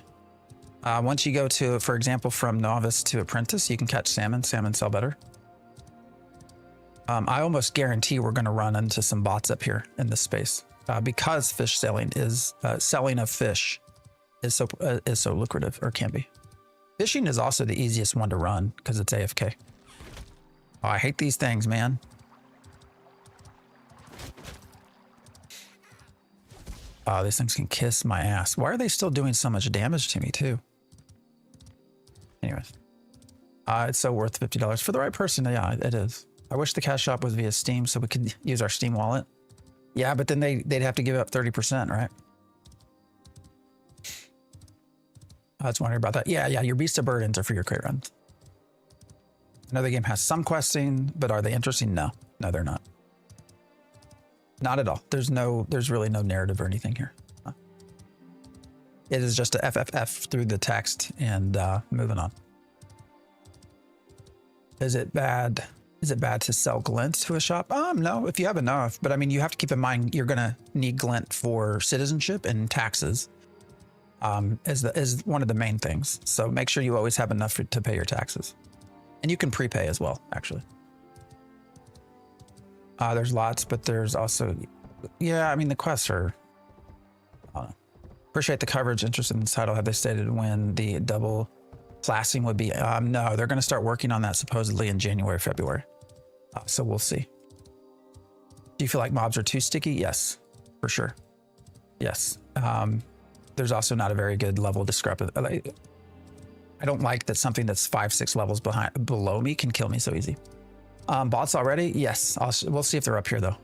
Once you go to, for example, from novice to apprentice, you can catch salmon. Salmon sell better. I almost guarantee we're going to run into some bots up here in this space because fish selling is selling of fish is so lucrative, or can be. Fishing is also the easiest one to run because it's AFK. Oh, I hate these things, man. Oh, these things can kiss my ass. Why are they still doing so much damage to me too? Anyways, it's so worth $50 for the right person. Yeah, it is. I wish the cash shop was via Steam so we could use our Steam wallet. Yeah, but then they'd have to give up 30%, right? I was wondering about that. Yeah, your Beast of Burdens are for your crate runs. Another game has some questing, but are they interesting? No, they're not. Not at all. There's really no narrative or anything here. It is just a FFF through the text and moving on. Is it bad? Is it bad to sell glint to a shop? No, if you have enough. But I mean, you have to keep in mind you're gonna need glint for citizenship and taxes. Is one of the main things. So make sure you always have enough to pay your taxes, and you can prepay as well. Actually, there's lots, but there's also, yeah. I mean, the quests are. Appreciate the coverage. Interested in the title. Have they stated when the double classing would be? No, they're going to start working on that supposedly in January, February. So we'll see. Do you feel like mobs are too sticky? Yes, for sure. Yes. There's also not a very good level discrepancy. I don't like that something that's 5-6 levels below me can kill me so easy. Bots already? Yes. We'll see if they're up here though.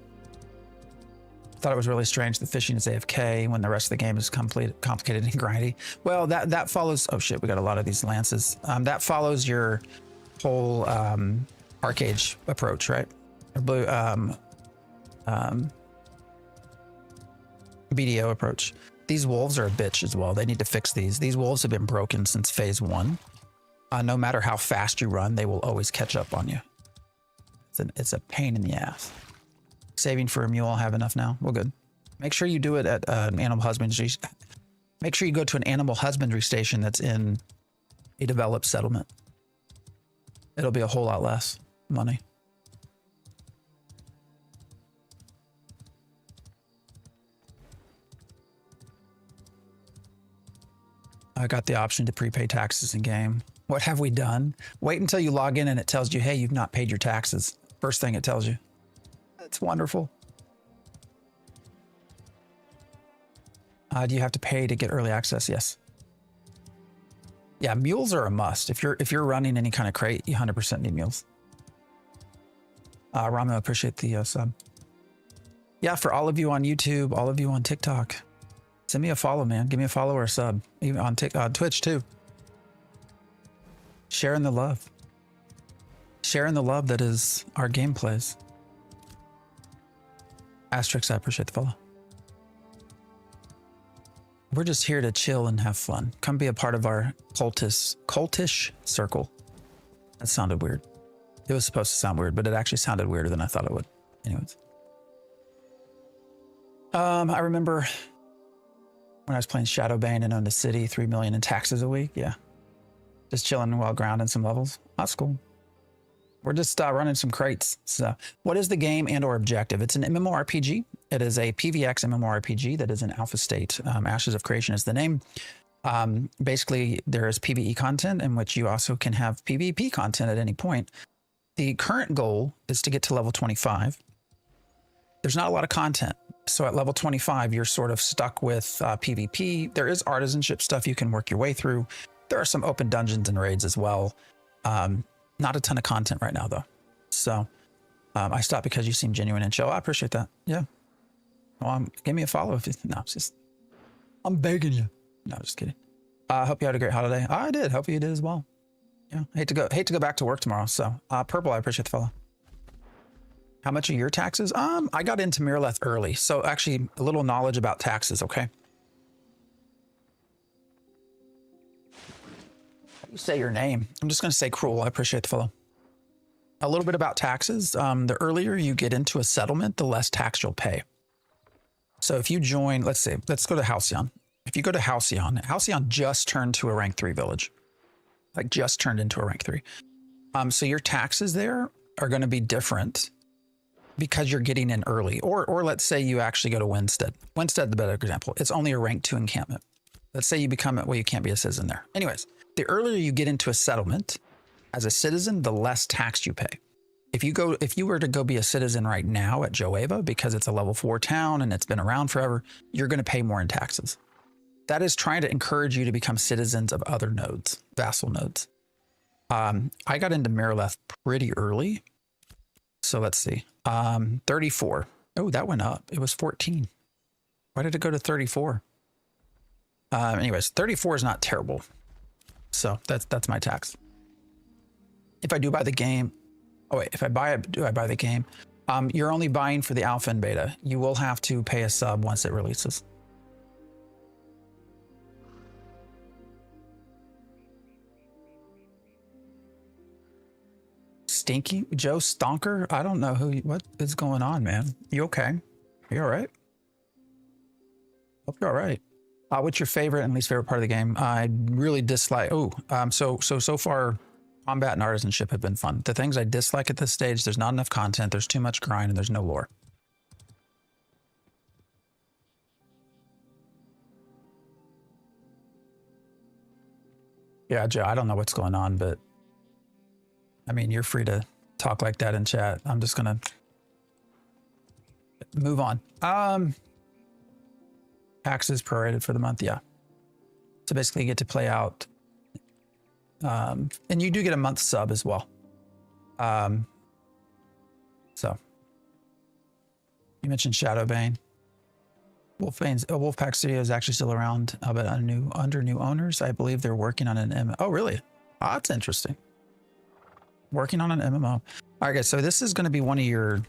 Thought it was really strange that fishing is AFK when the rest of the game is complicated and grindy. Well, that follows. Oh shit, we got a lot of these lances. That follows your whole arcade approach, right? Or blue BDO approach. These wolves are a bitch as well. They need to fix these. These wolves have been broken since phase 1. No matter how fast you run, they will always catch up on you. It's a pain in the ass. Saving for a mule. I'll have enough now. We're good. Make sure you do it at an animal husbandry. Make sure you go to an animal husbandry station that's in a developed settlement. It'll be a whole lot less money. I got the option to prepay taxes in game. What have we done? Wait until you log in and it tells you, hey, you've not paid your taxes. First thing it tells you. It's wonderful. Do you have to pay to get early access? Yes. Yeah, mules are a must. If you're running any kind of crate, you 100% need mules. Ramo, appreciate the sub. Yeah, for all of you on YouTube, all of you on TikTok, send me a follow, man. Give me a follow or a sub. Even on Twitch too. Sharing the love. Sharing the love that is our gameplays. Asterix, I appreciate the follow. We're just here to chill and have fun. Come be a part of our cultish circle. That sounded weird. It was supposed to sound weird, but it actually sounded weirder than I thought it would. Anyways. I remember when I was playing Shadowbane and owned a city, 3 million in taxes a week. Yeah. Just chilling while grounding some levels. That's cool. We're just running some crates. So what is the game and or objective? It's an mmorpg. It is a PvX mmorpg that is in alpha state. Ashes of Creation is the name. Basically, there is PvE content in which you also can have PvP content at any point. The current goal is to get to level 25. There's not a lot of content. So at level 25, you're sort of stuck with PvP. There is artisanship stuff you can work your way through. There are some open dungeons and raids as well. Not a ton of content right now, though. So I stopped because you seem genuine and chill. I appreciate that. Yeah. Well, give me a follow if you... No, it's just... I'm begging you. No, just kidding. I hope you had a great holiday. I did. Hope you did as well. Yeah. Hate to go back to work tomorrow. So Purple, I appreciate the follow. How much are your taxes? I got into Miraleth early. So actually a little knowledge about taxes, okay? How do you say your name? I'm just gonna say Cruel. I appreciate the follow. A little bit about taxes. The earlier you get into a settlement, the less tax you'll pay. So if you join, let's go to Halcyon. If you go to Halcyon, Halcyon just turned to a rank 3 village. Like just turned into a rank 3. So your taxes there are going to be different because you're getting in early. Or let's say you actually go to Winstead. Winstead, the better example. It's only a rank 2 encampment. Let's say you become, well, you can't be a citizen there. Anyways, the earlier you get into a settlement as a citizen, the less tax you pay. If you were to go be a citizen right now at Joeva, because it's a level 4 town and it's been around forever, you're going to pay more in taxes. That is trying to encourage you to become citizens of other nodes, vassal nodes. I got into Miraleth pretty early. So let's see. 34. Oh, that went up. It was 14. Why did it go to 34? Anyways, 34 is not terrible. So that's my tax. If I do buy the game, oh wait, if I buy it, do I buy the game? You're only buying for the alpha and beta. You will have to pay a sub once it releases. Stinky Joe Stonker? I don't know what is going on, man. You okay? You all right? Hope you're all right. What's your favorite and least favorite part of the game? I really dislike, so far combat and artisanship have been fun. The things I dislike at this stage, there's not enough content, there's too much grind, and there's no lore. Yeah, Joe, I don't know what's going on, but I mean, you're free to talk like that in chat. I'm just gonna move on. Taxes prorated for the month, yeah. So basically you get to play out, and you do get a month sub as well. So you mentioned Shadowbane. Wolfpack Studio is actually still around, but under new owners. I believe they're working on an MMO. Oh, really? Oh, that's interesting. Working on an MMO. All right, guys. So this is going to be one of your.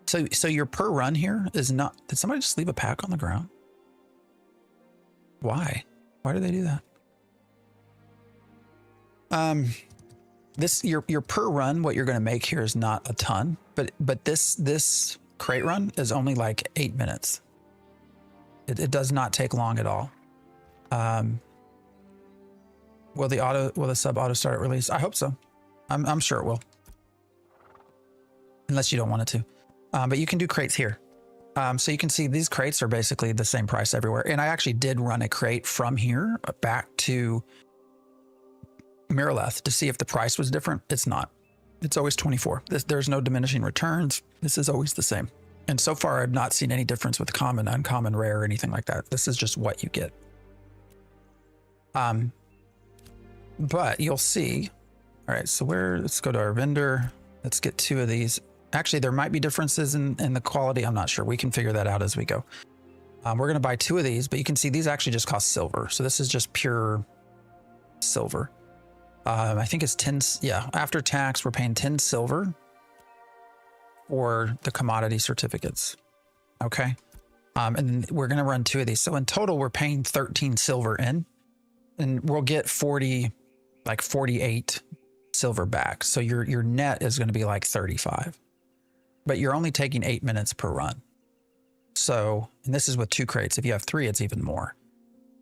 So your per run here is not. Did somebody just leave a pack on the ground? Why? Why do they do that? This your per run. What you're going to make here is not a ton, but this crate run is only like 8 minutes. It does not take long at all. Will the sub auto start at release? I hope so. I'm sure it will. Unless you don't want it to. But you can do crates here. So you can see these crates are basically the same price everywhere. And I actually did run a crate from here back to Miraleth to see if the price was different. It's not. It's always 24. There's no diminishing returns. This is always the same. And so far, I've not seen any difference with common, uncommon, rare, or anything like that. This is just what you get. But you'll see. All right, so let's go to our vendor. Let's get 2 of these. Actually, there might be differences in the quality. I'm not sure. We can figure that out as we go. We're going to buy 2 of these, but you can see these actually just cost silver. So this is just pure silver. I think it's 10. Yeah, after tax, we're paying 10 silver for the commodity certificates. Okay. And we're going to run 2 of these. So in total, we're paying 13 silver in, and we'll get 48 silver back. So your net is going to be like 35, but you're only taking 8 minutes per run. So, and this is with 2 crates. If you have 3, it's even more.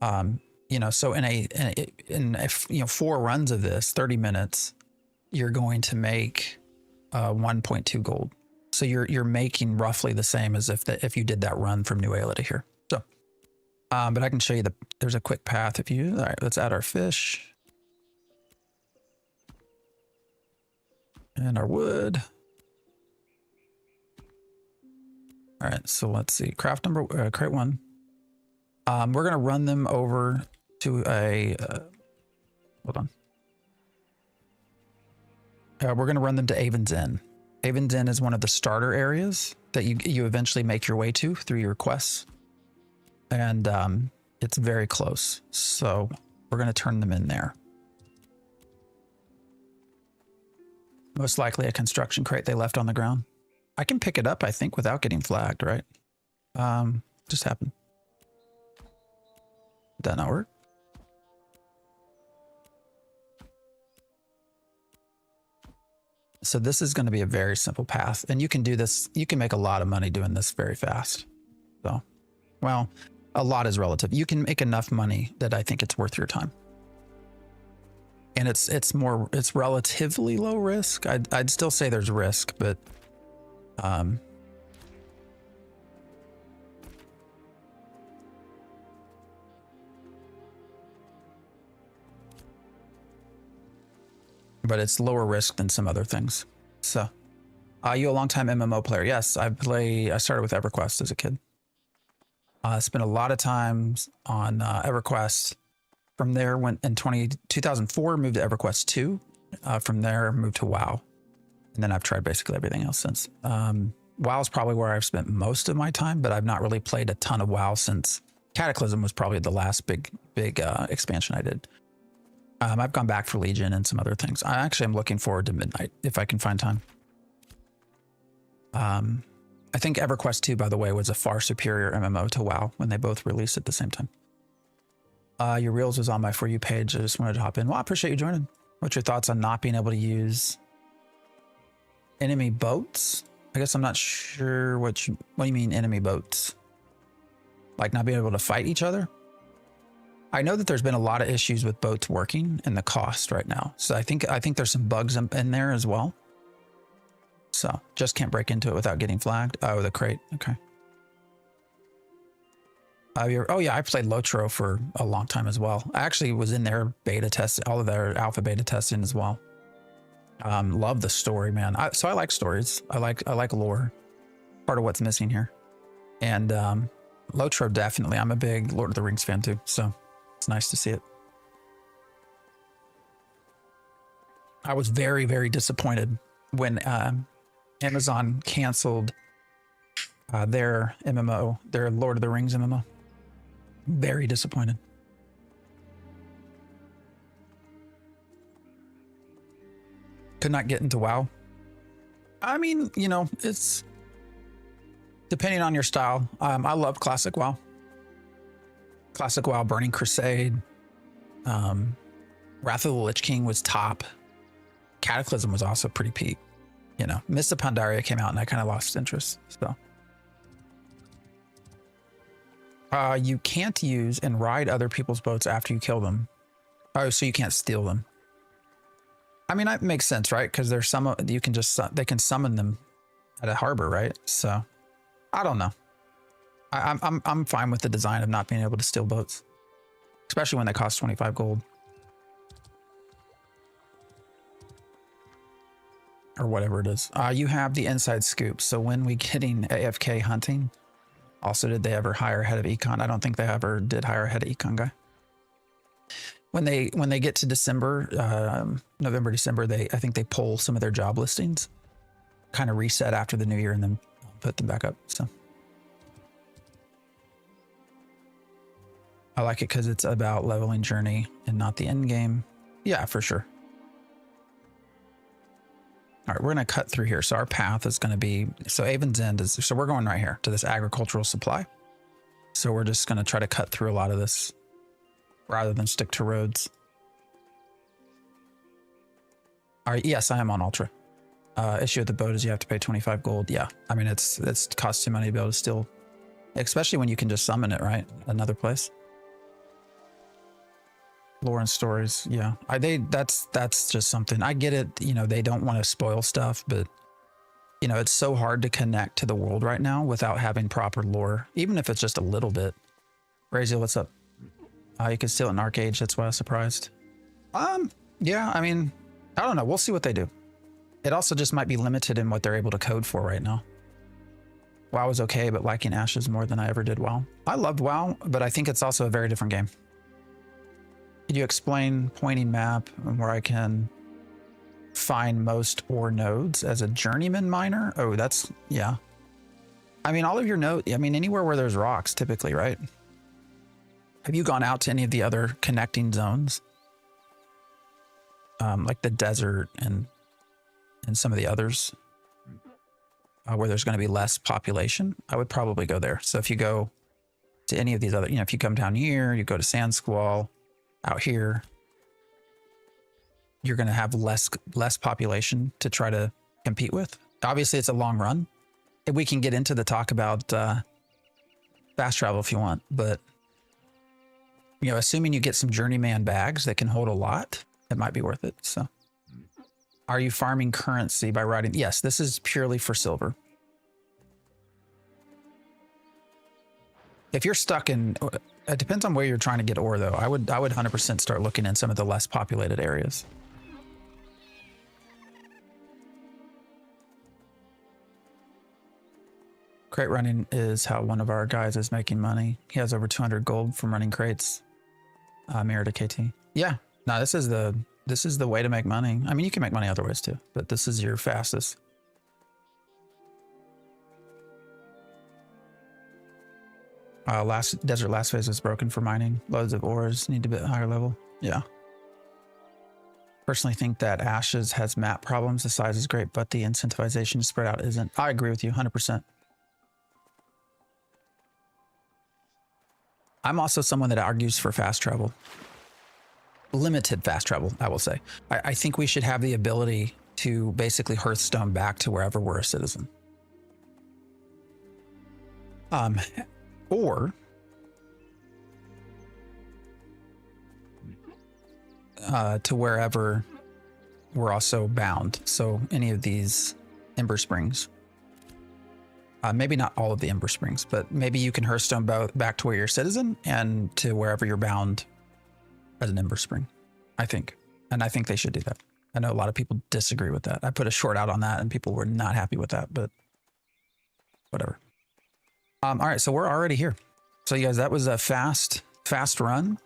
So in 4 runs of this, 30 minutes, you're going to make 1.2 gold. So you're making roughly the same as if you did that run from New Ayla to here. So, but I can show you there's a quick path all right, let's add our fish. And our wood. All right, so let's see. Crate 1. We're going to run them over to a, hold on. We're going to run them to Avon's Inn. Avon's Inn is one of the starter areas that you eventually make your way to through your quests. And It's very close. So we're going to turn them in there. Most likely a construction crate they left on the ground. I can pick it up, I think, without getting flagged, right? Just happened. Did that not work? So this is going to be a very simple path, and you can do this. You can make a lot of money doing this very fast. So, well, a lot is relative. You can make enough money that I think it's worth your time. And it's relatively low risk. I'd still say there's risk, but it's lower risk than some other things. So, you a longtime MMO player? Yes, I started with EverQuest as a kid. I spent a lot of times on EverQuest. From there, went in 2004, moved to EverQuest 2. From there, moved to WoW. And then I've tried basically everything else since. WoW is probably where I've spent most of my time, but I've not really played a ton of WoW since Cataclysm was probably the last big expansion I did. I've gone back for Legion and some other things. I actually am looking forward to Midnight if I can find time. I think EverQuest 2, by the way, was a far superior MMO to WoW when they both released at the same time. Your Reels was on my For You page. I just wanted to hop in. Well, I appreciate you joining. What's your thoughts on not being able to use enemy boats? I guess I'm not sure what do you mean enemy boats? Like not being able to fight each other? I know that there's been a lot of issues with boats working and the cost right now. So I think there's some bugs in there as well. So just can't break into it without getting flagged. Oh, the crate. Okay. Oh yeah, I played Lotro for a long time as well. I actually was in their beta test, all of their alpha beta testing as well. Love the story, man. So I like stories. I like lore. Part of what's missing here. And Lotro, definitely. I'm a big Lord of the Rings fan too, so it's nice to see it. I was very, very disappointed when Amazon canceled their MMO, their Lord of the Rings MMO. Very disappointed. Could not get into WoW. I mean, you know, it's depending on your style. I love classic WoW. Classic WoW, Burning Crusade. Wrath of the Lich King was top. Cataclysm was also pretty peak. You know, Mists of Pandaria came out and I kind of lost interest. So you can't use and ride other people's boats after you kill them. Oh, so you can't steal them. I mean, that makes sense, right? Because there's some you can just they can summon them at a harbor, right? So I don't know. I'm fine with the design of not being able to steal boats, especially when they cost 25 gold or whatever it is. You have the inside scoop. So when we getting AFK hunting, also, did they ever hire a head of econ? I don't think they ever did hire a head of econ guy. When they get to December, November, December, I think they pull some of their job listings, kind of reset after the new year, and then put them back up. So I like it because it's about leveling journey and not the end game. Yeah, for sure. All right, we're going to cut through here. So our path is going to be, so Avon's End is, so we're going right here to this agricultural supply. So we're just going to try to cut through a lot of this rather than stick to roads. All right, yes, I am on Ultra. Issue with the boat is you have to pay 25 gold. Yeah, I mean, it's costs too money to be able to steal, especially when you can just summon it, right? Another place. Lore and stories, yeah. That's just something. I get it, you know, they don't want to spoil stuff, but you know, it's so hard to connect to the world right now without having proper lore, even if it's just a little bit. Braziel, what's up? You can steal it in Arcade, that's why I was surprised. Yeah, I mean, I don't know. We'll see what they do. It also just might be limited in what they're able to code for right now. WoW was okay, but liking Ashes more than I ever did WoW. I loved WoW, but I think it's also a very different game. Could you explain pointing map and where I can find most ore nodes as a journeyman miner? Oh, that's, yeah. I mean, all of your nodes, I mean, anywhere where there's rocks typically, right? Have you gone out to any of the other connecting zones? Like the desert and some of the others where there's going to be less population? I would probably go there. So if you go to any of these other, if you come down here, you go to Sand Squall out here, you're going to have less population to try to compete with. Obviously, it's a long run. We can get into the talk about fast travel if you want, but assuming you get some journeyman bags that can hold a lot, it might be worth it. So, are you farming currency by riding? Yes, this is purely for silver. If you're stuck in, it depends on where you're trying to get ore, though. I would 100% start looking in some of the less populated areas. Crate running is how one of our guys is making money. He has over 200 gold from running crates. Mirror to KT. Yeah, no, this is the way to make money. I mean, you can make money other ways too, but this is your fastest. Desert last phase was broken for mining. Loads of ores need to be at a higher level. Yeah. Personally think that Ashes has map problems. The size is great, but the incentivization to spread out isn't. I agree with you 100%. I'm also someone that argues for fast travel. Limited fast travel, I will say. I think we should have the ability to basically Hearthstone back to wherever we're a citizen. Or to wherever we're also bound. So any of these Ember Springs. Maybe not all of the Ember Springs, but maybe you can Hearthstone back to where you're a citizen and to wherever you're bound as an Ember Spring, I think. And I think they should do that. I know a lot of people disagree with that. I put a short out on that and people were not happy with that, but whatever. All right, so we're already here. So you guys, that was a fast run.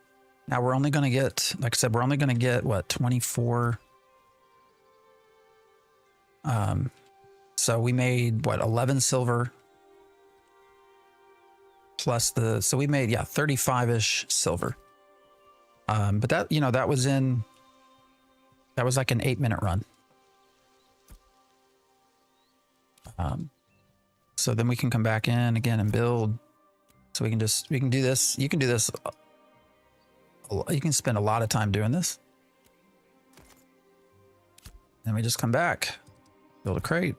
Now we're only going to get, like I said, we're only going to get what, 24. So we made what, 11 silver plus so we made, 35-ish silver. But that, that was like an 8-minute run. So then we can come back in again and build. So we can do this. You can do this. You can spend a lot of time doing this. And we just come back, build a crate.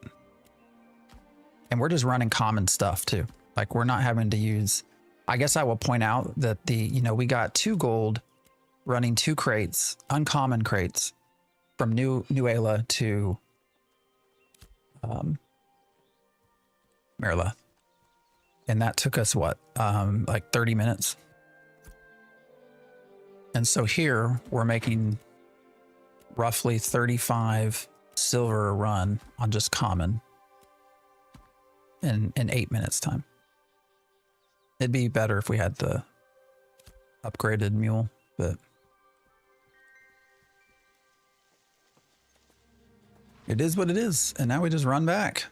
And we're just running common stuff too. Like we're not having to use, I guess I will point out that we got 2 gold running 2 crates, uncommon crates from New Ayla to Mirla. And that took us what, like 30 minutes. And so here we're making roughly 35 silver a run on just common in 8 minutes time. It'd be better if we had the upgraded mule, but it is what it is. And now we just run back.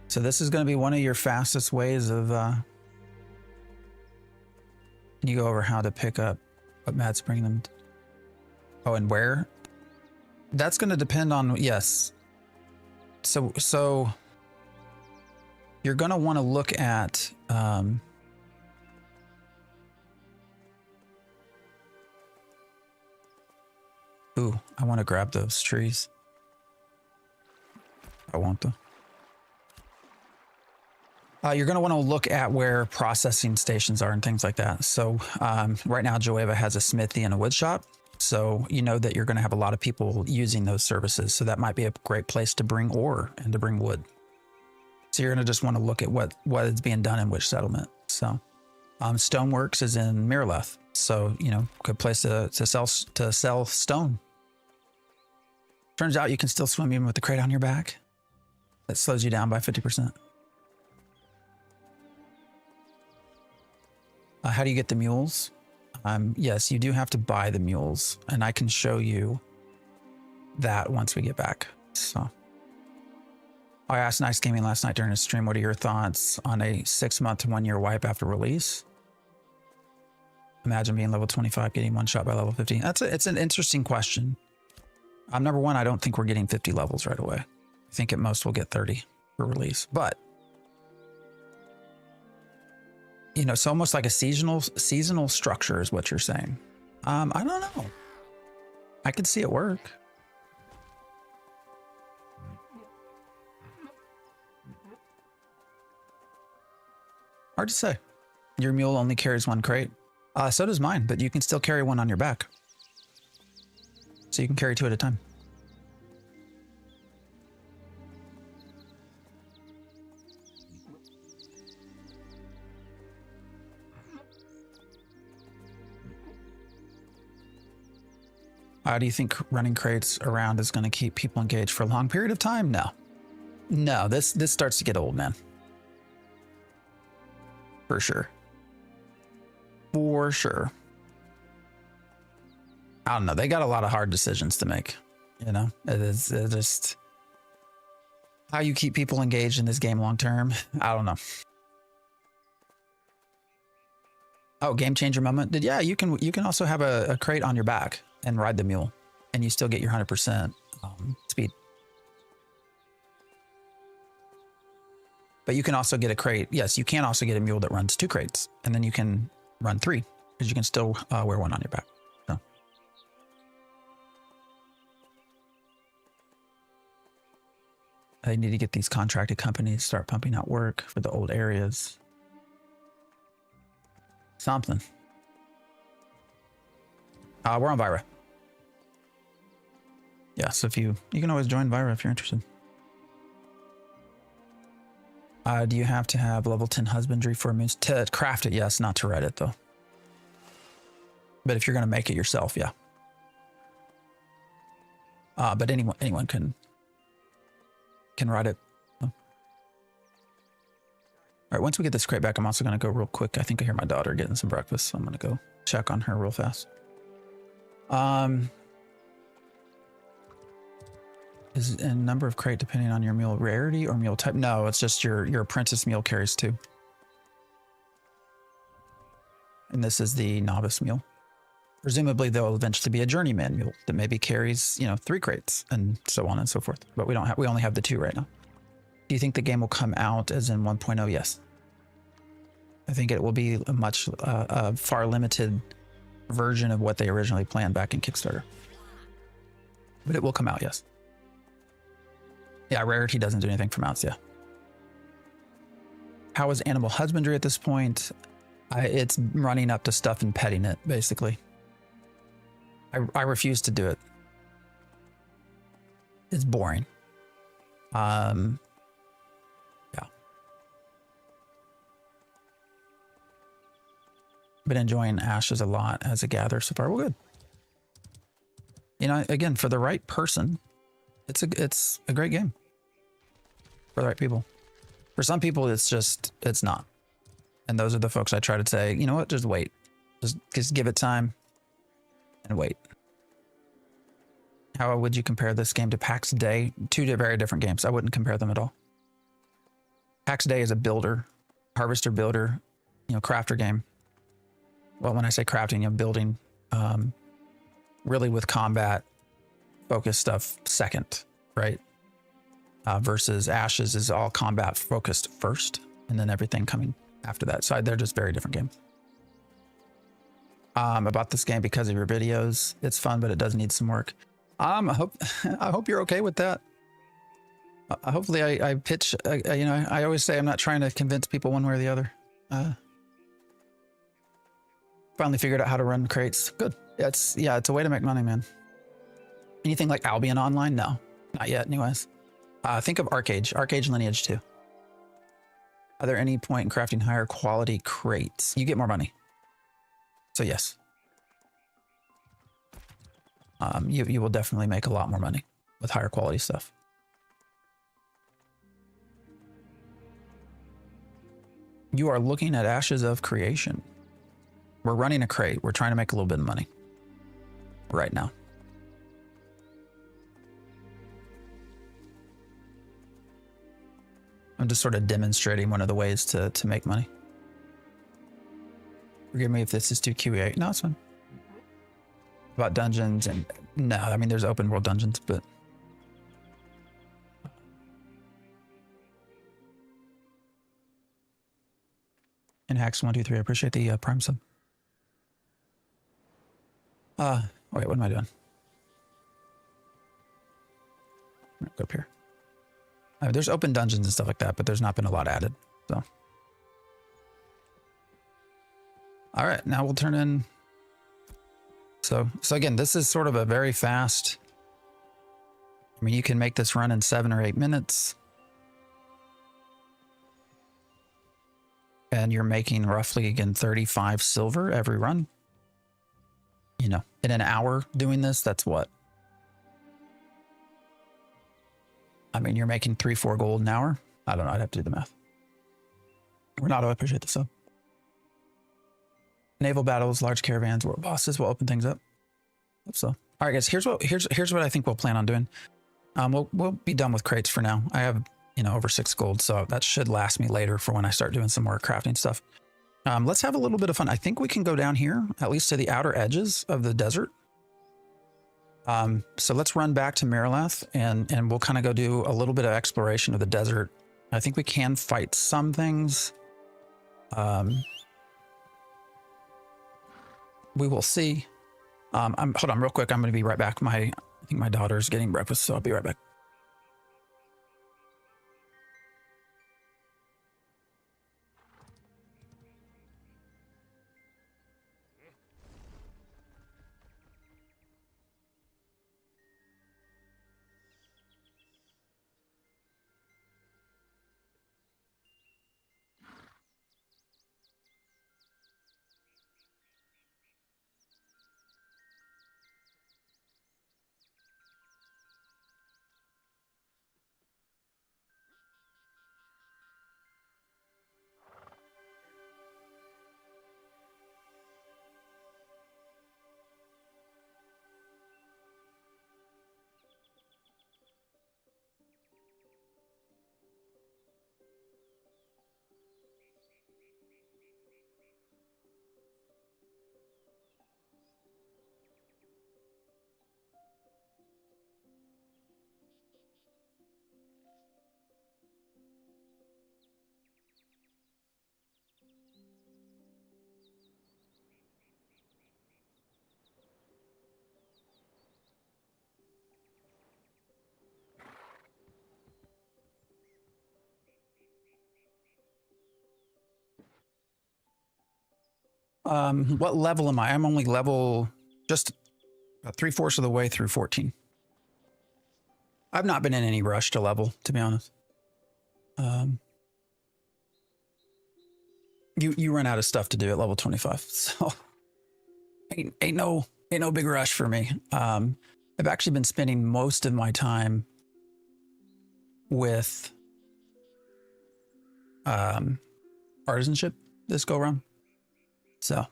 So this is going to be one of your fastest ways of, you go over how to pick up what Matt's bringing them. Oh, and where? That's going to depend on, yes. So you're going to want to look at, ooh, I want to grab those trees. I want them. You're going to want to look at where processing stations are and things like that. So right now, Joeva has a smithy and a wood shop. So you know that you're going to have a lot of people using those services. So that might be a great place to bring ore and to bring wood. So you're going to just want to look at what is being done in which settlement. So Stoneworks is in Miraleth. So, good place to sell stone. Turns out you can still swim even with the crate on your back. That slows you down by 50%. How do you get the mules? Yes, you do have to buy the mules, and I can show you that once we get back. So I asked Nice Gaming last night during a stream, what are your thoughts on a 6-month to 1-year wipe after release? Imagine being level 25, getting one shot by level 50. It's an interesting question. Number one, I don't think we're getting 50 levels right away. I think at most we'll get 30 for release. But, you know, it's almost like a seasonal structure is what you're saying. I don't know. I could see it work. Hard to say. Your mule only carries 1 crate. So does mine, but you can still carry 1 on your back. So you can carry 2 at a time. Do you think running crates around is going to keep people engaged for a long period of time? No. No, this starts to get old, man. For sure. For sure. I don't know. They got a lot of hard decisions to make. You know, it's just how you keep people engaged in this game long term. I don't know. Oh, game changer moment. Yeah, you can also have a crate on your back and ride the mule, and you still get your 100% speed. But you can also get a crate. Yes, you can also get a mule that runs 2 crates, and then you can run 3 because you can still wear 1 on your back. So. They need to get these contracted companies to start pumping out work for the old areas. Something. We're on Vira. Yeah, so if you can always join Vira if you're interested. Do you have to have level 10 husbandry for moons to craft it? Yes, not to ride it though. But if you're going to make it yourself, yeah. But anyone can ride it. All right, once we get this crate back, I'm also going to go real quick. I think I hear my daughter getting some breakfast, so I'm going to go check on her real fast. Is a number of crate depending on your mule rarity or mule type? No, it's just your apprentice mule carries 2. And this is the novice mule. Presumably there'll eventually be a journeyman mule that maybe carries, 3 crates and so on and so forth. But we only have the 2 right now. Do you think the game will come out as in 1.0? Yes. I think it will be a much far limited version of what they originally planned back in Kickstarter. But it will come out, yes. Yeah, rarity doesn't do anything for mounts, yeah. How is animal husbandry at this point? It's running up to stuff and petting it, basically. I refuse to do it. It's boring. Yeah. Been enjoying Ashes a lot as a gatherer so far. Well, good. You know, again, for the right person, it's a great game. For the right people. For some people, it's not. And those are the folks I try to say, you know what, just wait. Just give it time and wait. How would you compare this game to PAX Day? 2 very different games. I wouldn't compare them at all. PAX Day is a builder, harvester builder, crafter game. Well, when I say crafting, building, really with combat focused stuff second, right? Versus Ashes is all combat focused first, and then everything coming after that. So they're just very different games. About this game because of your videos, it's fun, but it does need some work. I hope you're okay with that. Hopefully I pitch, I always say I'm not trying to convince people one way or the other. Finally figured out how to run crates. Good. It's a way to make money, man. Anything like Albion Online? No, not yet anyways. Think of Arcage Lineage 2. Are there any point in crafting higher quality crates? You get more money. So yes. You will definitely make a lot more money with higher quality stuff. You are looking at Ashes of Creation. We're running a crate. We're trying to make a little bit of money right now. I'm just sort of demonstrating one of the ways to make money. Forgive me if this is too QA. No, it's fine. About dungeons and no, I mean there's open world dungeons, but and Hacks123, I appreciate the Prime sub. Wait, what am I doing? Go up here. There's open dungeons and stuff like that, but there's not been a lot added. So, all right, now we'll turn in. So again, this is sort of a very fast. I mean, you can make this run in 7 or 8 minutes, and you're making roughly again 35 silver every run. You know, in an hour doing this, that's what. I mean, you're making 3-4 gold an hour. I don't know. I'd have to do the math. Renato, I appreciate the sub. Naval battles, large caravans, world bosses will open things up. Hope so. All right, guys. Here's what I think we'll plan on doing. We'll be done with crates for now. I have over 6 gold, so that should last me later for when I start doing some more crafting stuff. Let's have a little bit of fun. I think we can go down here, at least to the outer edges of the desert. So let's run back to Marilath and we'll kind of go do a little bit of exploration of the desert. I think we can fight some things. We will see. Hold on real quick. I'm going to be right back. I think my daughter's getting breakfast, so I'll be right back. What level am I? I'm only level just 3/4 of the way through 14. I've not been in any rush to level, to be honest. You run out of stuff to do at level 25, so ain't no big rush for me. I've actually been spending most of my time with Artisanship this go around. So,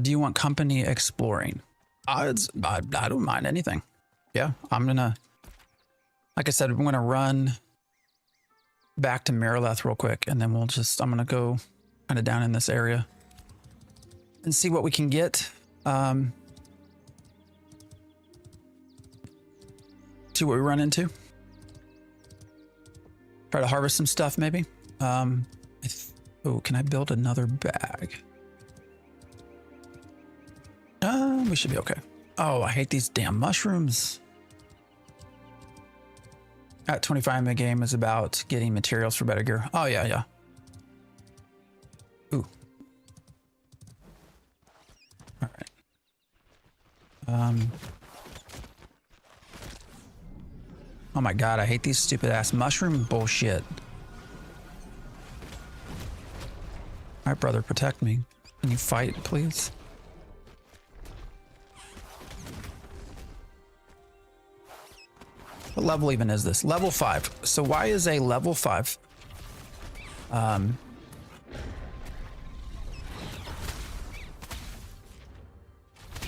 do you want company exploring? I don't mind anything. Yeah, I'm gonna, like I said, I'm gonna run back to Marilath real quick, and then I'm gonna go kind of down in this area and see what we can get. See what we run into. Try to harvest some stuff, maybe. Oh, can I build another bag? We should be okay. Oh, I hate these damn mushrooms. At 25 in the game is about getting materials for better gear. Oh, yeah. Ooh. All right. Oh my God, I hate these stupid ass mushroom bullshit. All right, brother, protect me. Can you fight, please? What level even is this? Level 5. So why is a level 5?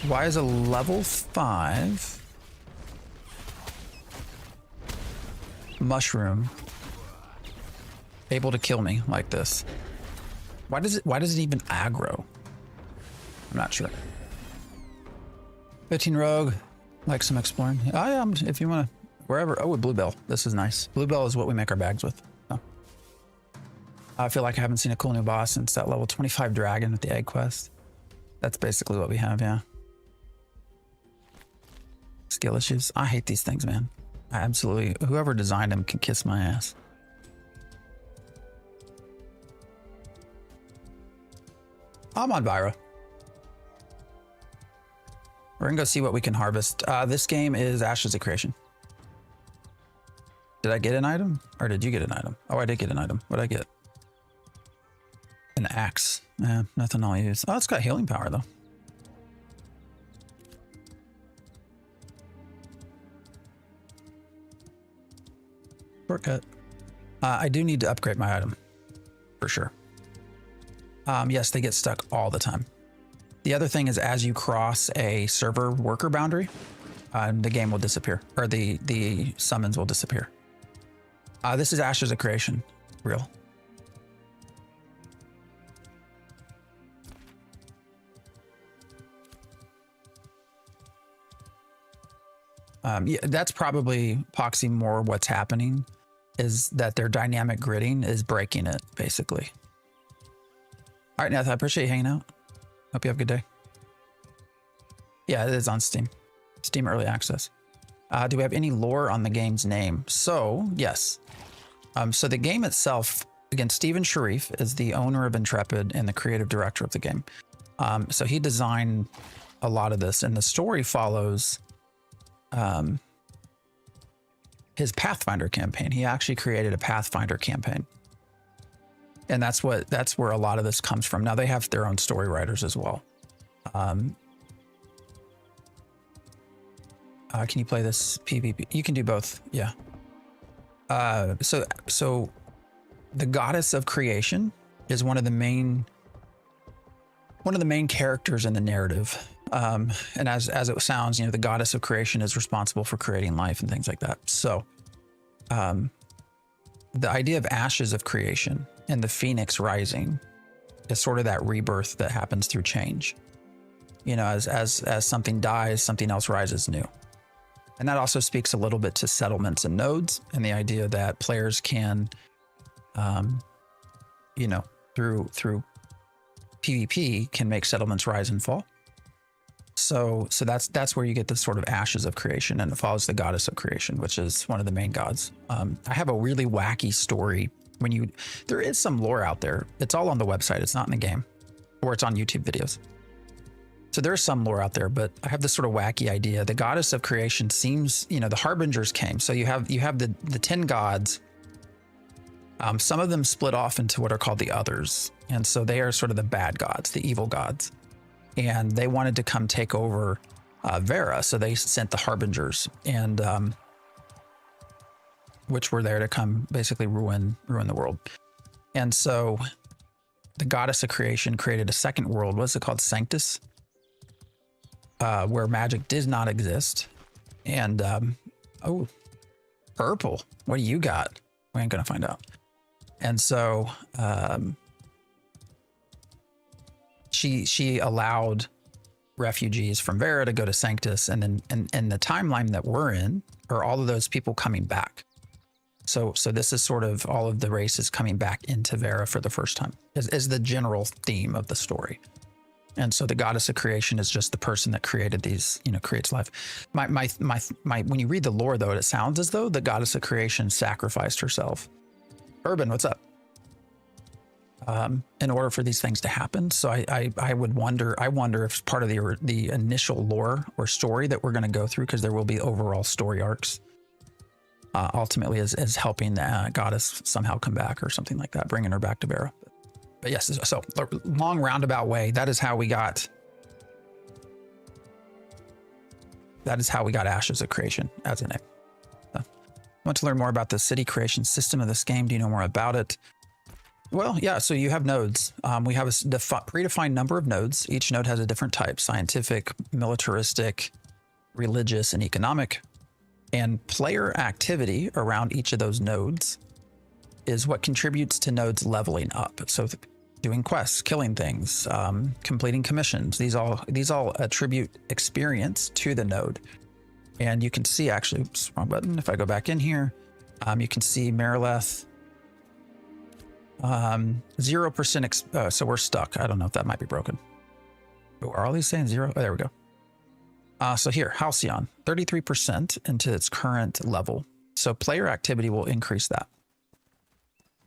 Why is a level 5 mushroom able to kill me like this? Why does it even aggro? I'm not sure. 15 rogue, like some exploring. I am, if you want to, wherever. Oh, a bluebell. This is nice. Bluebell is what we make our bags with. Oh. I feel like I haven't seen a cool new boss since that level 25 dragon with the egg quest. That's basically what we have, yeah. Skill issues. I hate these things, man. I absolutely, whoever designed them can kiss my ass. I'm on Vyra. We're gonna go see what we can harvest. This game is Ashes of Creation. Did I get an item? Or did you get an item? Oh, I did get an item. What did I get? An axe. Yeah, nothing I'll use. Oh, it's got healing power though. Shortcut. I do need to upgrade my item. For sure. Yes, they get stuck all the time. The other thing is as you cross a server worker boundary, the game will disappear, or the summons will disappear. This is Ashes of Creation, real. Yeah, that's probably Poxy more what's happening is that their dynamic gridding is breaking it, basically. All right, Nath, I appreciate you hanging out. Hope you have a good day. Yeah, it is on Steam. Steam Early Access. Do we have any lore on the game's name? So, yes. So the game itself, again, Steven Sharif is the owner of Intrepid and the creative director of the game. So he designed a lot of this, and the story follows his Pathfinder campaign. He actually created a Pathfinder campaign. And that's where a lot of this comes from. Now they have their own story writers as well. Can you play this PvP? You can do both. Yeah. So the goddess of creation is one of the main characters in the narrative. And as it sounds, the goddess of creation is responsible for creating life and things like that. So, the idea of ashes of creation and the phoenix rising is sort of that rebirth that happens through change. As something dies, something else rises new. And that also speaks a little bit to settlements and nodes and the idea that players can, through PvP can make settlements rise and fall. So that's where you get this sort of ashes of creation, and it follows the goddess of creation, which is one of the main gods. I have a really wacky story. There is some lore out there. It's all on the website. It's not in the game, or it's on YouTube videos. So there's some lore out there, but I have this sort of wacky idea. The goddess of creation seems, the harbingers came. So you have the 10 gods. Some of them split off into what are called the others. And so they are sort of the bad gods, the evil gods. And they wanted to come take over Vera. So they sent the harbingers, and which were there to come basically ruin the world. And so the goddess of creation created a second world. What's it called? Sanctus, where magic did not exist. And oh, purple. What do you got? We ain't gonna find out. And so she allowed refugees from Vera to go to Sanctus, and then and the timeline that we're in are all of those people coming back. So this is sort of all of the races coming back into Vera for the first time is the general theme of the story. And so the goddess of creation is just the person that created these, creates life. My when you read the lore though, it sounds as though the goddess of creation sacrificed herself. Urban, what's up? In order for these things to happen. So I wonder if part of the initial lore or story that we're going to go through, because there will be overall story arcs, ultimately is helping the goddess somehow come back or something like that, bringing her back to Vera. But yes, so long roundabout way, that is how we got Ashes of Creation as a name. Want to learn more about the city creation system of this game? Do you know more about it? Well, yeah, so you have nodes. We have a predefined number of nodes. Each node has a different type: scientific, militaristic, religious, and economic. And player activity around each of those nodes is what contributes to nodes leveling up. So doing quests, killing things, completing commissions, these all attribute experience to the node. And you can see, actually, oops, wrong button. If I go back in here, you can see Marileth, 0%, so we're stuck. I don't know if that might be broken. Oh, are all these saying 0? Oh, there we go. So here, Halcyon, 33% into its current level. So player activity will increase that.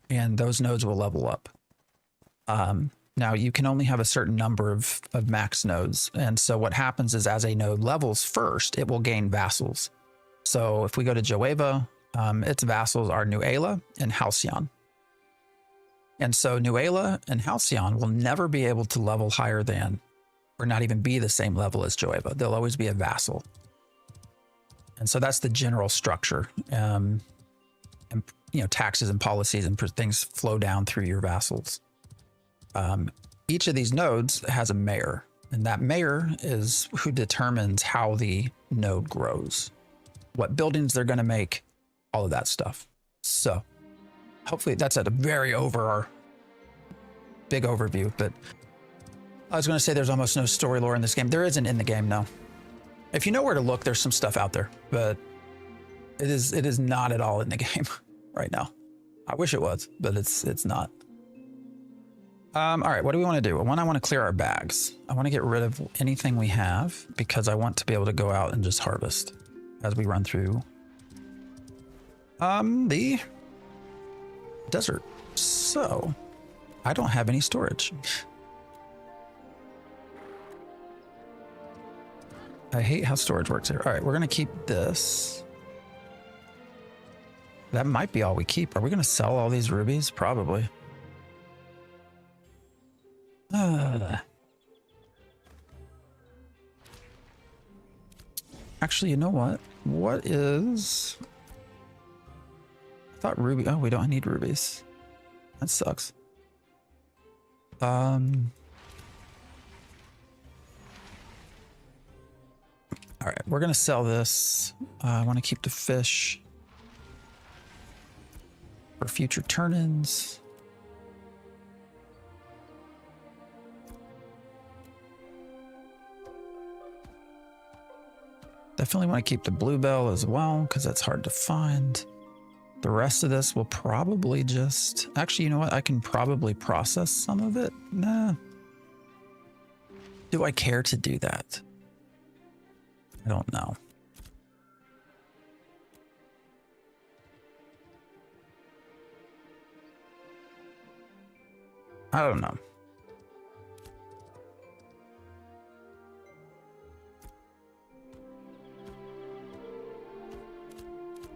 And those nodes will level up. Now you can only have a certain number of max nodes. And so what happens is as a node levels first, it will gain vassals. So if we go to Joeva, its vassals are Nuela and Halcyon. And so Nuela and Halcyon will never be able to level higher than, or not even be the same level as Joeva. They'll always be a vassal. And so that's the general structure. And you know, taxes and policies and things flow down through your vassals. Each of these nodes has a mayor, and that mayor is who determines how the node grows, what buildings they're going to make, all of that stuff. So hopefully that's at a very big overview, but I was going to say there's almost no story lore in this game. There isn't in the game, no. If you know where to look, there's some stuff out there, but it is not at all in the game right now. I wish it was, but it's not. All right, what do we want to do? I want to clear our bags. I want to get rid of anything we have because I want to be able to go out and just harvest as we run through the desert. So I don't have any storage. I hate how storage works here. All right, we're going to keep this. That might be all we keep. Are we going to sell all these rubies? Probably. Actually, you know what? What is... I thought ruby... Oh, we don't need rubies. That sucks. All right, we're going to sell this. I want to keep the fish for future turn-ins. Definitely want to keep the bluebell as well because that's hard to find. The rest of this will probably just... Actually, you know what? I can probably process some of it. Nah. Do I care to do that? I don't know. I don't know.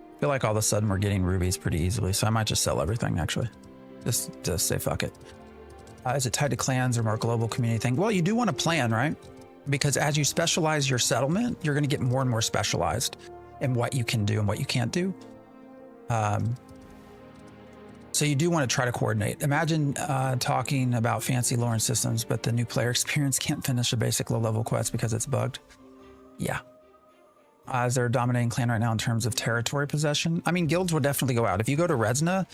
I feel like all of a sudden we're getting rubies pretty easily, so I might just sell everything actually. Just say fuck it. Is it tied to clans or more global community thing? Well, you do want to plan, right? Because as you specialize your settlement, you're going to get more and more specialized in what you can do and what you can't do. So you do want to try to coordinate. Imagine talking about fancy lore and systems, but the new player experience can't finish a basic low-level quest because it's bugged. Yeah. Is there a dominating clan right now in terms of territory possession? I mean, guilds will definitely go out. If you go to Rezna,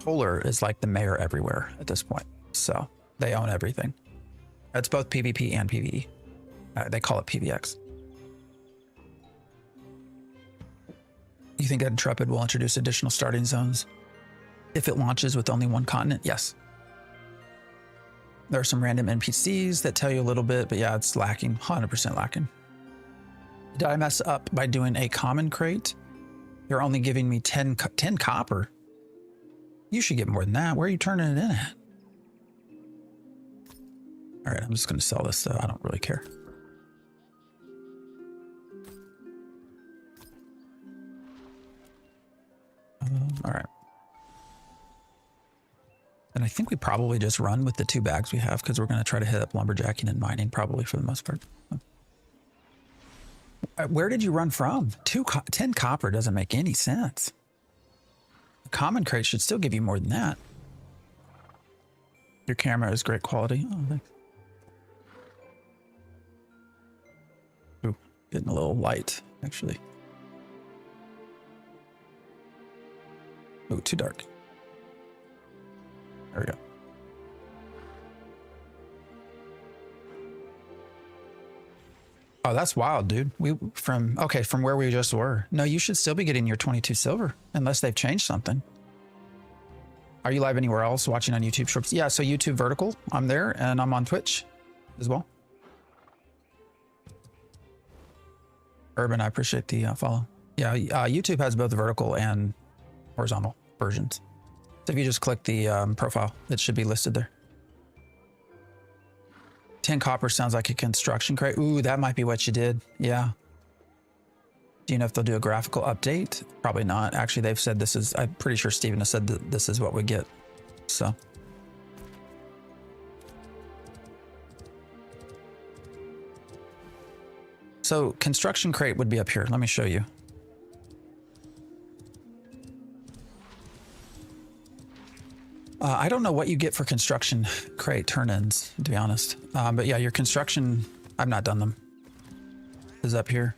Polar is like the mayor everywhere at this point. So they own everything. It's both PvP and PvE. They call it PvX. You think Intrepid will introduce additional starting zones if it launches with only one continent? Yes. There are some random NPCs that tell you a little bit, but yeah, it's lacking, 100% lacking. Did I mess up by doing a common crate? You're only giving me 10 copper. You should get more than that. Where are you turning it in at? All right, I'm just going to sell this though. I don't really care. All right. And I think we probably just run with the 2 bags we have because we're going to try to hit up lumberjacking and mining probably for the most part. Where did you run from? 10 copper doesn't make any sense. A common crate should still give you more than that. Your camera is great quality. Oh, thanks. Ooh, Getting a little light, actually. Oh, too dark. There we go. Oh, that's wild, dude. From where we just were. No, you should still be getting your 22 silver unless they've changed something. Are you live anywhere else watching on YouTube Shorts? Yeah, so YouTube Vertical, I'm there, and I'm on Twitch as well. Urban, I appreciate the follow. Yeah, YouTube has both vertical and horizontal versions. So if you just click the profile, it should be listed there. 10 copper sounds like a construction crate. Ooh, that might be what you did. Yeah. Do you know if they'll do a graphical update? Probably not. Actually, they've said this is, I'm pretty sure Steven has said that this is what we get. So. So construction crate would be up here. Let me show you. I don't know what you get for construction crate turn-ins, to be honest. But yeah, your construction, I've not done them, is up here.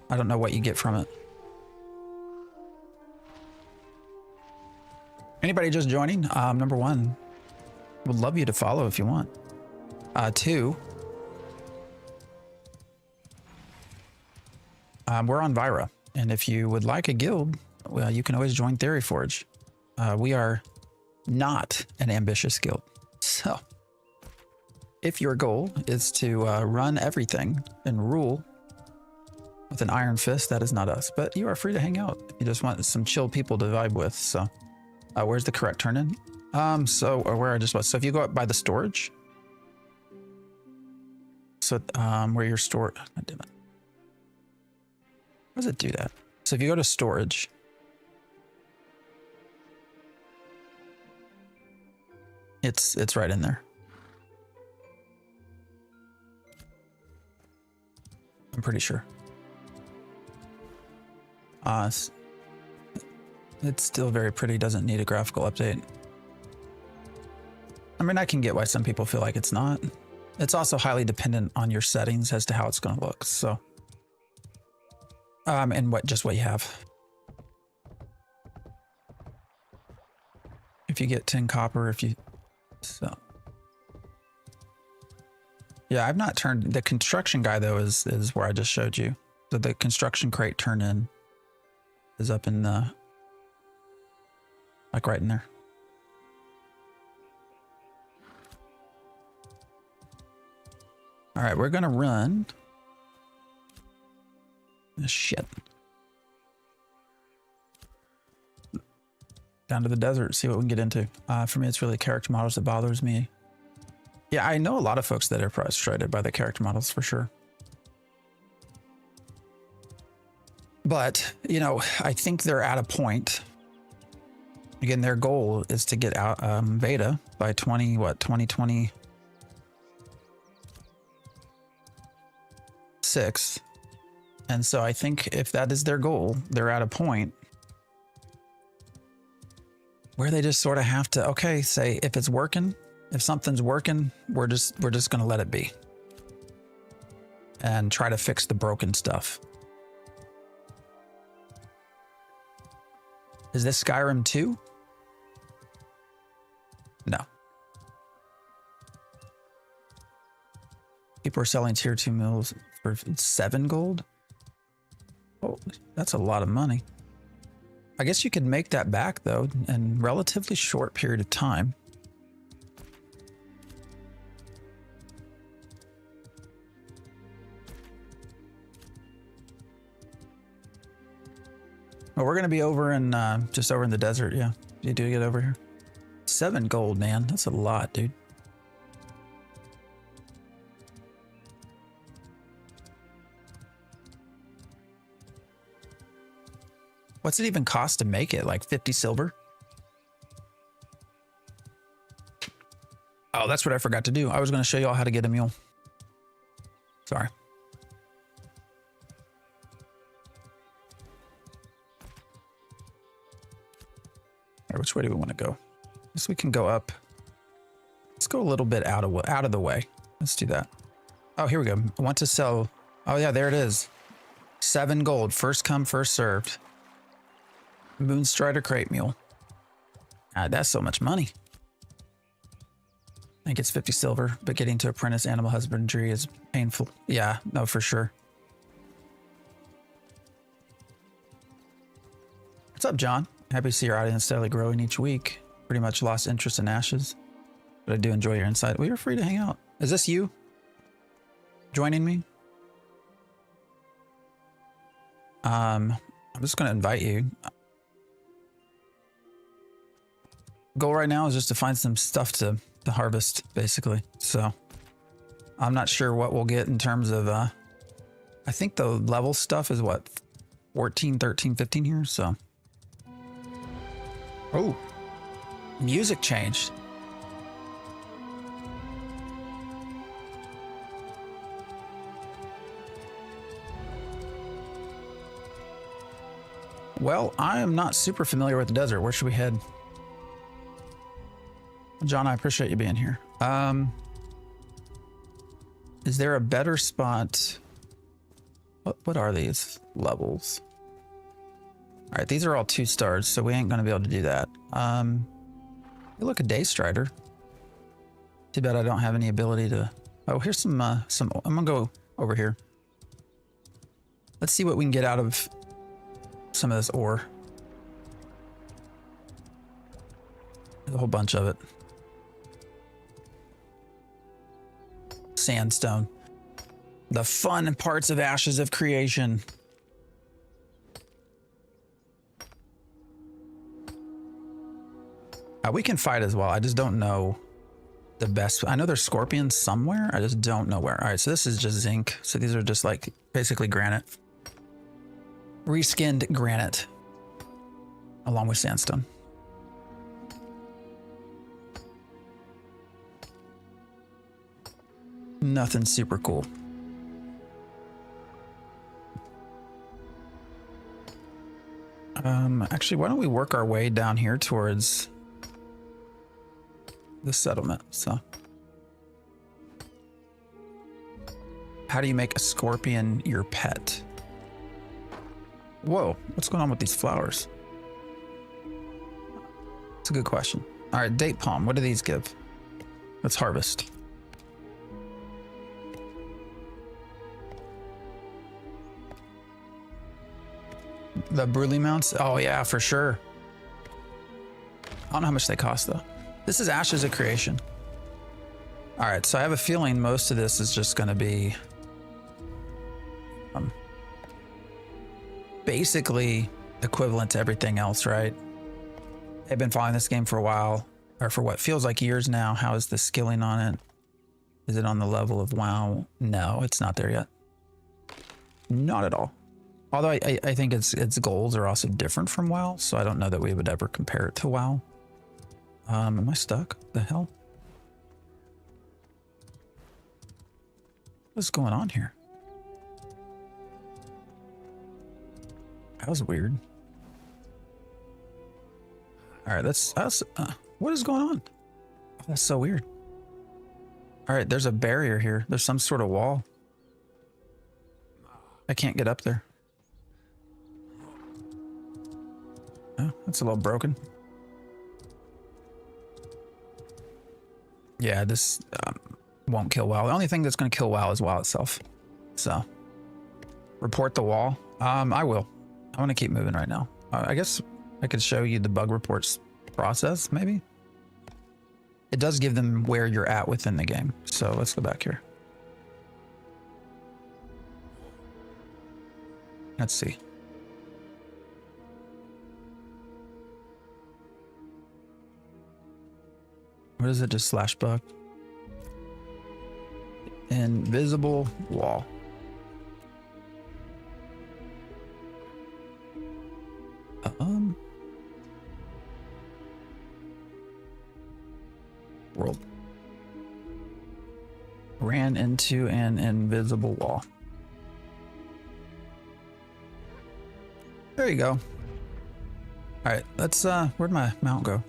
I don't know what you get from it. Anybody just joining? Number one, would love you to follow if you want. Two, we're on Vira, and if you would like a guild, well, you can always join Theory Forge. We are not an ambitious guild. So if your goal is to run everything and rule with an iron fist, that is not us, but you are free to hang out. You just want some chill people to vibe with. So where's the correct turn in? Where I just was. So if you go up by the storage, so where your store, God damn it. How does it do that? So if you go to storage, it's right in there. I'm pretty sure. It's still very pretty, doesn't need a graphical update. I mean, I can get why some people feel like it's not. It's also highly dependent on your settings as to how it's going to look. So, and what you have. If you get 10 copper, so. Yeah, I've not turned, the construction guy though is where I just showed you. So the construction crate turn in is up in the, like right in there. All right, we're gonna run. Shit. Down to the desert, see what we can get into. For me, it's really character models that bothers me. Yeah, I know a lot of folks that are frustrated by the character models for sure. But, you know, I think they're at a point. Again, their goal is to get out beta by 2026. And so I think if that is their goal, they're at a point where they just sort of have to, okay, say if it's working, if something's working, we're just going to let it be and try to fix the broken stuff. Is this Skyrim 2? No. People are selling tier 2 mills for 7 gold. Oh, that's a lot of money. I guess you could make that back though in a relatively short period of time. Well, we're going to be over in, just over in the desert. Yeah. You do get over here. 7 gold, man. That's a lot, dude. What's it even cost to make it? Like 50 silver? Oh, that's what I forgot to do. I was going to show you all how to get a mule. Sorry. Which way do we want to go? I guess we can go up. Let's go a little bit out of the way. Let's do that. Oh, here we go. I want to sell Oh yeah, there it is. 7 gold. First come, first served. Moonstrider crate mule. That's so much money. I think it's 50 silver, but getting to apprentice animal husbandry is painful. Yeah, no, for sure. What's up, John? Happy to see your audience steadily growing each week. Pretty much lost interest in Ashes, but I do enjoy your insight. Well, you're free to hang out. Is this you joining me? I'm just going to invite you. Goal right now is just to find some stuff to harvest, basically. So I'm not sure what we'll get in terms of, I think the level stuff is what, 14, 13, 15 here. So, oh, music changed. Well, I am not super familiar with the desert. Where should we head? John, I appreciate you being here. Is there a better spot? What are these levels? All right, these are all 2 stars, so we ain't gonna be able to do that. Look, a day strider. Too bad I don't have any ability to. Oh, here's some. I'm gonna go over here. Let's see what we can get out of some of this ore. There's a whole bunch of it. Sandstone. The fun parts of Ashes of Creation. We can fight as well. I just don't know the best. I know there's scorpions somewhere. I just don't know where. All right, so this is just zinc. So these are just like basically granite. Reskinned granite. Along with sandstone. Nothing super cool. Actually, why don't we work our way down here towards the settlement? So, how do you make a scorpion your pet? Whoa, what's going on with these flowers? It's a good question. All right, date palm. What do these give? Let's harvest. The Bruley mounts? Oh yeah, for sure. I don't know how much they cost though. This is Ashes of Creation. All right, so I have a feeling most of this is just going to be basically equivalent to everything else, right? I've been following this game for a while, or for what feels like years now. How is the skilling on it? Is it on the level of WoW? No, it's not there yet. Not at all. Although I think its goals are also different from WoW, so I don't know that we would ever compare it to WoW. Am I stuck? The hell? What's going on here? That was weird. All right, what is going on? Oh, that's so weird. All right, there's a barrier here. There's some sort of wall. I can't get up there. Oh, that's a little broken. Yeah, this won't kill WoW. The only thing that's going to kill WoW is WoW itself. So, report the wall. I will. I want to keep moving right now. I guess I could show you the bug reports process, maybe. It does give them where you're at within the game. So let's go back here. Let's see. What is it? Just slash bug. Invisible wall. World. Ran into an invisible wall. There you go. All right, let's, where'd my mount go?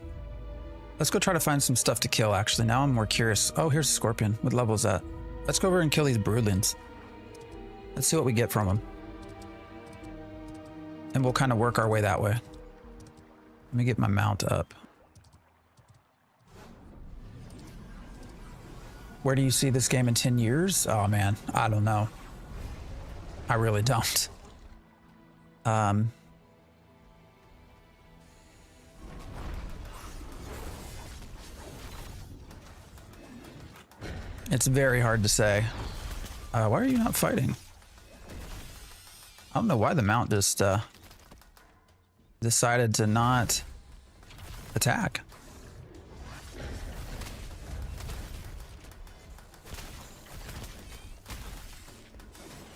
Let's go try to find some stuff to kill, actually. Now I'm more curious. Oh, here's a scorpion. What level is that? Let's go over and kill these broodlings. Let's see what we get from them. And we'll kind of work our way that way. Let me get my mount up. Where do you see this game in 10 years? Oh man, I don't know. I really don't. It's very hard to say. Why are you not fighting? I don't know why the mount just decided to not attack.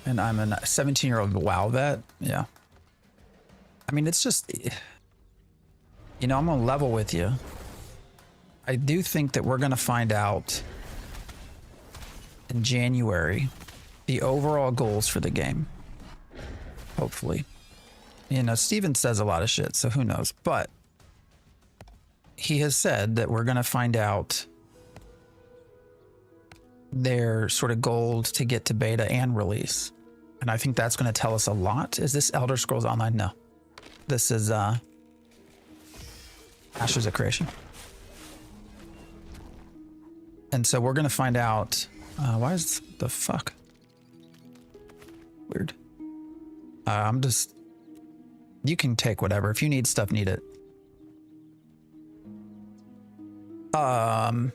And I'm a 17-year-old WoW vet. Yeah. I mean, it's just, you know, I'm gonna level with you. I do think that we're gonna find out in January the overall goals for the game. Hopefully. You know, Steven says a lot of shit, so who knows? But he has said that we're gonna find out their sort of goals to get to beta and release. And I think that's going to tell us a lot. Is this Elder Scrolls Online? No. This is Ashes of Creation. And so we're going to find out... why is the fuck? Weird. I'm just... You can take whatever. If you need stuff, need it. But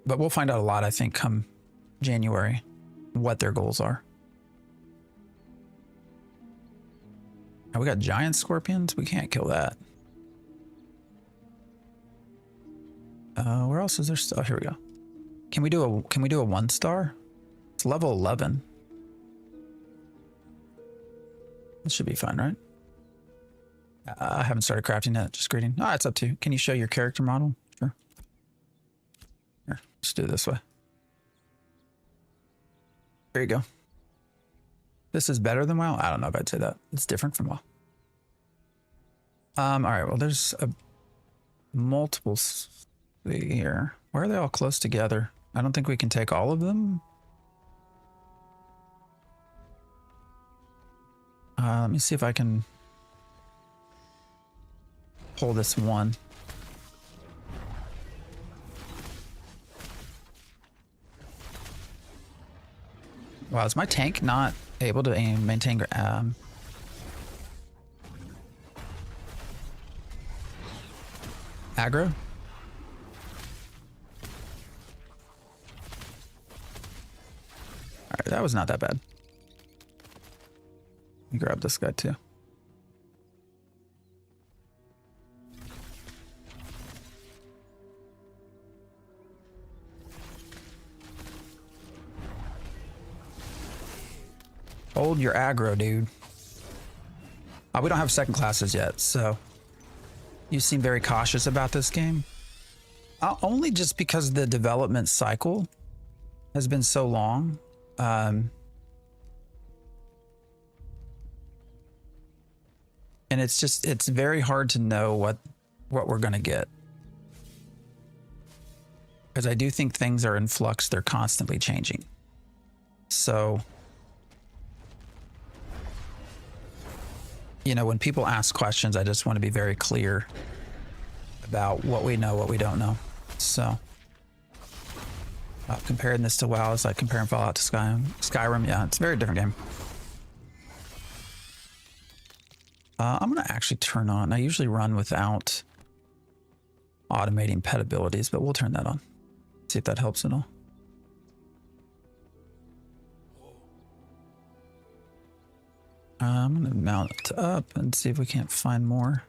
we'll find out a lot, I think, come January, what their goals are. We got giant scorpions. We can't kill that. Where else is there stuff? Oh, here we go. Can we do a 1-star? It's level 11. This should be fun, right? I haven't started crafting yet. Just greeting. Ah, it's up to you. Can you show your character model? Sure. Here, let's do it this way. There you go. This is better than WoW? I don't know if I'd say that. It's different from WoW. All right, well, there's a multiple here. Why are they all close together? I don't think we can take all of them. Let me see if I can pull this one. Wow, is my tank not able to maintain aggro? All right, that was not that bad. Let me grab this guy too. Hold your aggro, dude. We don't have second classes yet, so you seem very cautious about this game. Only just because the development cycle has been so long. And it's very hard to know what we're gonna get. Because I do think things are in flux, they're constantly changing. So, you know, when people ask questions, I just want to be very clear about what we know, what we don't know. So, comparing this to WoW is like comparing Fallout to Skyrim. Yeah, it's a very different game. I'm going to actually turn on, I usually run without automating pet abilities, but we'll turn that on. See if that helps at all. I'm going to mount it up and see if we can't find more.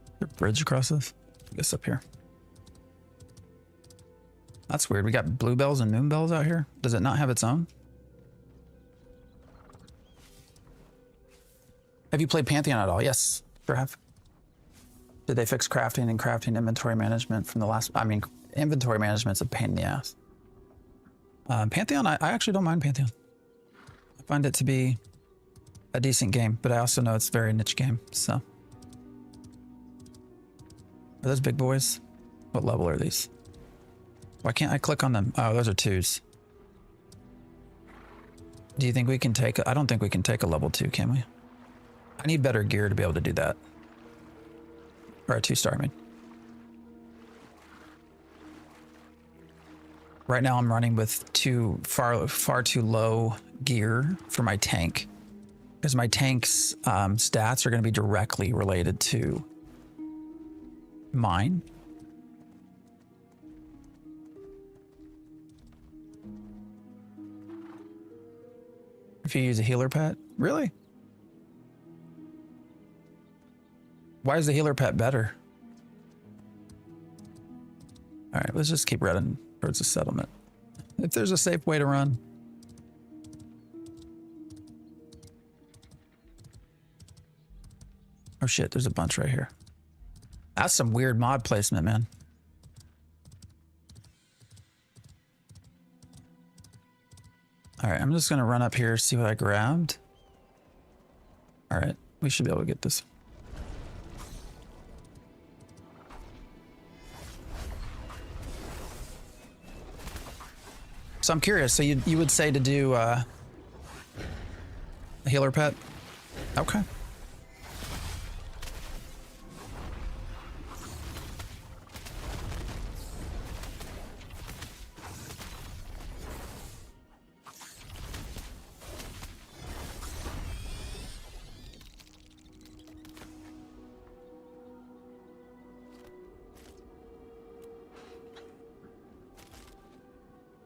Is there a bridge across this? I guess up here. That's weird. We got bluebells and moonbells out here. Does it not have its own? Have you played Pantheon at all? Yes, sure have. Did they fix crafting and crafting inventory management from the last? I mean, inventory management's a pain in the ass. Pantheon, I actually don't mind Pantheon. I find it to be a decent game, but I also know it's a very niche game, so. Are those big boys? What level are these? Why can't I click on them? Oh, those are 2s. Do you think we can take... I don't think we can take a level 2, can we? I need better gear to be able to do that. Or a 2-star, I mean. Right now I'm running with far too low gear for my tank. Because my tank's stats are going to be directly related to mine. If you use a healer pet? Really? Why is the healer pet better? All right, let's just keep running towards the settlement. If there's a safe way to run. Oh shit, there's a bunch right here. That's some weird mod placement, man. All right, I'm just gonna run up here, see what I grabbed. All right, we should be able to get this. So I'm curious, so you would say to do a healer pet? Okay.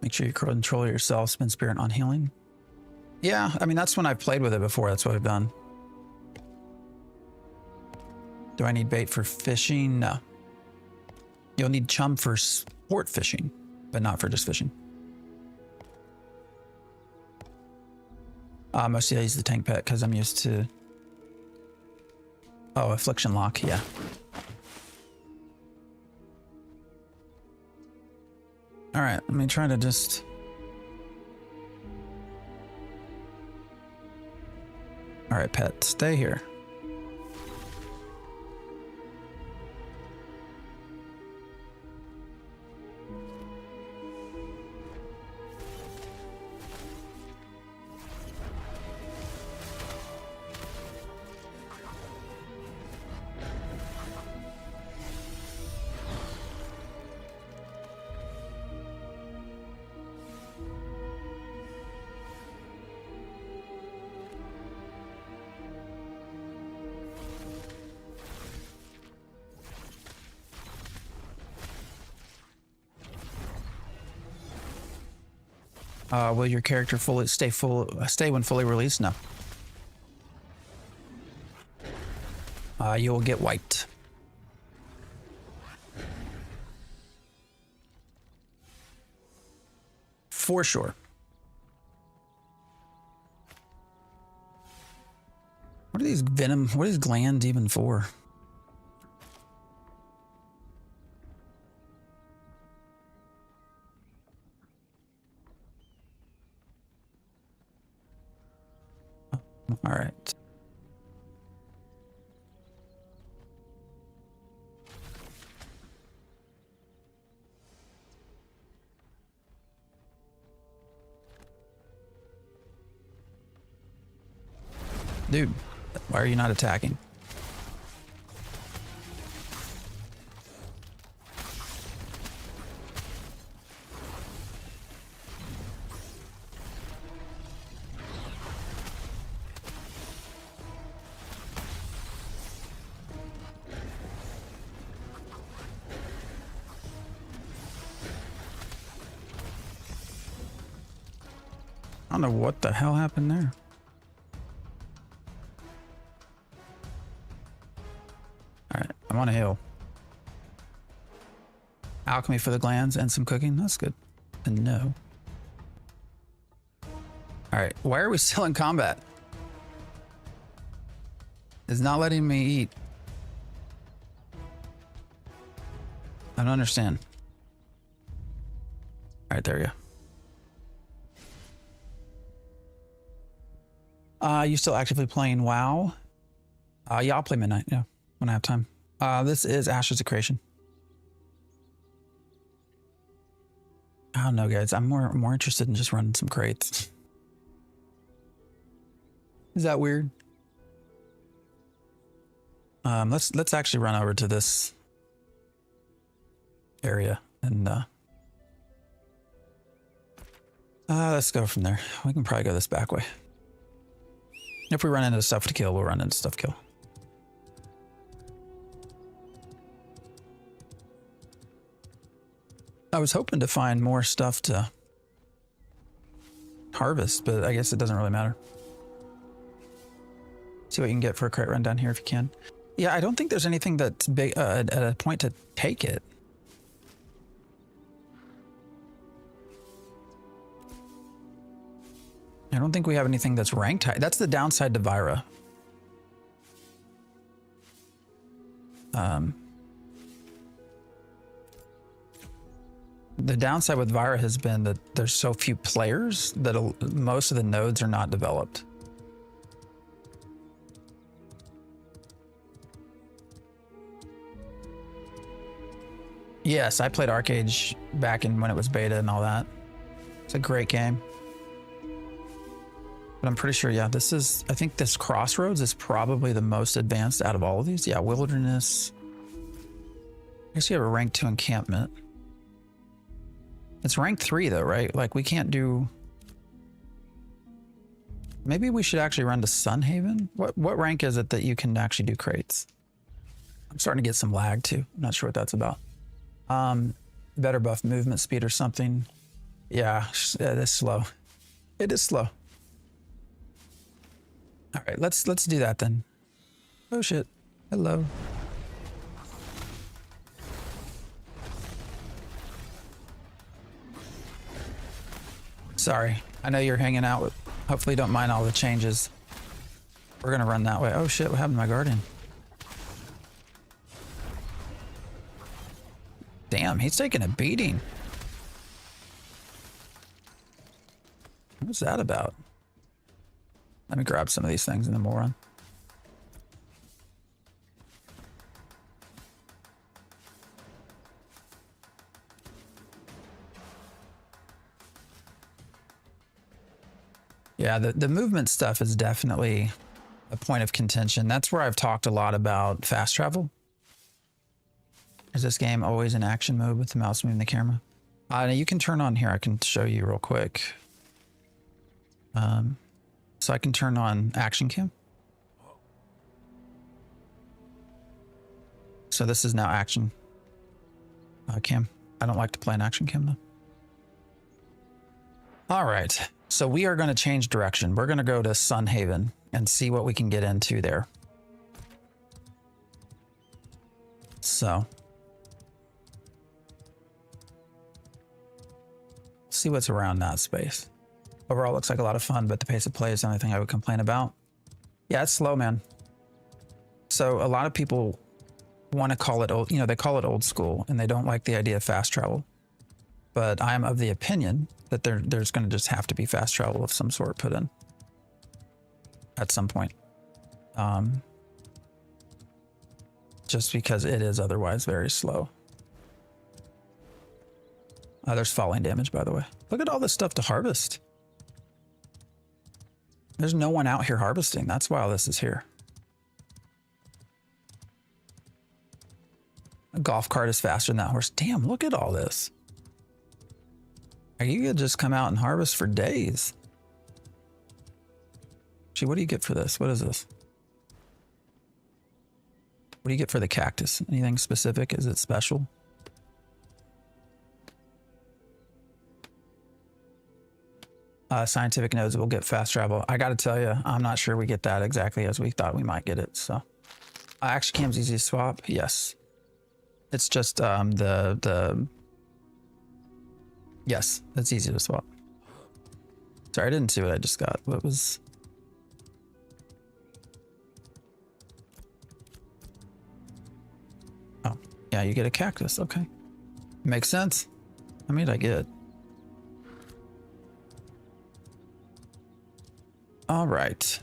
Make sure you control yourself, spin spirit on healing. Yeah, I mean, that's when I've played with it before. That's what I've done. Do I need bait for fishing? No. You'll need chum for sport fishing, but not for just fishing. Mostly I use the tank pet because I'm used to... Oh, affliction lock, yeah. All right, let me try to just... All right, pet, stay here. Will your character stay when fully released? No. You will get wiped. For sure. What are these what is glands even for? All right. Dude, why are you not attacking? I don't know what the hell happened there. All right, I'm on a hill. Alchemy for the glands and some cooking. That's good to know. All right, why are we still in combat? It's not letting me eat. I don't understand. All right, there we go. You still actively playing WoW? Yeah, I'll play midnight, yeah, when I have time. This is Ashes of Creation. I don't know, guys. I'm more interested in just running some crates. Is that weird? Let's actually run over to this area and let's go from there. We can probably go this back way. If we run into stuff to kill, we'll run into stuff to kill. I was hoping to find more stuff to harvest, but I guess it doesn't really matter. See what you can get for a crate run down here if you can. Yeah, I don't think there's anything that's big at a point to take it. I don't think we have anything that's ranked high. That's the downside to Vyra. The downside with Vyra has been that there's so few players that most of the nodes are not developed. Yes, I played Arcade back in when it was beta and all that. It's a great game. But I'm pretty sure, yeah, this is, I think this Crossroads is probably the most advanced out of all of these. Yeah, Wilderness. I guess you have a rank 2 encampment. It's rank 3 though, right? Like we can't do... Maybe we should actually run to Sunhaven? What rank is it that you can actually do crates? I'm starting to get some lag too. I'm not sure what that's about. Better buff movement speed or something. Yeah, it is slow. It is slow. All right, let's do that then. Oh shit. Hello. Sorry. I know you're hanging out with, hopefully you don't mind all the changes. We're gonna run that way. Oh shit, what happened to my guardian? Damn, he's taking a beating. What's that about? Let me grab some of these things and then we'll run. Yeah, the movement stuff is definitely a point of contention. That's where I've talked a lot about fast travel. Is this game always in action mode with the mouse moving the camera? You can turn on here. I can show you real quick. So I can turn on action cam. So this is now action cam. I don't like to play an action cam though. All right, so we are going to change direction. We're going to go to Sunhaven and see what we can get into there. So see what's around that space. Overall, looks like a lot of fun, but the pace of play is the only thing I would complain about. Yeah, it's slow, man. So a lot of people want to call it old, you know, they call it old school and they don't like the idea of fast travel. But I'm of the opinion that there's going to just have to be fast travel of some sort put in at some point. Just because it is otherwise very slow. There's falling damage, by the way. Look at all this stuff to harvest. There's no one out here harvesting. That's why all this is here. A golf cart is faster than that horse. Damn, look at all this. You could just come out and harvest for days. Gee, what do you get for this? What is this? What do you get for the cactus? Anything specific? Is it special? Scientific nodes will get fast travel. I got to tell you, I'm not sure we get that exactly as we thought we might get it. So, action cam's easy to swap. Yes, it's just yes, it's easy to swap. Sorry, I didn't see what I just got. What was? Oh, yeah, you get a cactus. Okay, makes sense. How many did I get? All right.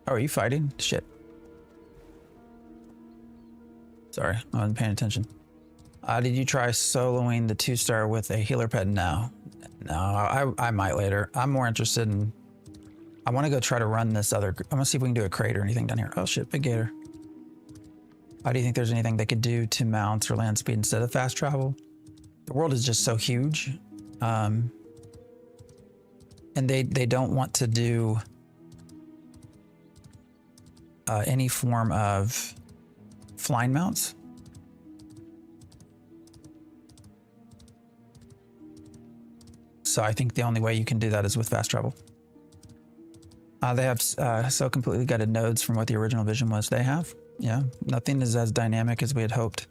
Oh, are you fighting? Shit. Sorry, I wasn't paying attention. Did you try soloing the 2-star with a healer pet? No. No, I might later. I'm more interested in... I want to go try to run this other... I want to see if we can do a crate or anything down here. Oh shit, big gator. Do you think there's anything they could do to mounts or land speed instead of fast travel? The world is just so huge. And they don't want to do any form of flying mounts. So I think the only way you can do that is with fast travel. They have so completely gutted nodes from what the original vision was. They have, yeah, nothing is as dynamic as we had hoped.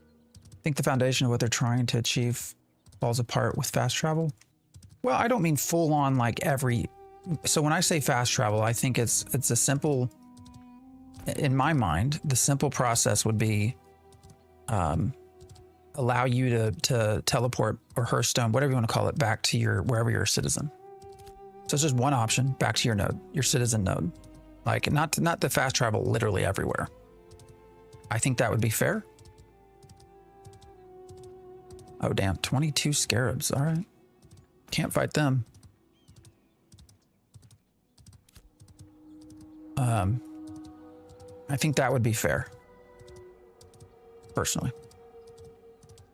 I think the foundation of what they're trying to achieve falls apart with fast travel. Well, I don't mean full on like every. So when I say fast travel, I think it's a simple. In my mind, the simple process would be allow you to teleport or Hearthstone, whatever you want to call it, back to your wherever you're a citizen. So it's just one option, back to your node, your citizen node. Like not the fast travel literally everywhere. I think that would be fair. Oh damn, 22 scarabs, all right. Can't fight them. I think that would be fair. Personally.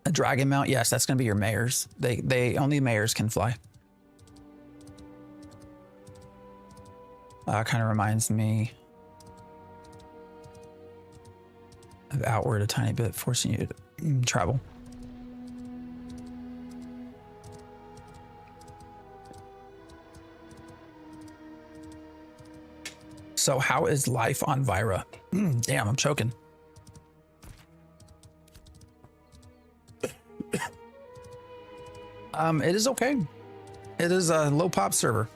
A dragon mount, yes, that's gonna be your mayors. They only mayors can fly. Kind of reminds me of Outward a tiny bit, forcing you to travel. So how is life on Vyra? Damn, I'm choking. It is okay. It is a low pop server.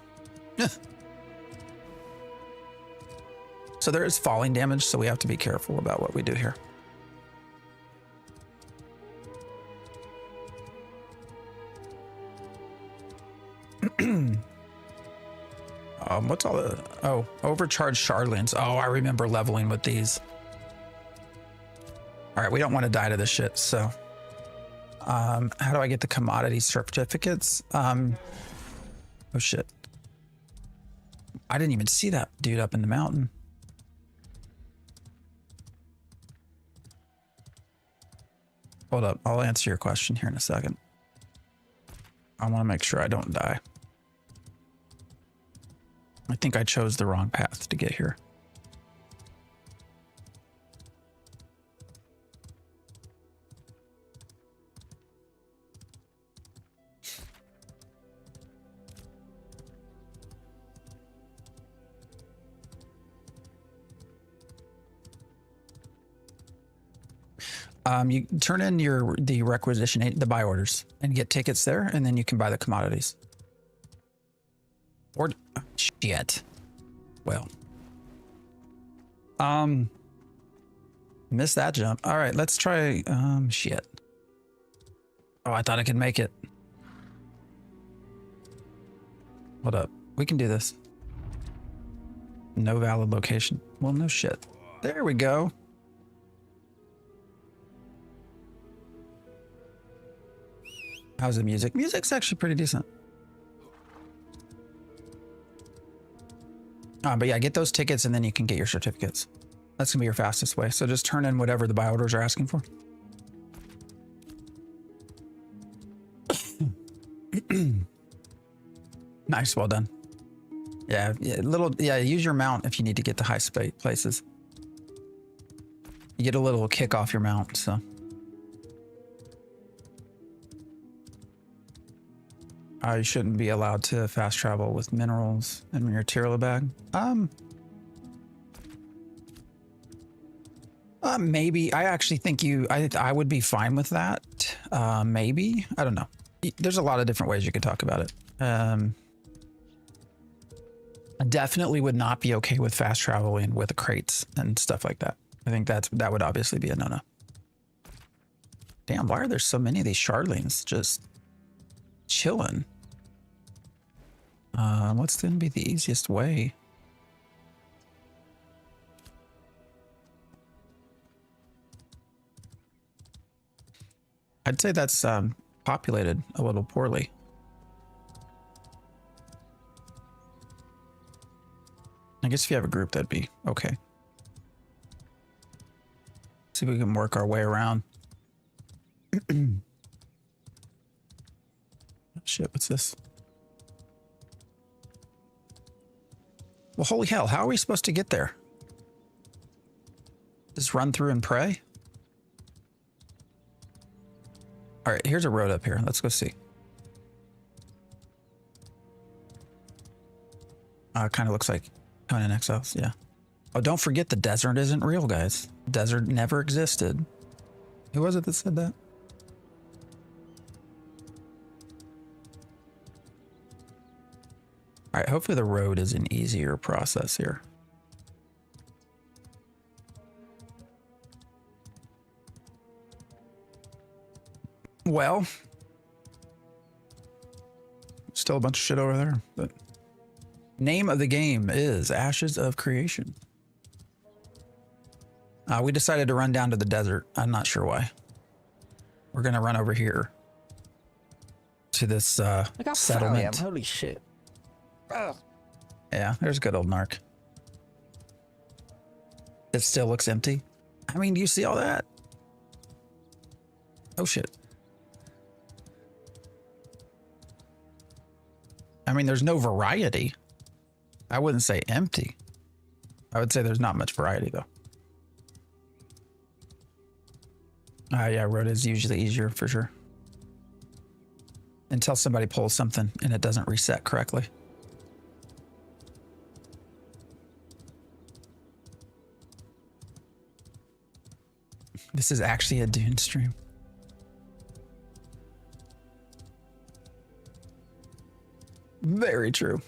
So there is falling damage, so we have to be careful about what we do here. What's all the... Oh, overcharged shardlings. Oh, I remember leveling with these. All right, we don't want to die to this shit, so... how do I get the commodity certificates? Oh, shit. I didn't even see that dude up in the mountain. Hold up, I'll answer your question here in a second. I want to make sure I don't die. I think I chose the wrong path to get here. You turn in the requisition, the buy orders, and get tickets there, and then you can buy the commodities. Or shit. Well. Missed that jump. All right, let's try shit. Oh, I thought I could make it. Hold up. We can do this. No valid location. Well, no shit. There we go. How's the music? Music's actually pretty decent. But yeah, get those tickets and then you can get your certificates. That's gonna be your fastest way. So just turn in whatever the buy orders are asking for. Nice, well done. Yeah, use your mount if you need to get to high places. You get a little kick off your mount, so. You shouldn't be allowed to fast travel with minerals in your Tirla bag. Maybe. I actually think I would be fine with that. Maybe. I don't know. There's a lot of different ways you could talk about it. I definitely would not be okay with fast traveling with the crates and stuff like that. I think that would obviously be a no-no. Damn, why are there so many of these shardlings just chilling? What's going to be the easiest way? I'd say that's populated a little poorly. I guess if you have a group, that'd be okay. See if we can work our way around. Shit, what's this? Well, holy hell, how are we supposed to get there? Just run through and pray? All right, here's a road up here. Let's go see. Kind of looks like Conan Exiles, yeah. Oh, don't forget the desert isn't real, guys. Desert never existed. Who was it that said that? All right, hopefully the road is an easier process here. Well, still a bunch of shit over there, but name of the game is Ashes of Creation. We decided to run down to the desert. I'm not sure why. We're gonna run over here to this settlement. Holy shit. Yeah, there's good old Narc. It still looks empty. I mean, do you see all that? Oh shit. I mean, there's no variety. I wouldn't say empty. I would say there's not much variety though. Yeah, road is usually easier for sure. Until somebody pulls something and it doesn't reset correctly. This is actually a Dune stream. Very true.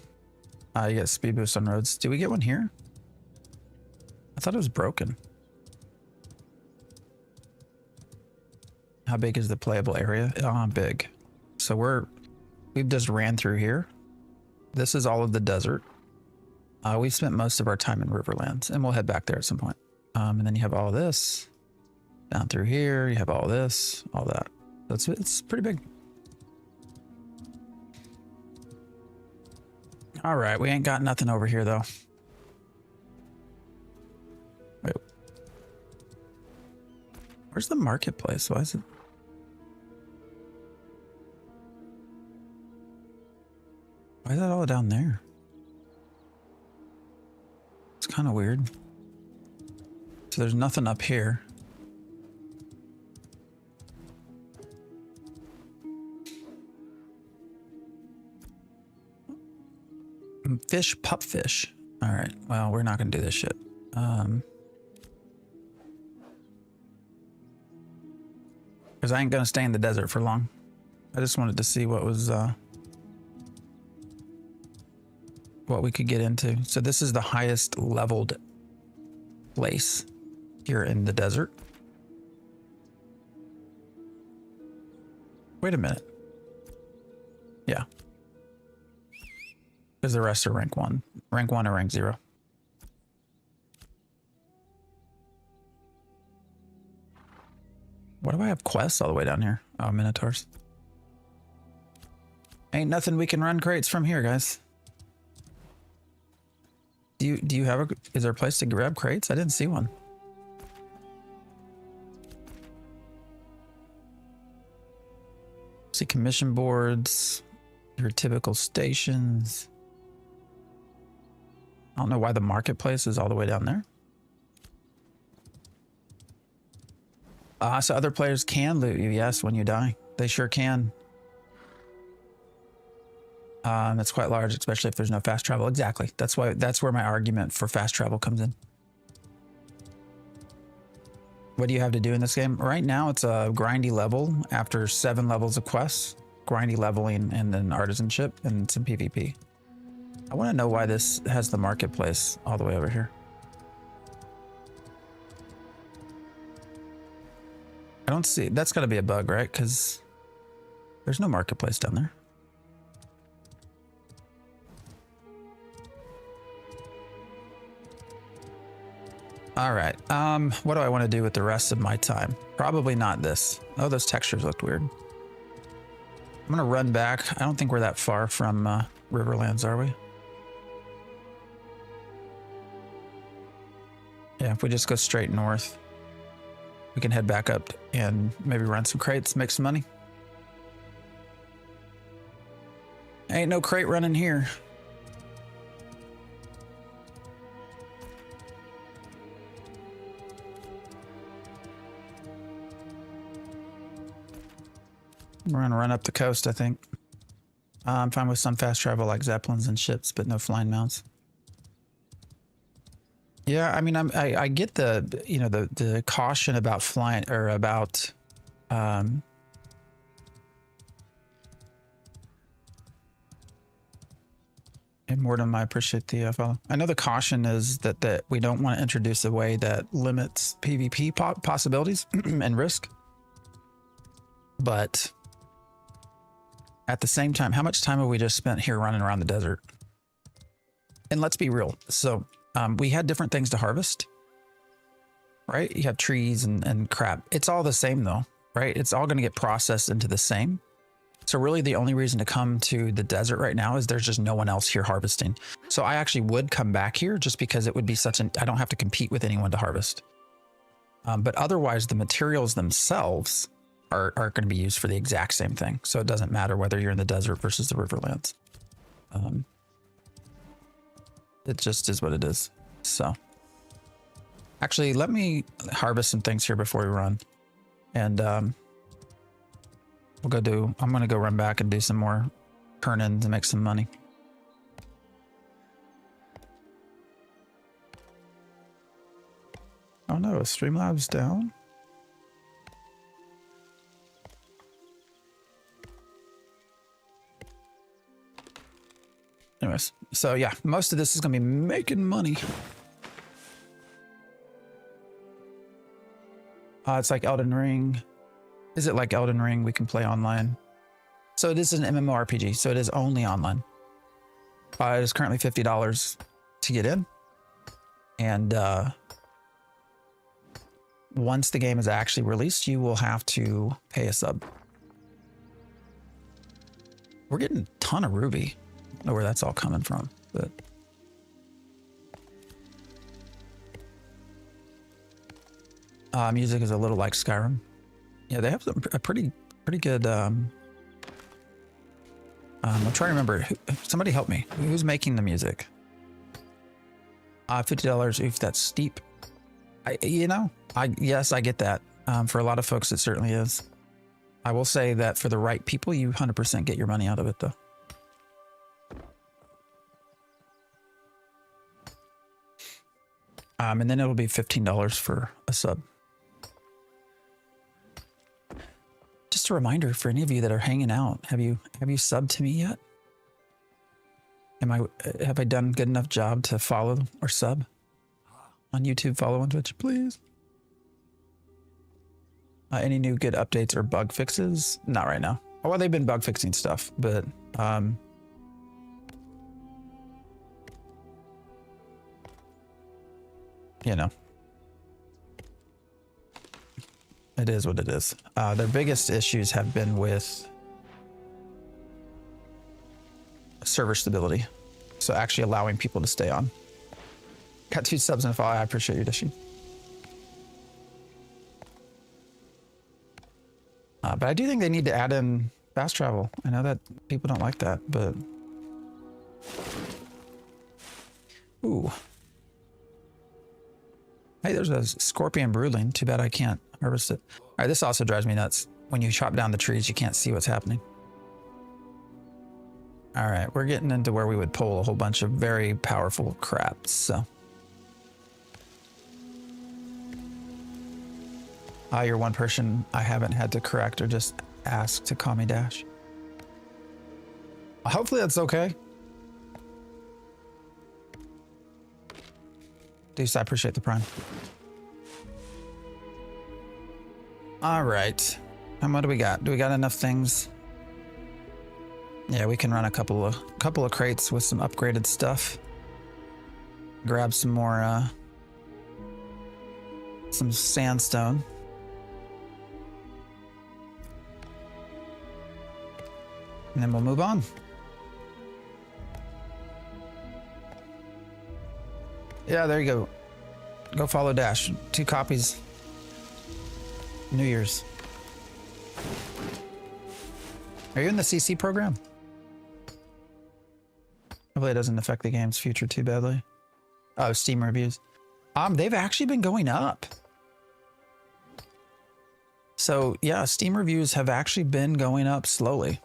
You get speed boost on roads. Do we get one here? I thought it was broken. How big is the playable area? Big. So we've just ran through here. This is all of the desert. We've spent most of our time in Riverlands, and we'll head back there at some point. And then you have all this down through here. You have all this, all that. So it's pretty big. All right, we ain't got nothing over here though. Wait. Where's the marketplace? Why is it? Why is that all down there? It's kind of weird. So there's nothing up here. Fish, pupfish. All right, well, we're not gonna do this shit. Because I ain't gonna stay in the desert for long. I just wanted to see what was what we could get into. So this is the highest leveled place here in the desert. Wait a minute. Yeah. Because the rest are rank 1. Rank 1 or rank 0. Why do I have quests all the way down here? Oh, Minotaurs. Ain't nothing we can run crates from here, guys. Do you have is there a place to grab crates? I didn't see one. See commission boards, your typical stations. I don't know why the marketplace is all the way down there. So other players can loot you, yes, when you die. They sure can. It's quite large, especially if there's no fast travel. Exactly. That's where my argument for fast travel comes in. What do you have to do in this game? Right now, it's a grindy level after 7 levels of quests, grindy leveling, and then artisanship and some PvP. I want to know why this has the marketplace all the way over here. I don't see, that's got to be a bug, right? Because there's no marketplace down there. All right. What do I want to do with the rest of my time? Probably not this. Oh, those textures looked weird. I'm gonna run back. I don't think we're that far from Riverlands, are we? Yeah, if we just go straight north, we can head back up and maybe run some crates, make some money. Ain't no crate running here. We're gonna run up the coast, I think. I'm fine with some fast travel like zeppelins and ships, but no flying mounts. Yeah, I mean, I get the the caution about flying or about and Mortem, I appreciate the follow. I know the caution is that we don't want to introduce a way that limits PvP possibilities and risk, but at the same time, how much time have we just spent here running around the desert? And let's be real. So we had different things to harvest, right? You have trees and crap. It's all the same though, right? It's all going to get processed into the same. So really the only reason to come to the desert right now is there's just no one else here harvesting. So I actually would come back here just because it would be I don't have to compete with anyone to harvest. But otherwise the materials themselves are going to be used for the exact same thing. So it doesn't matter whether you're in the desert versus the Riverlands. It just is what it is. So actually, let me harvest some things here before we run. And I'm going to go run back and do some more turn-ins and make some money. Oh no, Streamlabs down? Anyways, so yeah, most of this is going to be making money. It's like Elden Ring. Is it like Elden Ring? We can play online. So it is an mmorpg, so it is only online. It is currently $50 to get in. And once the game is actually released, you will have to pay a sub. We're getting a ton of ruby. I don't know where that's all coming from, but music is a little like Skyrim. Yeah, they have a pretty good. I'm trying to remember. Somebody help me. Who's making the music? $50. Oof, that's steep. Yes, I get that. For a lot of folks, it certainly is. I will say that for the right people, you 100% get your money out of it, though. And then it'll be $15 for a sub. Just a reminder for any of you that are hanging out, have you subbed to me yet? Have I done a good enough job to follow or sub on YouTube, follow on Twitch, please? Any new good updates or bug fixes? Not right now. Oh, well, they've been bug fixing stuff, but you know, it is what it is. Their biggest issues have been with server stability. So actually allowing people to stay on. Got 2 subs and a follow. I appreciate you, Dishy. But I do think they need to add in fast travel. I know that people don't like that, but ooh. Hey, there's a scorpion broodling. Too bad I can't harvest it. All right, this also drives me nuts. When you chop down the trees, you can't see what's happening. All right, we're getting into where we would pull a whole bunch of very powerful crap, so. You're one person I haven't had to correct or just ask to call me Dash. Hopefully that's okay. Deuce, I appreciate the prime. All right. And what do we got? Do we got enough things? Yeah, we can run a couple of crates with some upgraded stuff. Grab some more some sandstone. And then we'll move on. Yeah, there you go. Go follow Dash. 2 copies. New Year's. Are you in the CC program? Hopefully it doesn't affect the game's future too badly. Oh, Steam reviews. They've actually been going up. So yeah, Steam reviews have actually been going up slowly.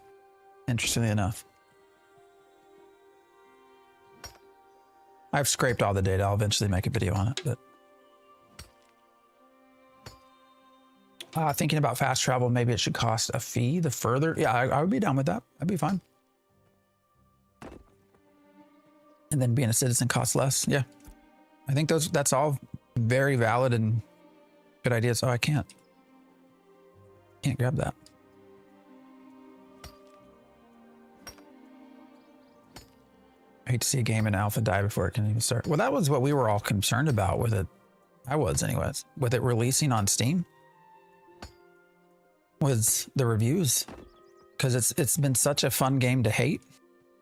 Interestingly enough. I've scraped all the data. I'll eventually make a video on it, but thinking about fast travel, maybe it should cost a fee the further. Yeah, I would be down with that. I'd be fine. And then being a citizen costs less. Yeah. I think that's all very valid and good ideas. Oh, I can't grab that. I hate to see a game in alpha die before it can even start. Well, that was what we were all concerned about with it. I was anyways. With it releasing on Steam. Was the reviews. Because it's been such a fun game to hate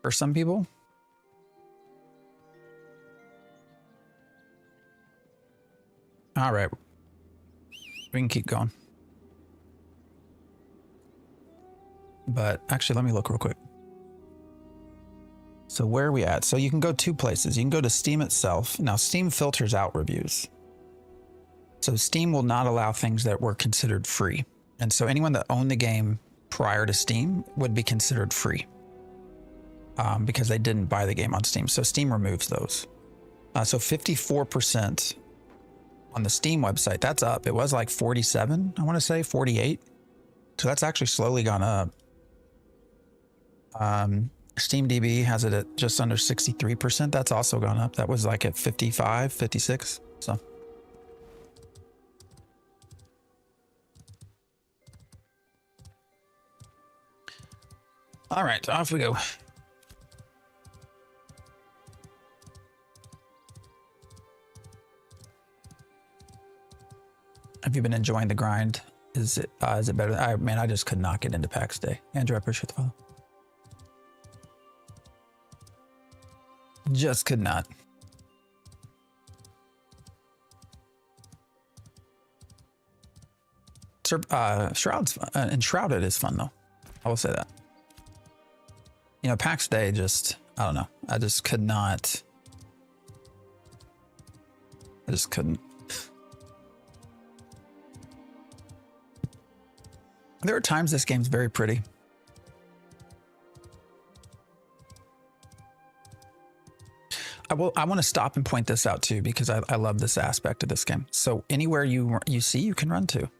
for some people. All right. We can keep going. But actually, let me look real quick. So where are we at? So you can go 2 places. You can go to Steam itself. Now, Steam filters out reviews. So Steam will not allow things that were considered free. And so anyone that owned the game prior to Steam would be considered free. Because they didn't buy the game on Steam. So Steam removes those. So 54% on the Steam website, that's up. It was like 47, I want to say, 48. So that's actually slowly gone up. SteamDB has it at just under 63%. That's also gone up. That was like at 55, 56. So. All right, off we go. Have you been enjoying the grind? Is it better? I just could not get into PAX Day. Andrew, I appreciate the follow. Just could not. Shroud's Enshrouded is fun though. I will say that. You know, PAX Day just, I don't know. I just could not. I just couldn't. There are times this game's very pretty. I want to stop and point this out too, because I love this aspect of this game. So anywhere you see, you can run to.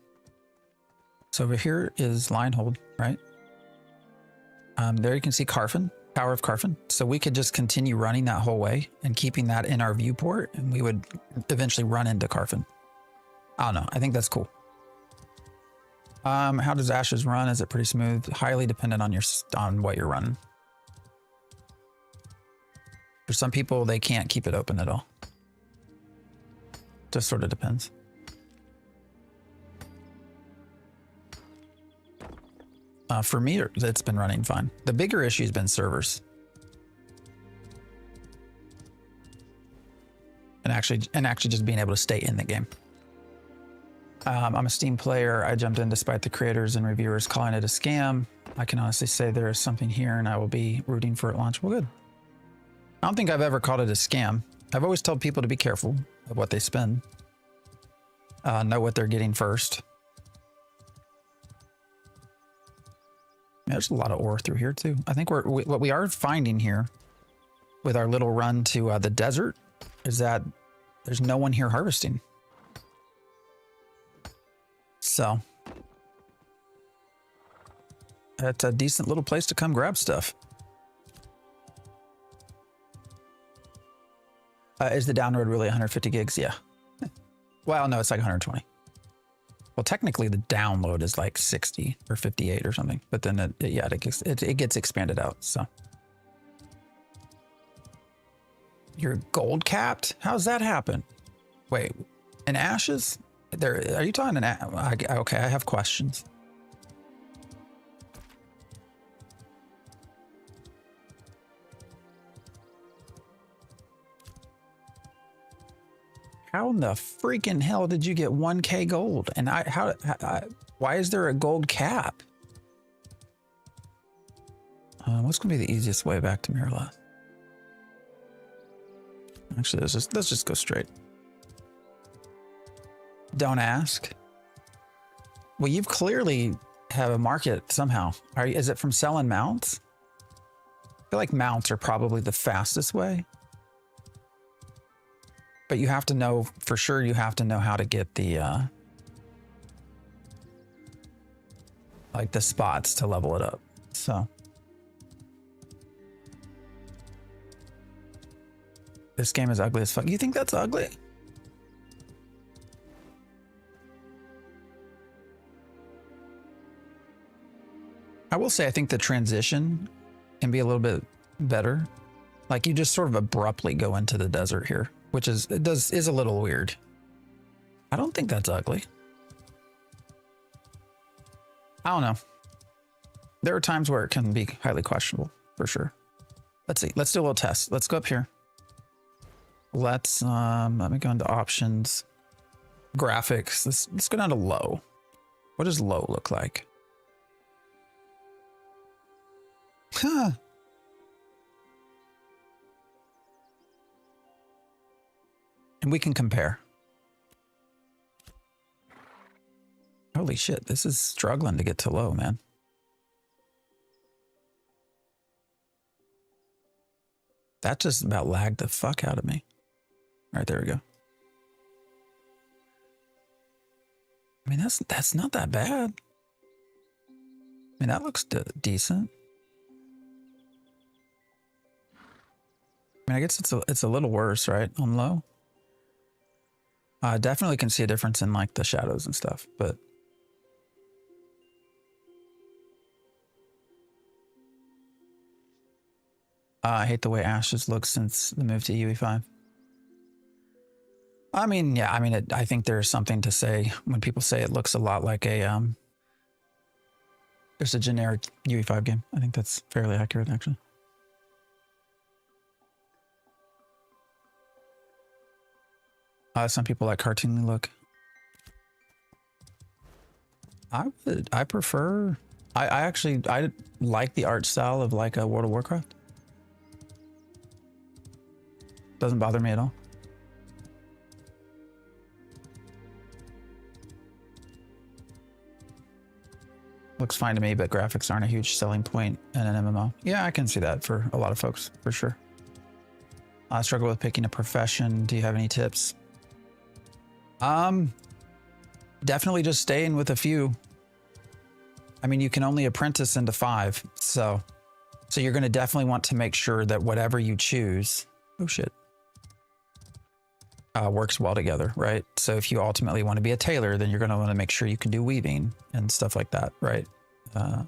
So over here is Lionhold, right? There you can see Carfin, Tower of Carfin. So we could just continue running that whole way and keeping that in our viewport, and we would eventually run into Carfin. I don't know. I think that's cool. How does Ashes run? Is it pretty smooth? Highly dependent on what you're running. For some people, they can't keep it open at all. Just sort of depends. For me, it's been running fine. The bigger issue has been servers. And actually just being able to stay in the game. I'm a Steam player. I jumped in despite the creators and reviewers calling it a scam. I can honestly say there is something here and I will be rooting for it launch. Well, good. I don't think I've ever called it a scam. I've always told people to be careful of what they spend. Know what they're getting first. There's a lot of ore through here too. I think what we are finding here with our little run to the desert is that there's no one here harvesting. So it's a decent little place to come grab stuff. Is the download really 150 gigs? Yeah. Well, no, it's like 120. Well, technically the download is like 60 or 58 or something, but then it gets expanded out. So you're gold capped? How's that happen? Wait, in Ashes? There, are you talking okay, I have questions. How in the freaking hell did you get 1K gold? And why is there a gold cap? What's gonna be the easiest way back to Mirala? Actually, let's just go straight. Don't ask. Well, you've clearly have a market somehow. Is it from selling mounts? I feel like mounts are probably the fastest way. But you have to know, for sure, you have to know how to get the, like the spots to level it up. So. This game is ugly as fuck. You think that's ugly? I will say, I think the transition can be a little bit better. Like you just sort of abruptly go into the desert here, which is a little weird. I don't think that's ugly. I don't know. There are times where it can be highly questionable, for sure. Let's see. Let's do a little test. Let's go up here. Let me go into options, graphics. Let's go down to low. What does low look like? Huh. And we can compare. Holy shit, this is struggling to get to low, man. That just about lagged the fuck out of me. All right, there we go. I mean, that's not that bad. I mean, that looks decent. I mean, I guess it's a little worse, right? On low. I definitely can see a difference in like the shadows and stuff, but I hate the way Ashes looks since the move to UE5. I mean, yeah, I mean, I think there's something to say when people say it looks a lot like a, there's a generic UE5 game. I think that's fairly accurate, actually. Some people like cartoony look. I prefer, I like the art style of like a World of Warcraft. Doesn't bother me at all. Looks fine to me, but graphics aren't a huge selling point in an MMO. Yeah, I can see that for a lot of folks, for sure. I struggle with picking a profession. Do you have any tips? Definitely just staying with a few. I mean, you can only apprentice into 5, so you're going to definitely want to make sure that whatever you choose, oh shit, works well together, right? So if you ultimately want to be a tailor, then you're going to want to make sure you can do weaving and stuff like that, right? That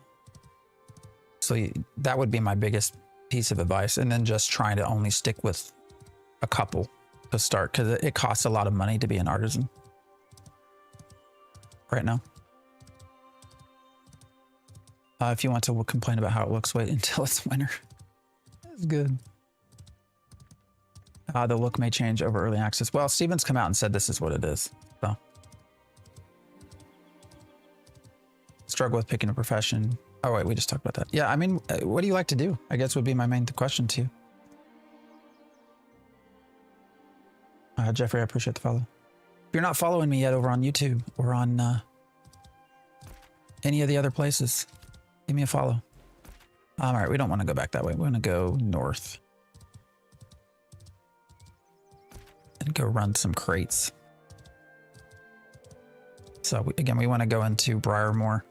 would be my biggest piece of advice. And then just trying to only stick with a couple to start, because it costs a lot of money to be an artisan right now. If you want to complain about how it looks, wait until it's winter. That's good. The look may change over early access. Well, Steven's come out and said this is what it is. So, struggle with picking a profession. Oh wait, we just talked about that. Yeah, I mean, what do you like to do? I guess would be my main question to you. Jeffrey, I appreciate the follow. If you're not following me yet over on YouTube or on any of the other places, give me a follow. All right, we don't want to go back that way. We want to go north. And go run some crates. So again, we want to go into Briarmore.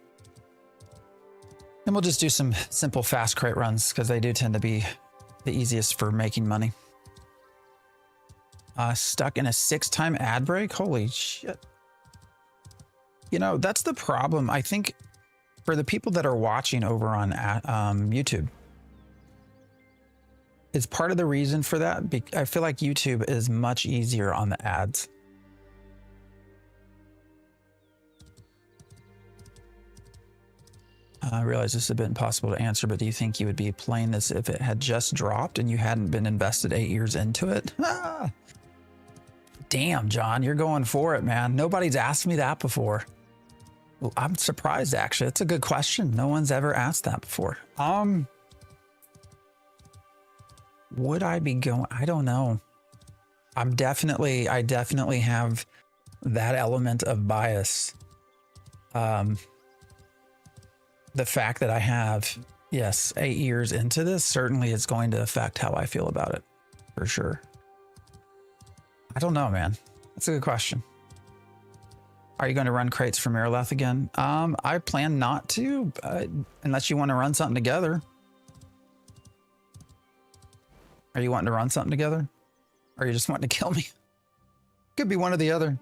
And we'll just do some simple fast crate runs because they do tend to be the easiest for making money. Stuck in a 6-time ad break? Holy shit. You know, that's the problem. I think for the people that are watching over on YouTube, it's part of the reason for that. I feel like YouTube is much easier on the ads. I realize this is a bit impossible to answer, but do you think you would be playing this if it had just dropped and you hadn't been invested 8 years into it? Ah! Damn, John, you're going for it, man. Nobody's asked me that before. Well, I'm surprised, actually. It's a good question. No one's ever asked that before. Would I be going? I don't know. I definitely have that element of bias. The fact that I have, yes, 8 years into this certainly is going to affect how I feel about it, for sure. I don't know, man. That's a good question. Are you going to run crates for Miraleth again? I plan not to, unless you want to run something together. Are you wanting to run something together? Or are you just wanting to kill me? Could be one or the other.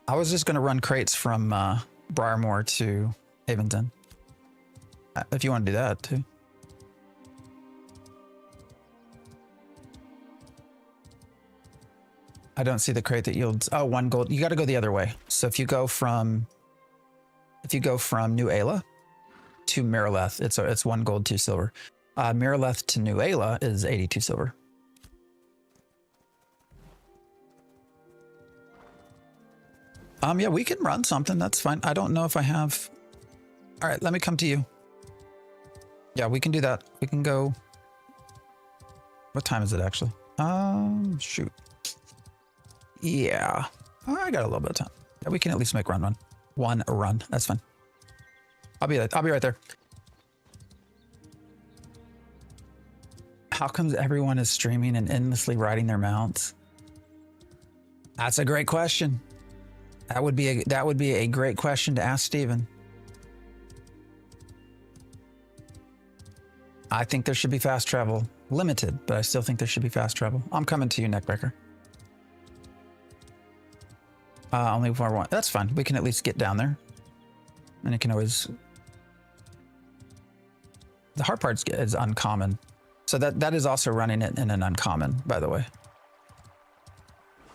I was just going to run crates from Briarmoor to Haventon. If you want to do that too. I don't see the crate that yields, oh, 1 gold. You got to go the other way. So if you go from New Ayla to Miraleth, it's 1 gold, 2 silver. Miraleth to New Ayla is 82 silver. Yeah, we can run something. That's fine. I don't know if I have. All right, let me come to you. Yeah, we can do that. We can go. What time is it actually? Shoot. Yeah, I got a little bit of time. Yeah, we can at least make one run. That's fine. I'll be right there. How comes everyone is streaming and endlessly riding their mounts? That's a great question. That would be a great question to ask Steven. I think there should be fast travel. Limited, but I still think there should be fast travel. I'm coming to you, Neckbreaker. Only 4-1. That's fine. We can at least get down there. And it can always... The hard part is uncommon. So that is also running it in an uncommon, by the way.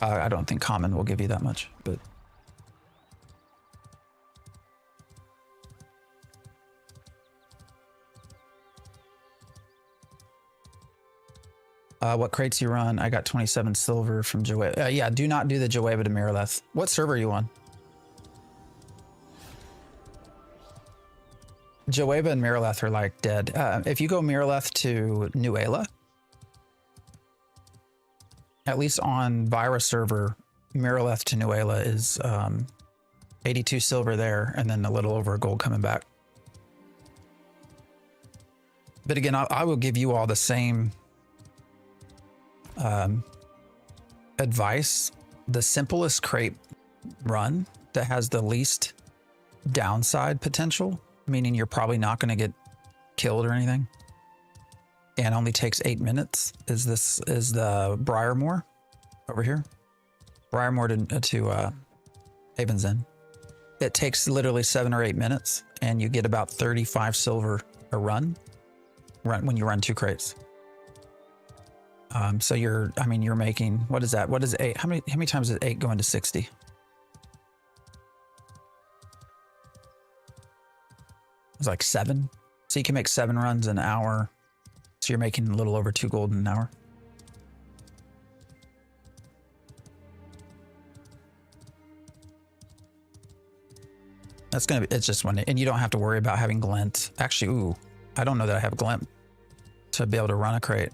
I don't think common will give you that much, but... What crates you run? I got 27 silver from Joeva. Yeah, do not do the Joeva to Miraleth. What server are you on? Joeva and Miraleth are like dead. If you go Miraleth to New Ayla, at least on Vira server, Miraleth to New Ayla is 82 silver there, and then a little over a gold coming back. But again, I will give you all the same advice. The simplest crate run that has the least downside potential, meaning you're probably not going to get killed or anything, and only takes 8 minutes, is the Briarmoor over here. Briarmoor to Haven's End. It takes literally 7 or 8 minutes, and you get about 35 silver a run when you run 2 crates. So you're making, what is that? What is 8? How many times is 8 going to 60? It's like 7. So you can make 7 runs an hour. So you're making a little over 2 gold an hour. That's gonna be, it's just one, and you don't have to worry about having glint. Actually, ooh, I don't know that I have glint to be able to run a crate.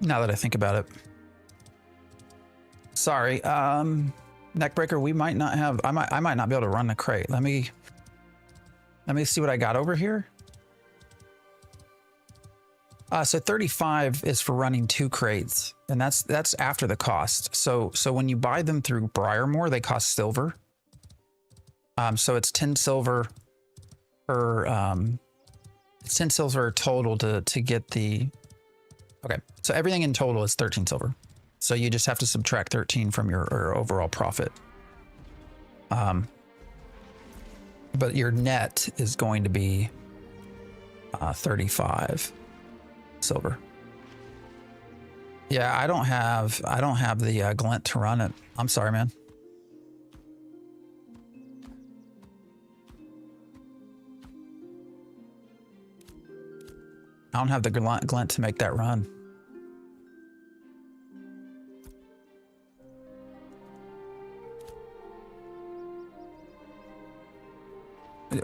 Now that I think about it. Sorry, Neckbreaker, we might not have, I might not be able to run the crate. Let me see what I got over here. So 35 is for running 2 crates, and that's after the cost. So when you buy them through Briarmoor, they cost silver. So it's 10 silver per, it's 10 silver total to get the, okay. So everything in total is 13 silver. So you just have to subtract 13 from your overall profit. But your net is going to be 35 silver. Yeah, I don't have the glint to run it. I'm sorry, man. I don't have the glint to make that run.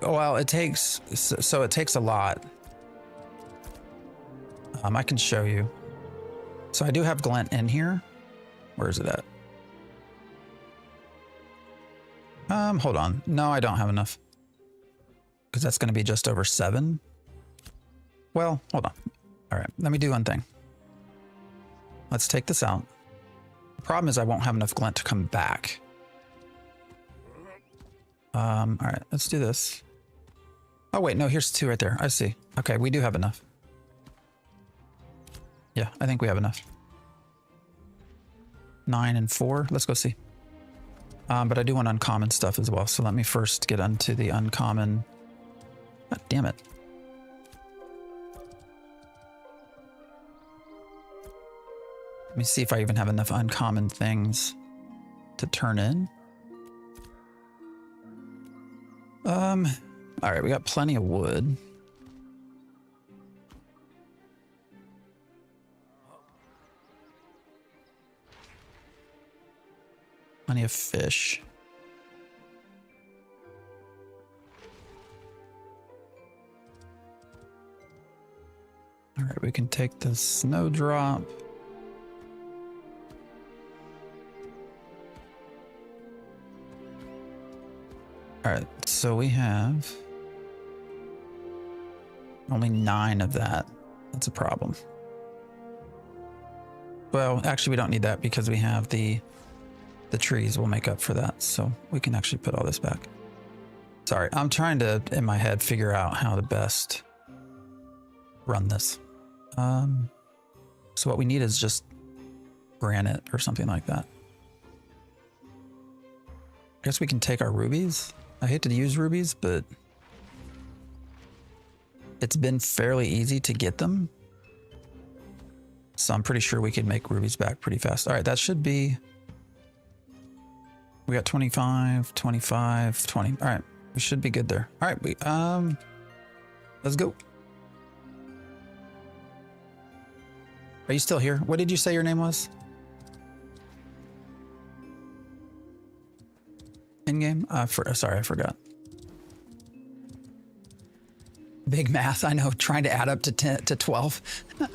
Well, it takes, so it takes a lot. I can show you. So I do have glint in here. Where is it at? Hold on. No, I don't have enough. Because that's going to be just over 7. Well, hold on. All right, let me do one thing. Let's take this out. The problem is I won't have enough glint to come back. All right, let's do this. Oh wait, no, here's 2 right there. I see. Okay, we do have enough. Yeah, I think we have enough. 9 and 4. Let's go see. But I do want uncommon stuff as well. So let me first get onto the uncommon. God damn it. Let me see if I even have enough uncommon things to turn in. All right, we got plenty of wood. Plenty of fish. All right, we can take the snowdrop. All right, so we have only 9 of that. That's a problem. Well, actually, we don't need that because we have the trees will make up for that. So we can actually put all this back. Sorry, I'm trying to, in my head, figure out how to best run this. So what we need is just granite or something like that. I guess we can take our rubies. I hate to use rubies, but it's been fairly easy to get them. So I'm pretty sure we could make rubies back pretty fast. All right, that should be, we got 25, 25, 20. All right, we should be good there. All right, let's go. Are you still here? What did you say your name was? In-game? Sorry, I forgot. Big math, I know, trying to add up to 10 to 12. That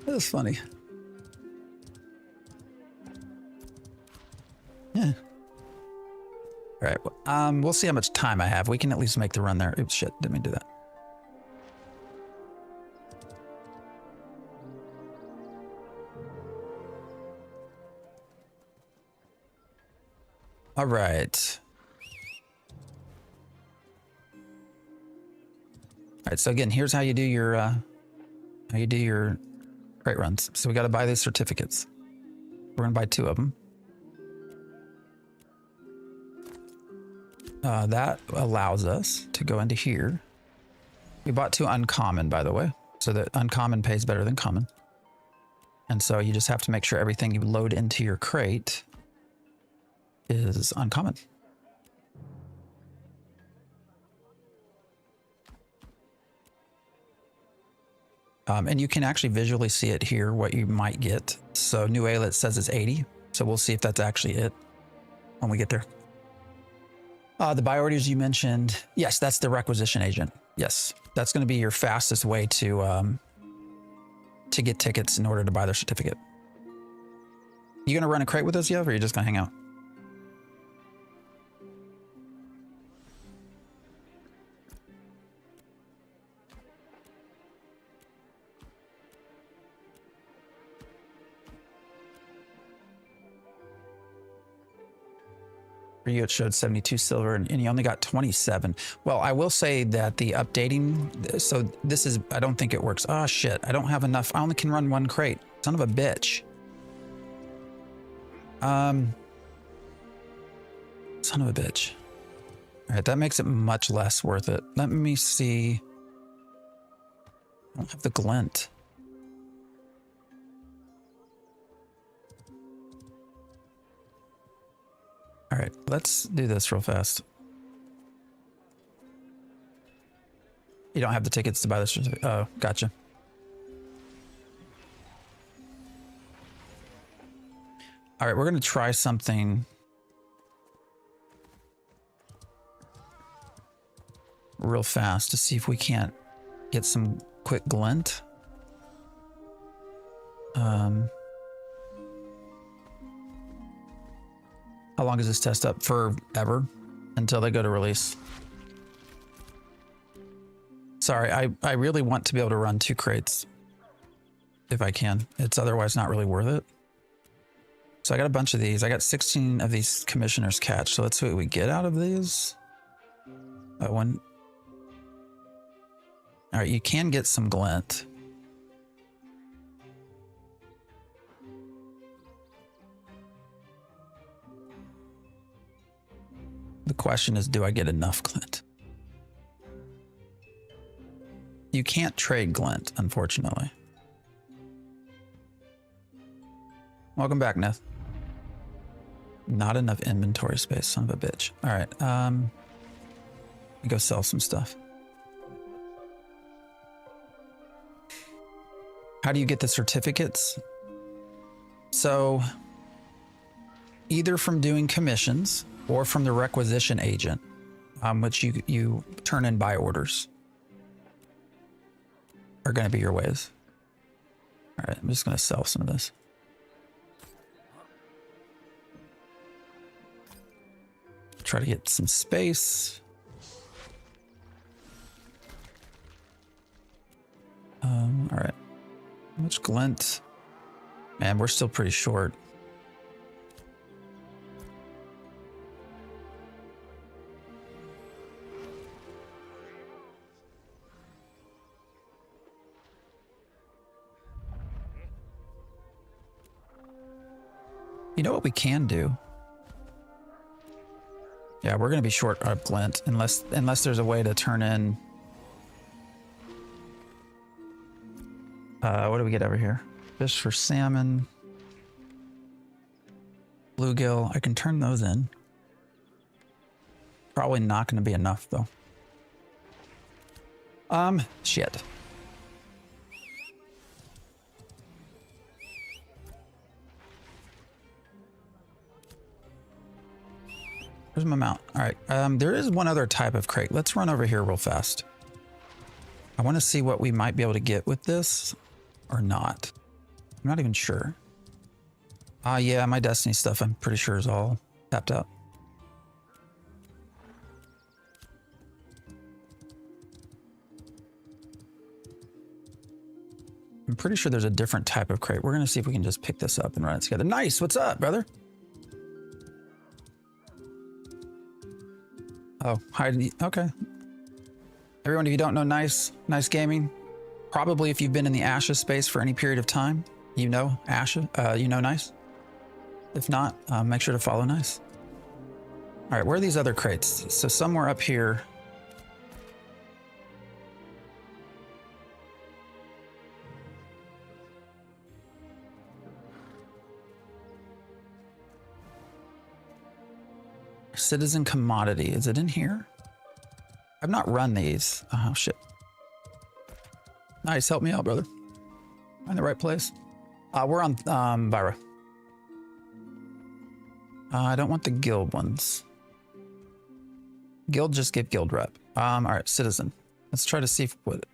was funny. Yeah. All right, we'll see how much time I have. We can at least make the run there. Oops, shit, didn't mean to do that. All right. All right, so again, here's how you do your crate runs. So we got to buy these certificates. We're gonna buy 2 of them. That allows us to go into here. We bought 2 uncommon, by the way, so that uncommon pays better than common. And so you just have to make sure everything you load into your crate is uncommon. And you can actually visually see it here, what you might get. So New Aylet says it's 80. So we'll see if that's actually it when we get there. The buy orders you mentioned. Yes, that's the requisition agent. Yes, that's going to be your fastest way to get tickets in order to buy their certificate. You going to run a crate with us, Yev, or are you just going to hang out? For you, it showed 72 silver and you only got 27. Well, I will say that the updating, so this is, I don't think it works. Oh shit, I don't have enough. I only can run 1 crate. Son of a bitch. Son of a bitch. All right, that makes it much less worth it. Let me see. I don't have the glint. All right, let's do this real fast. You don't have the tickets to buy this. Oh, gotcha. All right, we're going to try something real fast to see if we can't get some quick glint. How long is this test up? Forever until they go to release. Sorry, I really want to be able to run 2 crates if I can. It's otherwise not really worth it. So I got a bunch of these. I got 16 of these commissioners catch. So let's see what we get out of these. That one. All right, you can get some glint. The question is, do I get enough glint? You can't trade glint, unfortunately. Welcome back, Neth. Not enough inventory space, son of a bitch. All right, let me go sell some stuff. How do you get the certificates? So either from doing commissions or from the requisition agent, which you turn in buy orders, are going to be your ways. All right, I'm just going to sell some of this. Try to get some space. All right. How much glint? Man, we're still pretty short. You know what we can do? Yeah, we're gonna be short of glint unless there's a way to turn in. What do we get over here? Fish for salmon, bluegill. I can turn those in. Probably not going to be enough though. Shit. Where's my mount? All right. There is one other type of crate. Let's run over here real fast. I want to see what we might be able to get with this or not. I'm not even sure. Yeah, my Destiny stuff I'm pretty sure is all tapped out. I'm pretty sure there's a different type of crate. We're going to see if we can just pick this up and run it together. Nice. What's up, brother? Oh, hi. Okay. Everyone, if you don't know Nice Gaming, probably if you've been in the Ashes space for any period of time, you know Ashes, you know Nice. If not, make sure to follow Nice. All right, where are these other crates? So somewhere up here. Citizen commodity, is it in here? I've not run these. Oh shit. Nice, help me out, brother. Am I in the right place? We're on Vyra. I don't want the guild ones. Guild, just give guild rep. All right, citizen. Let's try to see if what.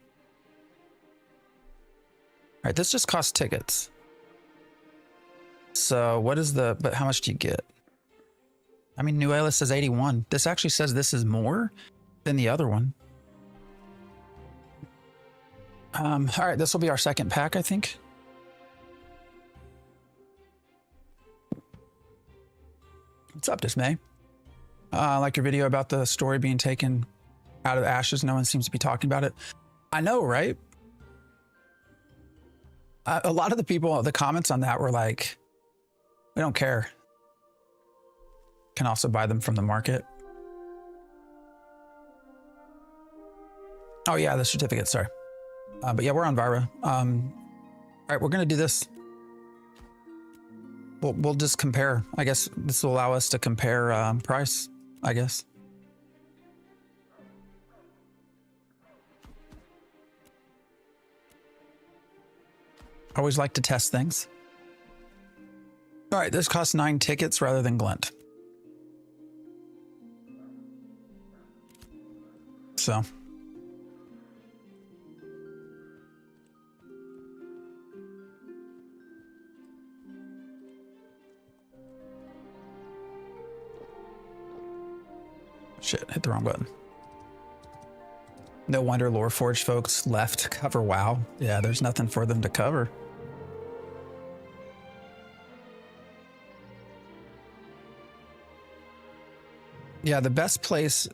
All right, this just costs tickets. So what is the? But how much do you get? I mean, Nuela says 81. This actually says this is more than the other one. All right, this will be our second pack, I think. What's up, Dismay? I like your video about the story being taken out of the Ashes. No one seems to be talking about it. I know, right? A lot of the people, the comments on that were like, we don't care. Can also buy them from the market. Oh yeah, the certificate, sorry. But yeah, we're on Vyra. All right, we're gonna do this. We'll just compare. I guess this will allow us to compare price, I guess. I always like to test things. All right, this costs 9 tickets rather than glint. So. Shit, hit the wrong button. No wonder Loreforged folks left to cover WoW. Yeah, there's nothing for them to cover. Yeah, the best place...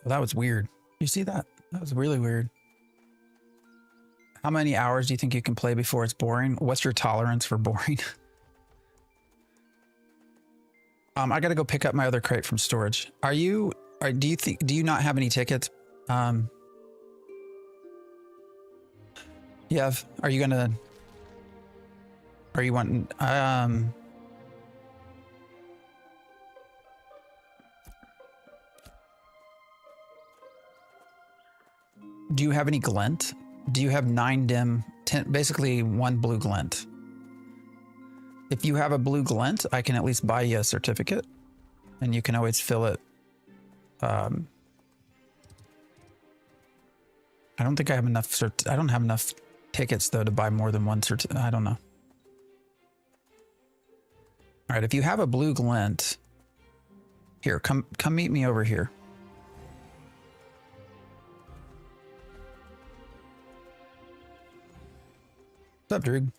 Well, that was weird. You see that? That was really weird. How many hours do you think you can play before it's boring? What's your tolerance for boring? I gotta go pick up my other crate from storage. Do you not have any tickets? Yeah, are you wanting, do you have any glint? Do you have 9 dim, 10, basically 1 blue glint? If you have a blue glint, I can at least buy you a certificate, and you can always fill it. I don't think I have enough. I don't have enough tickets though to buy more than 1 I don't know. All right, if you have a blue glint, here, come meet me over here. What's up, Droog?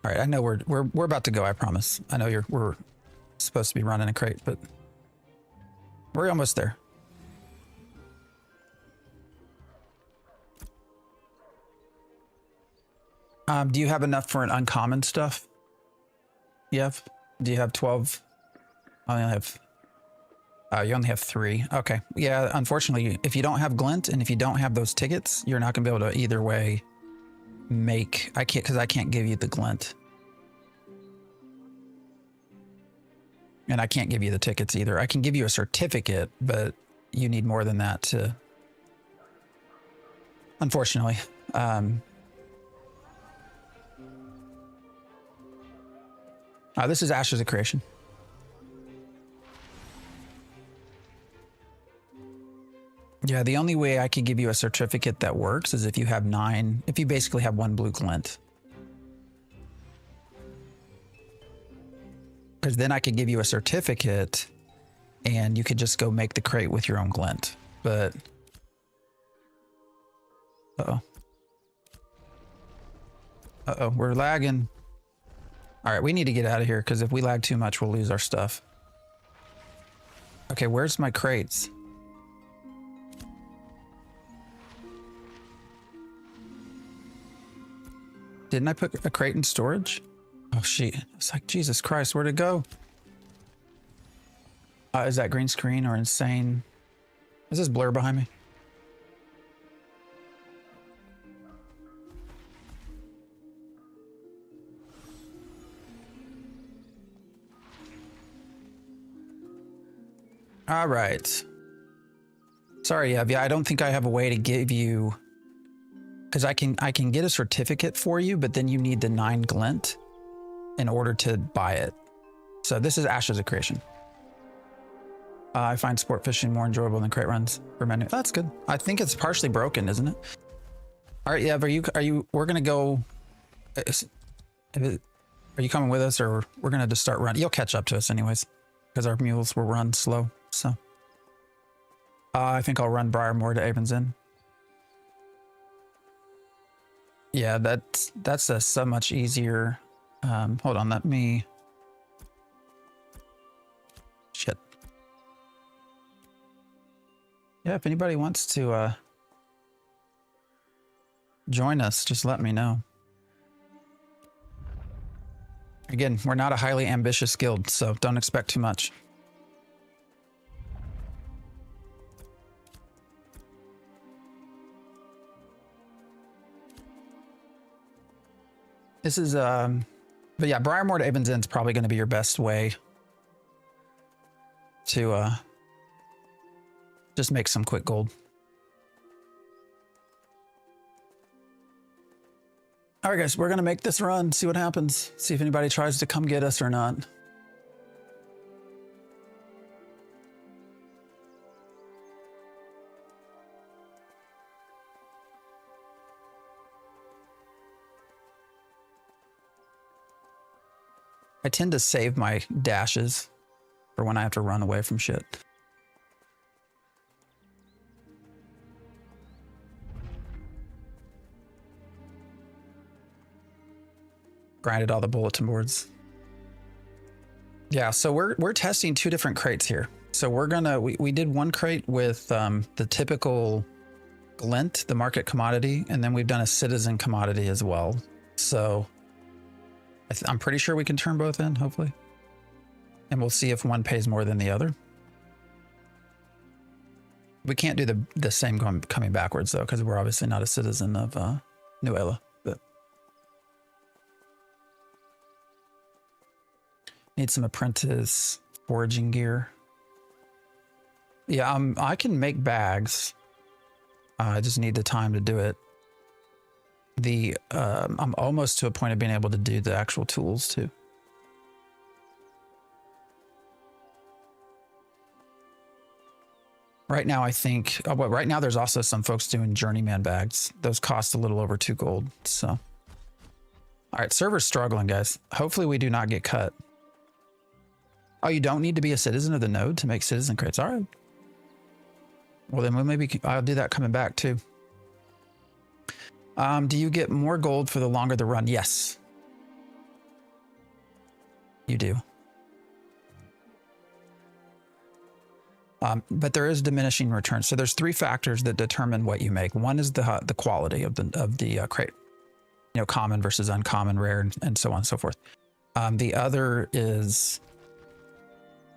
All right, I know we're about to go. I promise. I know we're supposed to be running a crate, but we're almost there. Do you have enough for an uncommon stuff? Yes. Do you have 12? I only have. You only have 3. Okay. Yeah. Unfortunately, if you don't have glint and if you don't have those tickets, you're not gonna be able to either way. I can't, because I can't give you the glint. And I can't give you the tickets either. I can give you a certificate, but you need more than that to, unfortunately. This is Ashes of Creation. Yeah, the only way I could give you a certificate that works is if you have 9, if you basically have 1 blue glint. Because then I could give you a certificate and you could just go make the crate with your own glint. But, uh-oh, we're lagging. All right, we need to get out of here because if we lag too much, we'll lose our stuff. Okay, where's my crates? Didn't I put a crate in storage? Oh, shit. It's like, Jesus Christ, where'd it go? Is that green screen or insane? Is this blur behind me? All right. Sorry, Evia, I don't think I have a way to give you... Because I can get a certificate for you, but then you need the 9 glint in order to buy it. So this is Ashes of Creation. I find sport fishing more enjoyable than crate runs for menu. That's good. I think it's partially broken, isn't it? All right, yeah. We're gonna go. Are you coming with us, or we're gonna just start running? You'll catch up to us anyways, because our mules will run slow. So I think I'll run Briarmore to Avon's Inn. Yeah, that's a so much easier. Hold on, let me. Shit. Yeah, if anybody wants to join us, just let me know. Again, we're not a highly ambitious guild, so don't expect too much. This is But yeah, Briarmore to Avon's End is probably going to be your best way to just make some quick gold. All right, guys, we're going to make this run, see what happens, see if anybody tries to come get us or not. I tend to save my dashes for when I have to run away from shit. Grinded all the bulletin boards. Yeah, so we're testing 2 different crates here. So we're gonna we did one crate with the typical glint, the market commodity, and then we've done a citizen commodity as well. So I'm pretty sure we can turn both in, hopefully. And we'll see if one pays more than the other. We can't do the same coming backwards, though, because we're obviously not a citizen of Nuela. But need some apprentice foraging gear. Yeah, I can make bags. I just need the time to do it. I'm almost to a point of being able to do the actual tools too. Right now, I think, well, right now there's also some folks doing journeyman bags. Those cost a little over 2 gold. So, all right, server's struggling, guys. Hopefully we do not get cut. Oh, you don't need to be a citizen of the node to make citizen crates. All right. Well, then maybe I'll do that coming back too. Do you get more gold for the longer the run? Yes. You do. But there is diminishing returns. So there's 3 factors that determine what you make. One is the quality of the crate. You know, common versus uncommon, rare, and so on and so forth. The other is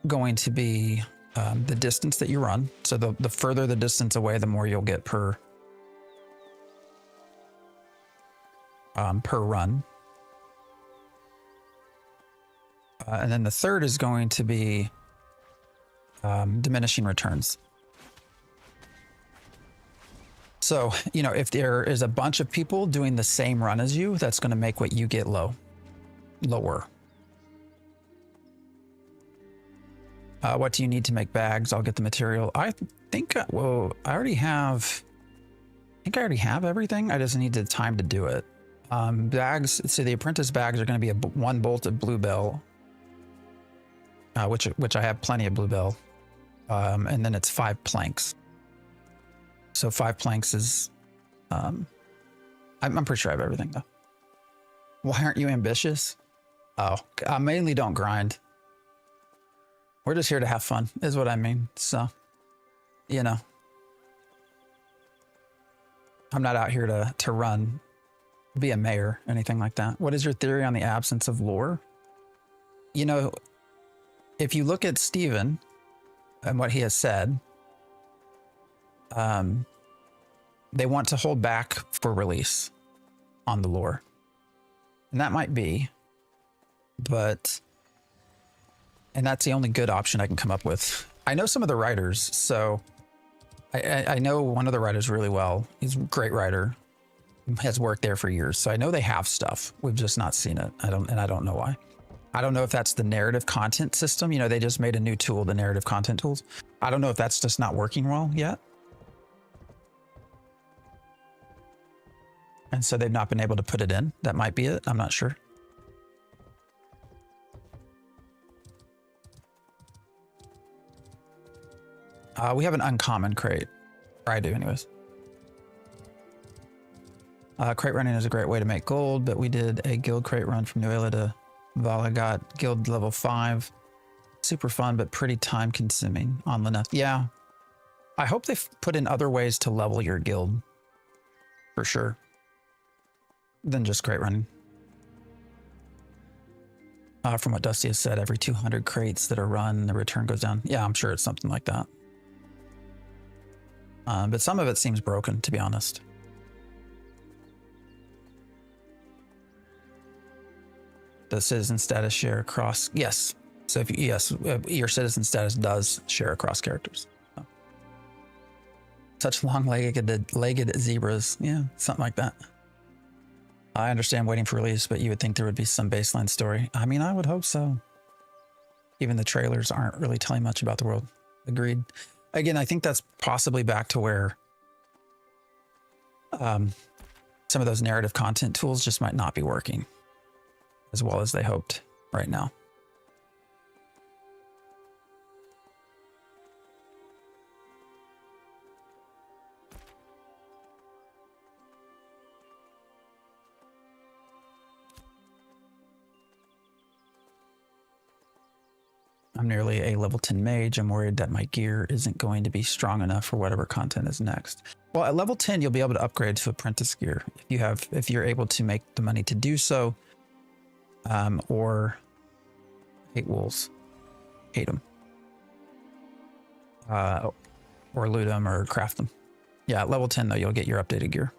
going to be the distance that you run. So the further the distance away, the more you'll get per run. And then the third is going to be diminishing returns. So, you know, if there is a bunch of people doing the same run as you, that's going to make what you get lower. What do you need to make bags? I'll get the material. I think, well, I already have everything. I just need the time to do it. Bags, so the apprentice bags are going to be 1 bolt of bluebell, which I have plenty of bluebell. And then it's 5 planks. So 5 planks is, I'm pretty sure I have everything though. Why aren't you ambitious? Oh, I mainly don't grind. We're just here to have fun, is what I mean. So, you know, I'm not out here to run, be a mayor, anything like that. What is your theory on the absence of lore? You know, if you look at Steven and what he has said, they want to hold back for release on the lore. And that might be, but, and that's the only good option I can come up with. I know some of the writers, so I know one of the writers really well. He's a great writer, has worked there for years. So I know they have stuff. We've just not seen it. I don't know why. I don't know if that's the narrative content system. You know, they just made a new tool, the narrative content tools. I don't know if that's just not working well yet. And so they've not been able to put it in. That might be it. I'm not sure. We have an uncommon crate. Or I do anyways. Crate running is a great way to make gold, but we did a guild crate run from Nuela to Vala, got guild level 5. Super fun, but pretty time consuming on Lineth. Yeah. I hope they've put in other ways to level your guild. For sure. Than just crate running. From what Dusty has said, every 200 crates that are run, the return goes down. Yeah, I'm sure it's something like that. But some of it seems broken, to be honest. The citizen status share across. Yes. So if yes, your citizen status does share across characters. So. Such long-legged zebras. Yeah, something like that. I understand waiting for release, but you would think there would be some baseline story. I mean, I would hope so. Even the trailers aren't really telling much about the world. Agreed. Again, I think that's possibly back to where some of those narrative content tools just might not be working as well as they hoped right now. I'm nearly a level 10 mage. I'm worried that my gear isn't going to be strong enough for whatever content is next. Well, at level 10, you'll be able to upgrade to apprentice gear if you're able to make the money to do so. Or hate wolves, hate them, or loot them or craft them. Yeah, at level 10 though, you'll get your updated gear.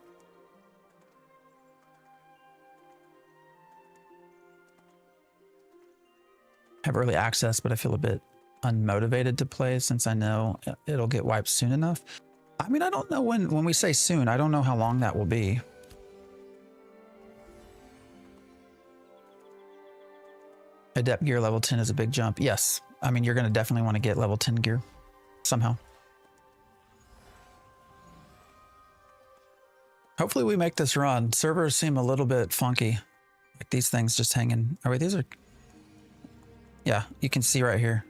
Have early access, but I feel a bit unmotivated to play since I know it'll get wiped soon enough. I mean, I don't know when we say soon, I don't know how long that will be. Adept gear level 10 is a big jump. Yes. I mean, you're going to definitely want to get level 10 gear somehow. Hopefully we make this run. Servers seem a little bit funky. Like these things just hanging. Oh wait, these are... Yeah, you can see right here.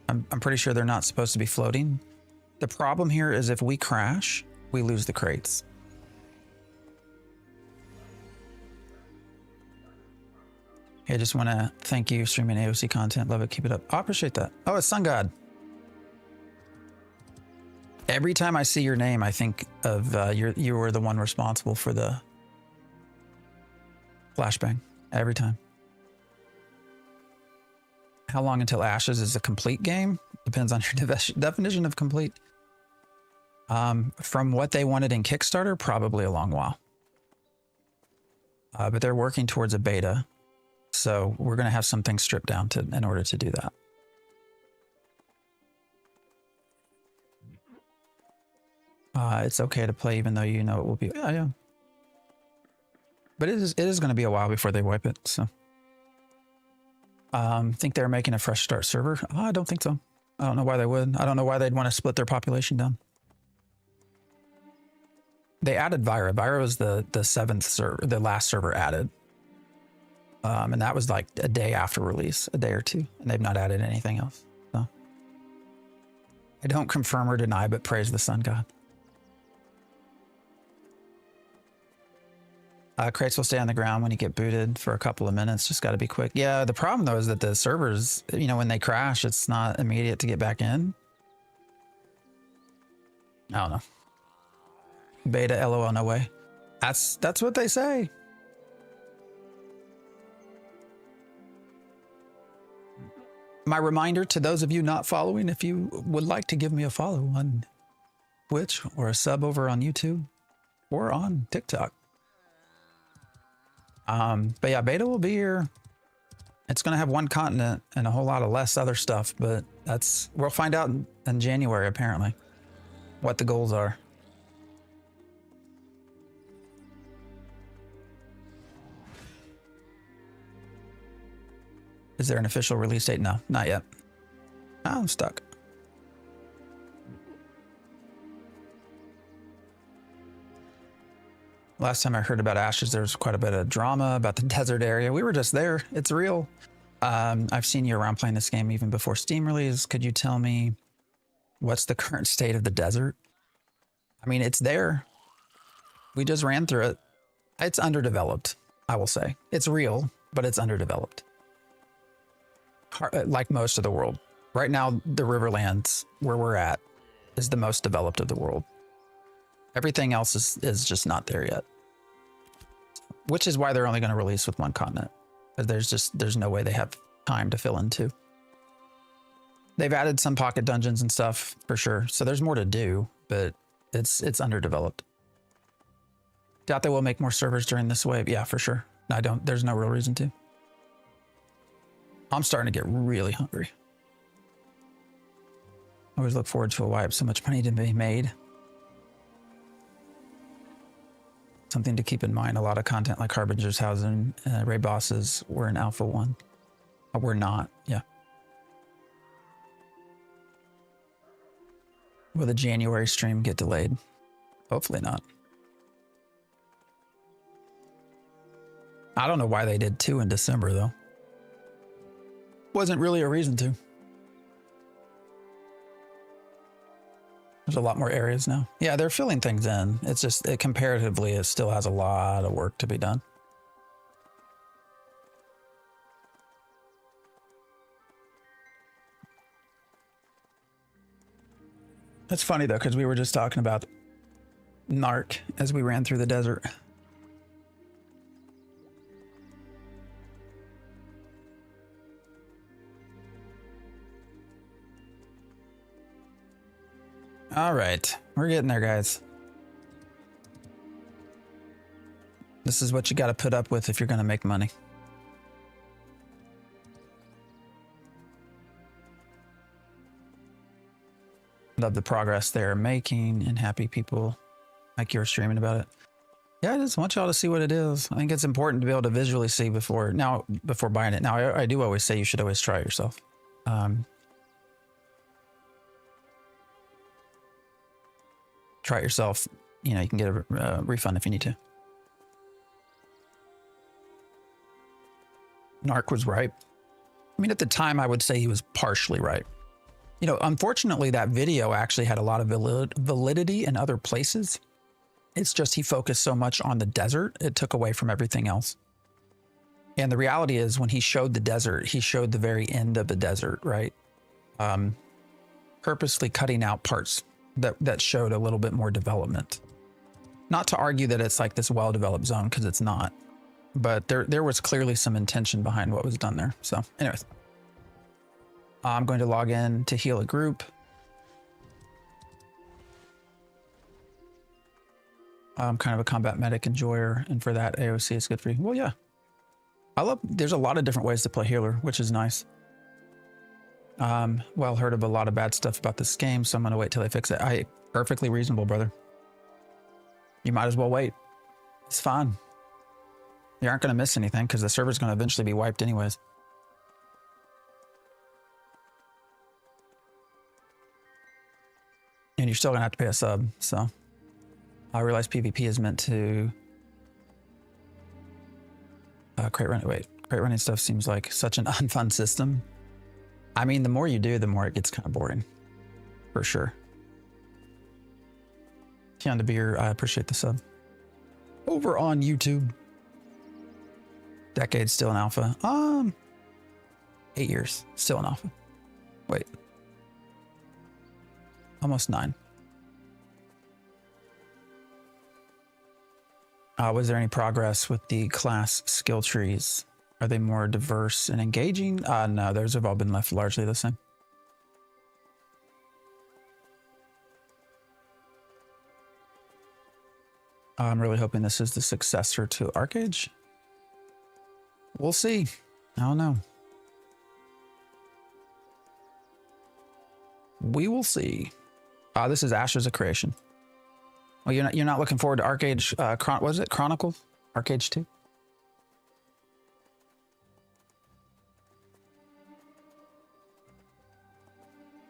I'm pretty sure they're not supposed to be floating. The problem here is if we crash, we lose the crates. Hey, I just want to thank you streaming AOC content. Love it. Keep it up. I appreciate that. Oh, it's Sun God. Every time I see your name, I think of you were the one responsible for the flashbang. Every time. How long until Ashes is a complete game? Depends on your definition of complete. From what they wanted in Kickstarter, probably a long while. But they're working towards a beta. So we're going to have some things stripped down in order to do that. It's okay to play even though you know it will be. Yeah. But it is going to be a while before they wipe it. So. Think they're making a fresh start server? Oh, I don't think so. I don't know why they would. I don't know why they'd want to split their population down. They added Vira. Vira was the seventh server, the last server added. And that was like a day after release, a day or two, and they've not added anything else. So I don't confirm or deny, but praise the sun god. Crates will stay on the ground when you get booted for a couple of minutes. Just got to be quick. Yeah, the problem though is that the servers, you know, when they crash, it's not immediate to get back in. I don't know. Beta, LOL, no way. That's what they say. My reminder to those of you not following, if you would like to give me a follow on Twitch or a sub over on YouTube or on TikTok. But yeah, beta will be here. It's going to have one continent and a whole lot of less other stuff, but we'll find out in January, apparently, what the goals are. Is there an official release date? No, not yet. Oh, I'm stuck. Last time I heard about Ashes, there was quite a bit of drama about the desert area. We were just there. It's real. I've seen you around playing this game even before Steam release. Could you tell me what's the current state of the desert? I mean, it's there. We just ran through it. It's underdeveloped, I will say. It's real, but it's underdeveloped. Like most of the world. Right now, the Riverlands, where we're at, is the most developed of the world. Everything else is just not there yet. Which is why they're only going to release with one continent. There's no way they have time to fill in two. They've added some pocket dungeons and stuff for sure. So there's more to do, but it's underdeveloped. Doubt they will make more servers during this wave. Yeah, for sure. There's no real reason to. I'm starting to get really hungry. I always look forward to a wipe. So much money to be made. Something to keep in mind. A lot of content like Harbinger's House and Raid Bosses were in Alpha 1. Oh, we're not. Yeah. Will the January stream get delayed? Hopefully not. I don't know why they did 2 in December, though. Wasn't really a reason to. There's a lot more areas now. Yeah, they're filling things in. It's just, comparatively, it still has a lot of work to be done. That's funny, though, because we were just talking about Narc as we ran through the desert. All right, we're getting there, guys. This is what you got to put up with if you're going to make money. Love the progress they're making and happy people like you're streaming about it. Yeah, I just want y'all to see what it is. I think it's important to be able to visually see before buying it. Now, I do always say you should always try it yourself. Try it yourself. You know, you can get a refund if you need to. Narc was right. I mean, at the time, I would say he was partially right. You know, unfortunately, that video actually had a lot of validity in other places. It's just he focused so much on the desert, it took away from everything else. And the reality is, when he showed the desert, he showed the very end of the desert, right? Purposely cutting out parts that showed a little bit more development. Not to argue that it's like this well-developed zone, because it's not. But there was clearly some intention behind what was done there. So anyways, I'm going to log in to heal a group. I'm kind of a combat medic enjoyer, and for that AOC is good for you. Well, yeah. There's a lot of different ways to play healer, which is nice. Well, heard of a lot of bad stuff about this game, so I'm gonna wait till they fix it. Perfectly reasonable, brother. You might as well wait. It's fine. You aren't gonna miss anything because the server's gonna eventually be wiped anyways. And you're still gonna have to pay a sub, so. I realize PvP is meant to crate running stuff seems like such an unfun system. I mean, the more you do, the more it gets kind of boring, for sure. Keon the Beer, I appreciate the sub. Over on YouTube. Decade still in alpha. 8 years still in alpha. Wait. Almost 9. Was there any progress with the class skill trees? Are they more diverse and engaging? No, those have all been left largely the same. I'm really hoping this is the successor to Arcage. We'll see. I don't know. We will see. This is Ashes of Creation. Well, you're not looking forward to Arcage, what was it? Chronicles? Arcage 2?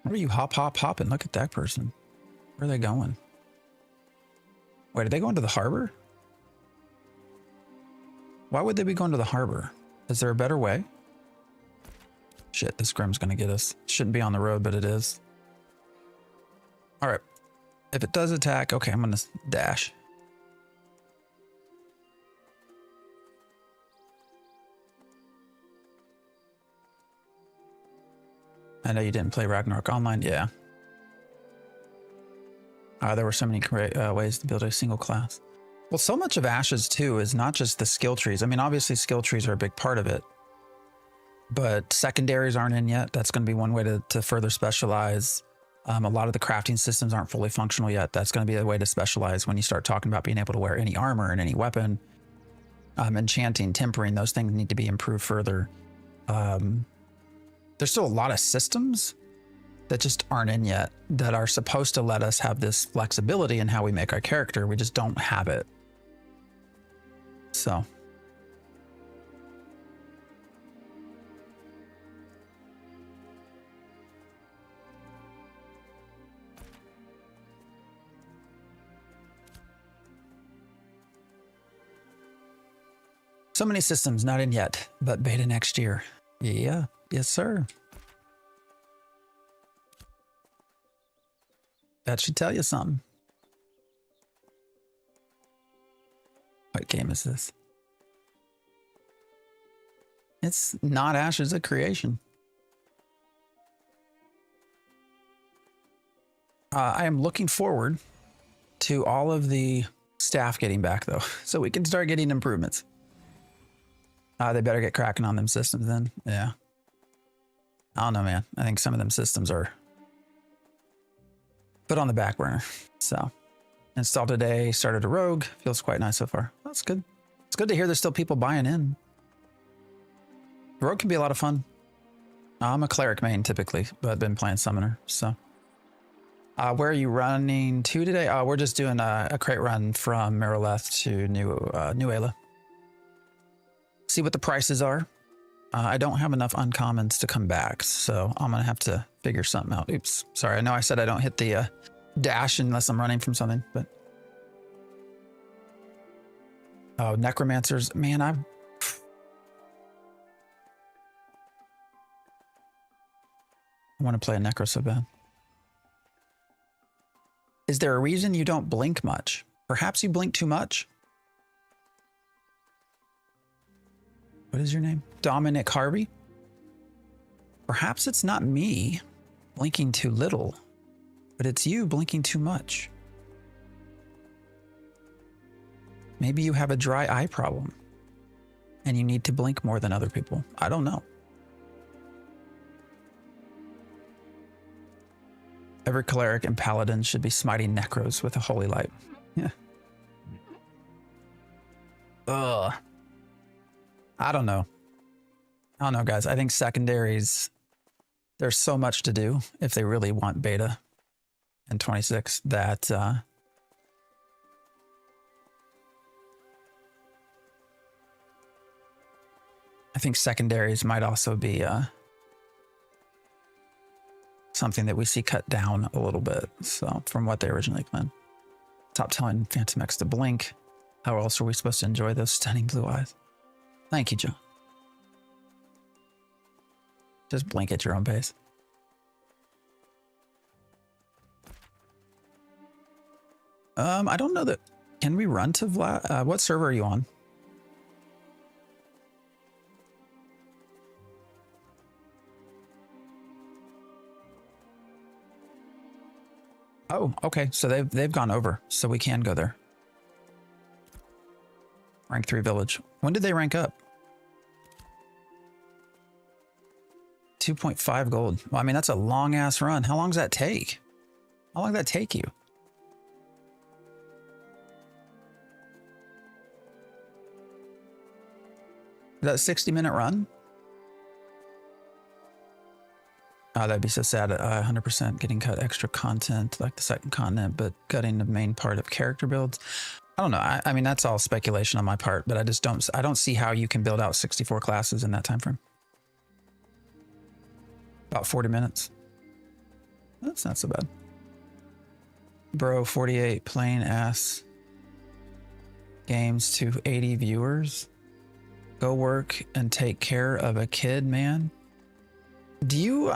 Where are you hopping? Look at that person. Where are they going? Wait, are they going to the harbor? Why would they be going to the harbor? Is there a better way? Shit, this Grim's gonna get us. Shouldn't be on the road, but it is. All right. If it does attack, okay, I'm gonna dash. I know you didn't play Ragnarok Online, yeah. There were so many ways to build a single class. Well, so much of Ashes too is not just the skill trees. I mean, obviously skill trees are a big part of it, but secondaries aren't in yet. That's going to be one way to further specialize. A lot of the crafting systems aren't fully functional yet. That's going to be a way to specialize when you start talking about being able to wear any armor and any weapon. Enchanting, tempering, those things need to be improved further. there's still a lot of systems that just aren't in yet that are supposed to let us have this flexibility in how we make our character. We just don't have it. So. So many systems not in yet, but beta next year. Yeah, yes, sir. That should tell you something. What game is this? It's not Ashes of Creation. I am looking forward to all of the staff getting back, though, so we can start getting improvements. They better get cracking on them systems then. Yeah. I don't know, man. I think some of them systems are put on the back burner. So installed today, started a rogue. Feels quite nice so far. That's good. It's good to hear there's still people buying in. The rogue can be a lot of fun. I'm a cleric main typically, but I've been playing summoner. So where are you running to today? We're just doing a crate run from Mirroleth to New Ayla. See what the prices are. I don't have enough uncommons to come back, so I'm gonna have to figure something out. Oops, sorry. I know I said I don't hit the dash unless I'm running from something, but oh, necromancers, man, I want to play a necro so bad. Is there a reason you don't blink much? Perhaps you blink too much. What is your name? Dominic Harvey? Perhaps it's not me blinking too little, but it's you blinking too much. Maybe you have a dry eye problem and you need to blink more than other people. I don't know. Every cleric and paladin should be smiting necros with a holy light. Yeah. Ugh. I don't know. I don't know, guys. I think secondaries, there's so much to do if they really want beta in 26 that I think secondaries might also be something that we see cut down a little bit. So from what they originally planned. Stop telling Phantom X to blink. How else are we supposed to enjoy those stunning blue eyes? Thank you, John. Just blink at your own pace. I don't know that. Can we run to Vlad? What server are you on? Oh, okay. So they've gone over, so we can go there. Rank 3 village. When did they rank up? 2.5 gold. Well, I mean, that's a long ass run. How long does that take? How long did that take you? Is that a 60-minute run? Oh, that'd be so sad. 100% getting cut extra content like the second continent, but cutting the main part of character builds. I don't know. I mean, that's all speculation on my part, but I don't see how you can build out 64 classes in that time frame. About 40 minutes. That's not so bad. Bro, 48 plain ass games to 80 viewers. Go work and take care of a kid, man. Do you,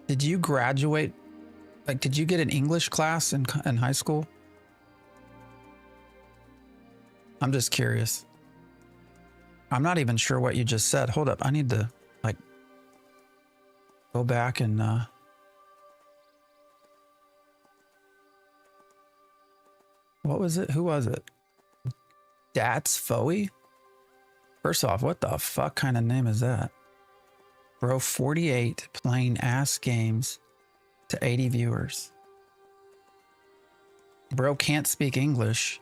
did you graduate? Like, did you get an English class in high school? I'm just curious. I'm not even sure what you just said. Hold up. I need to, like, go back and, what was it? Who was it? Dats Foey? First off, what the fuck kind of name is that? Bro, 48 playing ass games to 80 viewers. Bro can't speak English.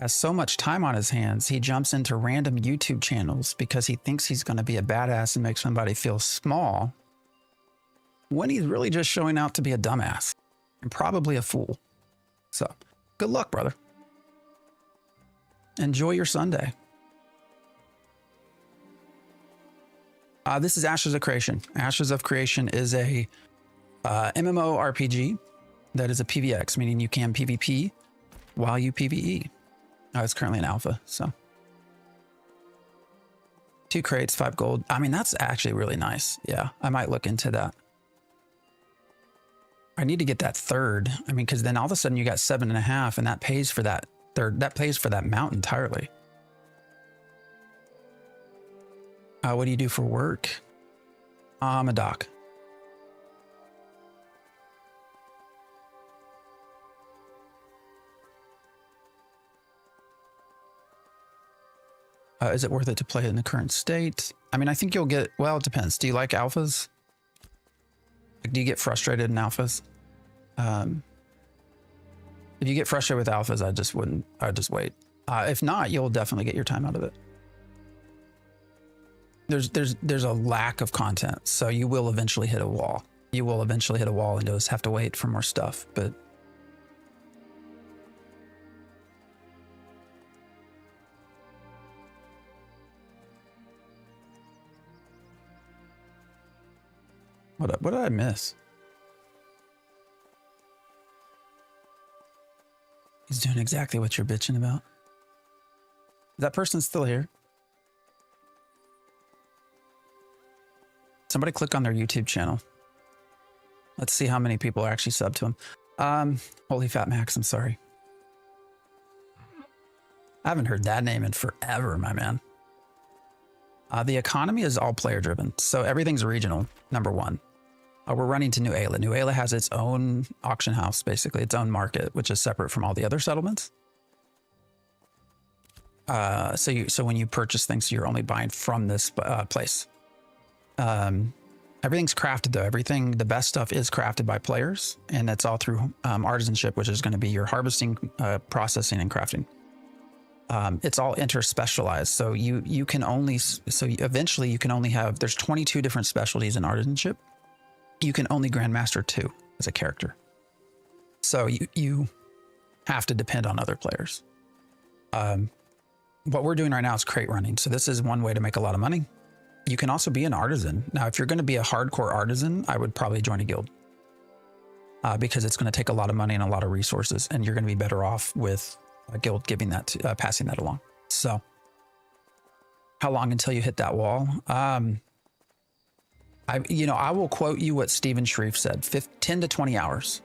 has so much time on his hands, he jumps into random YouTube channels because he thinks he's going to be a badass and make somebody feel small, when he's really just showing out to be a dumbass and probably a fool. So, good luck, brother. Enjoy your Sunday. This is Ashes of Creation. Ashes of Creation is a MMORPG that is a PvX, meaning you can PvP while you PvE. It's currently an alpha, so. 2 crates, 5 gold. I mean, that's actually really nice. Yeah, I might look into that. I need to get that 3rd. I mean, because then all of a sudden you got 7.5, and that pays for that 3rd. That pays for that mount entirely. What do you do for work? I'm a doc. Is it worth it to play in the current state? I mean, I think you'll get, well, it depends. Do you like alphas? Like, do you get frustrated in alphas? If you get frustrated with alphas, I'd just wait. If not, you'll definitely get your time out of it. There's a lack of content, so you will eventually hit a wall. You will eventually hit a wall and just have to wait for more stuff, but what did I miss? He's doing exactly what you're bitching about. Is that person still here? Somebody click on their YouTube channel. Let's see how many people are actually subbed to him. Holy Fat Max, I'm sorry. I haven't heard that name in forever, my man. The economy is all player driven, so everything's regional, number 1. We're running to New Ayla. New Ayla has its own auction house, basically, its own market, which is separate from all the other settlements. So when you purchase things, you're only buying from this place. Everything's crafted though. Everything, the best stuff is crafted by players, and that's all through Artisanship, which is going to be your harvesting, processing, and crafting. It's all interspecialized, so you can only, so eventually you can only have, there's 22 different specialties in Artisanship. You can only Grandmaster 2 as a character. So you have to depend on other players. What we're doing right now is crate running. So this is one way to make a lot of money. You can also be an artisan. Now, if you're going to be a hardcore artisan, I would probably join a guild. Because it's going to take a lot of money and a lot of resources, and you're going to be better off with a guild giving that to, passing that along. So how long until you hit that wall? I will quote you what Stephen Shreve said, 10 to 20 hours.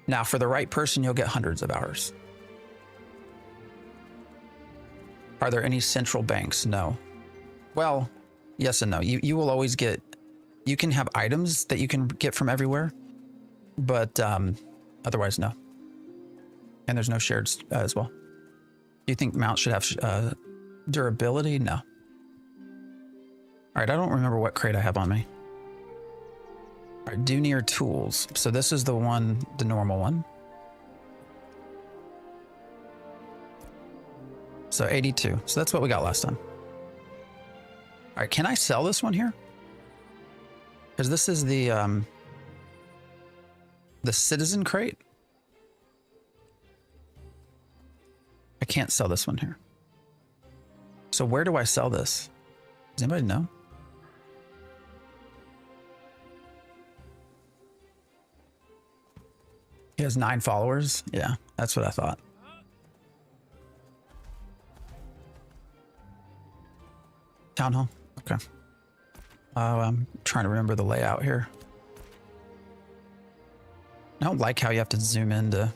Now, for the right person, you'll get hundreds of hours. Are there any central banks? No. Well, yes and no. You will always get, you can have items that you can get from everywhere, but otherwise, no. And there's no shared as well. Do you think mounts should have durability? No. All right, I don't remember what crate I have on me. All right, do near tools. So this is the one, the normal one. So 82. So that's what we got last time. All right, can I sell this one here? Because this is the citizen crate. I can't sell this one here. So where do I sell this? Does anybody know? He has 9 followers. Yeah, that's what I thought. Town hall. Okay. I'm trying to remember the layout here. I don't like how you have to zoom into. All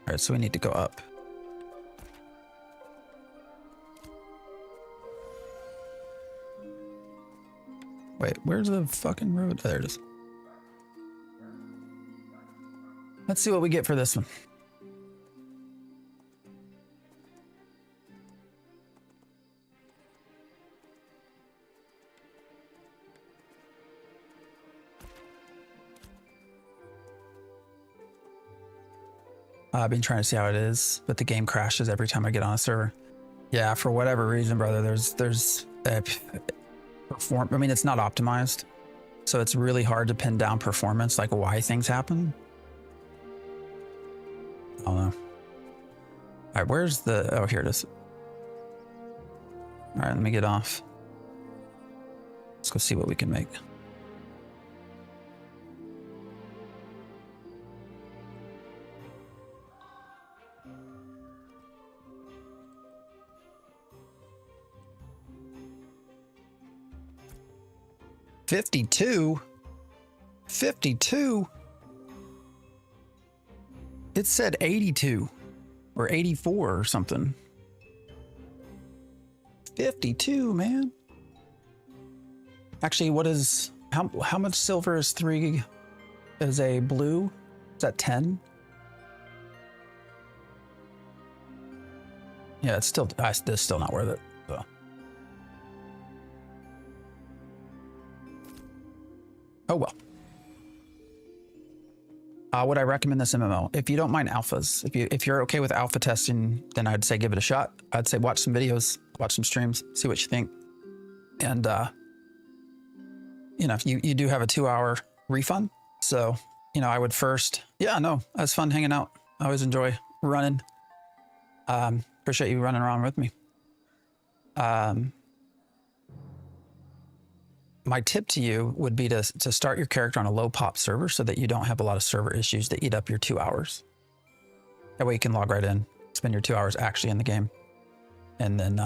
right, so we need to go up. Wait, where's the fucking road? Oh, there it is. Let's see what we get for this one. I've been trying to see how it is, but the game crashes every time I get on a server. Yeah, for whatever reason, brother, there's a I mean, it's not optimized, so it's really hard to pin down performance, like why things happen. I don't know. All right, where's the, oh, here it is. All right, let me get off. Let's go see what we can make. $52? $52? It said 82 or 84 or something. 52, man. Actually, what is, how much silver is 3 is a blue? Is that 10? Yeah, it's still not worth it. So. Oh well. Would I recommend this MMO? If you don't mind alphas, if you're okay with alpha testing, then I'd say give it a shot. I'd say watch some videos, watch some streams, see what you think. And you know, you do have a 2-hour refund. So, you know, I would first, yeah, no, that's fun hanging out. I always enjoy running. Appreciate you running around with me. My tip to you would be to start your character on a low pop server so that you don't have a lot of server issues that eat up your 2 hours. That way you can log right in, spend your 2 hours actually in the game. And then,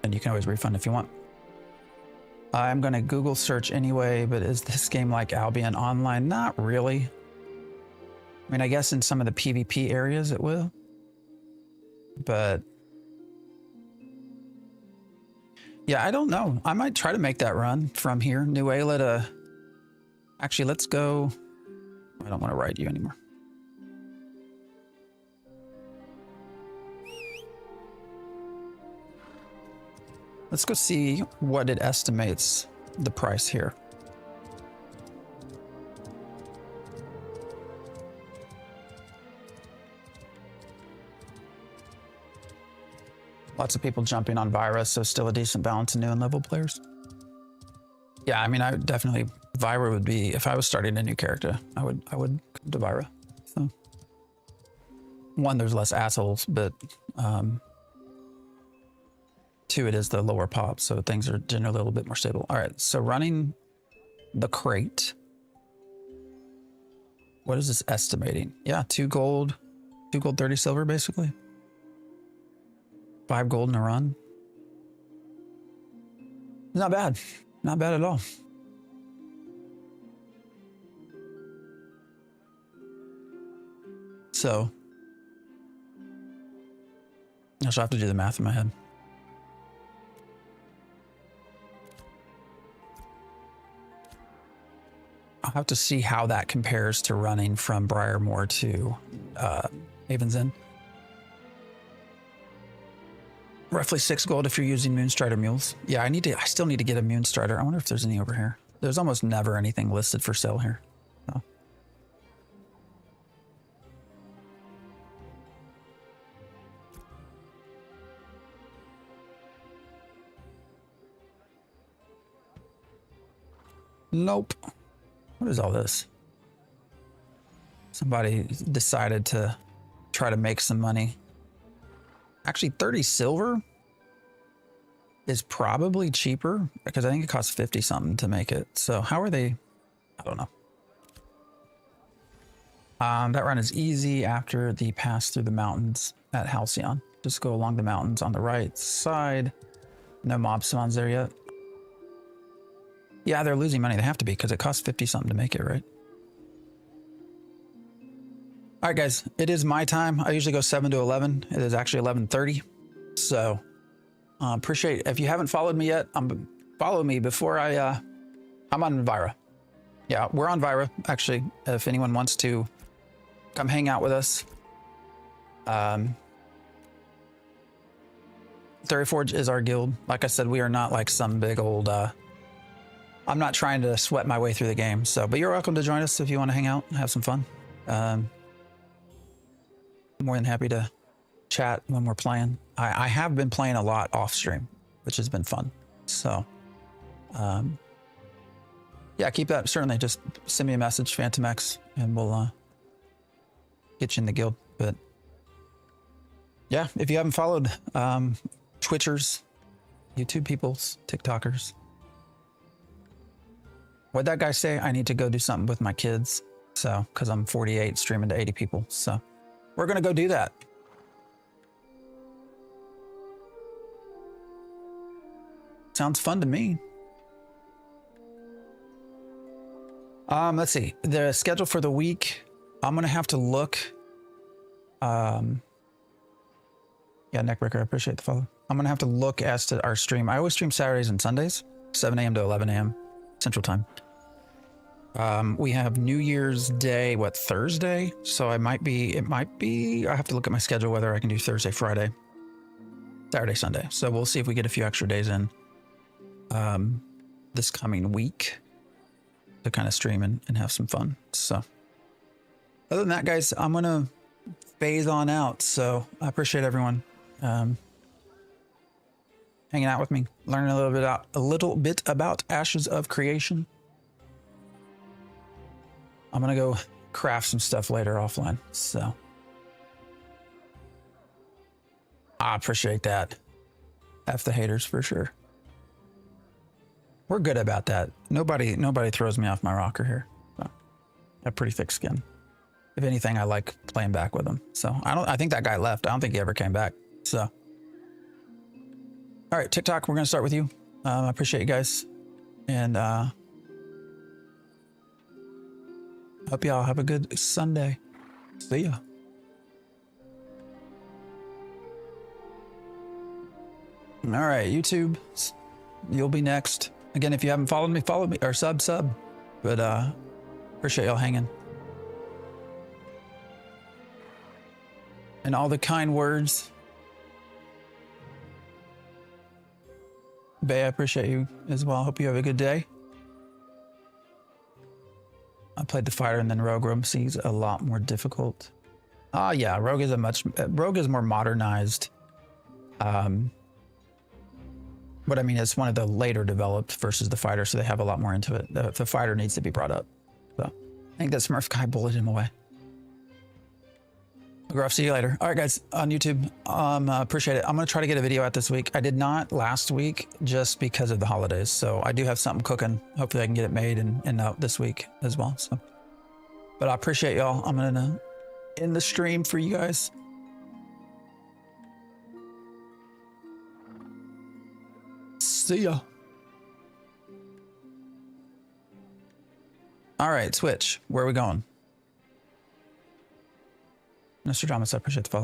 and you can always refund if you want. I'm going to Google search anyway, but is this game like Albion Online? Not really. I mean, I guess in some of the PvP areas it will, but yeah, I don't know. I might try to make that run from here. Nuela to, actually, let's go. I don't want to ride you anymore. Let's go see what it estimates the price here. Lots of people jumping on Vyra, so still a decent balance of new and level players. Yeah, I mean, I would definitely, Vyra would be, if I was starting a new character, I would come to Vyra. So, one, there's less assholes, but 2, it is the lower pop, so things are generally a little bit more stable. All right, so running the crate. What is this estimating? Yeah, 2 gold, 30 silver, basically. 5 gold in a run. Not bad. Not bad at all. So, I shall have to do the math in my head. I'll have to see how that compares to running from Briarmoor to Haven's End. Roughly 6 gold if you're using Moonstrider mules. Yeah, I still need to get a Moonstrider. I wonder if there's any over here. There's almost never anything listed for sale here. So. Nope. What is all this? Somebody decided to try to make some money. Actually, 30 silver is probably cheaper because I think it costs 50 something to make it. So how are they? I don't know. That run is easy after the pass through the mountains at Halcyon. Just go along the mountains on the right side. No mob spawns there yet. Yeah, they're losing money. They have to be because it costs 50 something to make it, right? All right, guys, it is my time. I usually go 7 to 11. It is actually 11:30. So appreciate, if you haven't followed me yet, follow me before I'm on Vyra. Yeah, we're on Vyra, actually, if anyone wants to come hang out with us. 30 Forge is our guild. Like I said, we are not like some big old I'm not trying to sweat my way through the game. So, but you're welcome to join us if you want to hang out and have some fun. More than happy to chat when we're playing. I have been playing a lot off stream, which has been fun. So, yeah, keep that. Certainly just send me a message, Phantom X, and we'll get you in the guild. But yeah, if you haven't followed Twitchers, YouTube peoples, TikTokers, what'd that guy say? I need to go do something with my kids. So, because I'm 48 streaming to 80 people. So we're going to go do that. Sounds fun to me. Let's see. The schedule for the week, I'm going to have to look. Yeah, Neckbreaker, I appreciate the follow. I'm going to have to look as to our stream. I always stream Saturdays and Sundays, 7 a.m. to 11 a.m. Central Time. We have New Year's Day, what, Thursday? So it might be, I have to look at my schedule whether I can do Thursday, Friday, Saturday, Sunday. So we'll see if we get a few extra days in this coming week to kind of stream and have some fun. So other than that, guys, I'm going to phase on out. So I appreciate everyone hanging out with me, learning a little bit about Ashes of Creation. I'm going to go craft some stuff later offline. So I appreciate that. F the haters for sure. We're good about that. Nobody throws me off my rocker here. So, I have pretty thick skin. If anything, I like playing back with them. So I think that guy left. I don't think he ever came back. So, all right, TikTok, we're going to start with you. I appreciate you guys. And hope y'all have a good Sunday. See ya. All right, YouTube, you'll be next. Again, if you haven't followed me, follow me, or sub. But appreciate y'all hanging. And all the kind words. Bay, I appreciate you as well. Hope you have a good day. I played the fighter and then rogue. Rogue seems a lot more difficult. Yeah, rogue is more modernized. But I mean, it's one of the later developed versus the fighter, so they have a lot more into it. The fighter needs to be brought up. So I think that Smurf guy bullied him away. Gruff, see you later. All right, guys, on YouTube, appreciate it. I'm going to try to get a video out this week. I did not last week just because of the holidays. So I do have something cooking. Hopefully I can get it made and out this week as well. So, but I appreciate y'all. I'm going to end the stream for you guys. See ya. All right, Twitch, where are we going? Mr. Thomas, I appreciate the follow.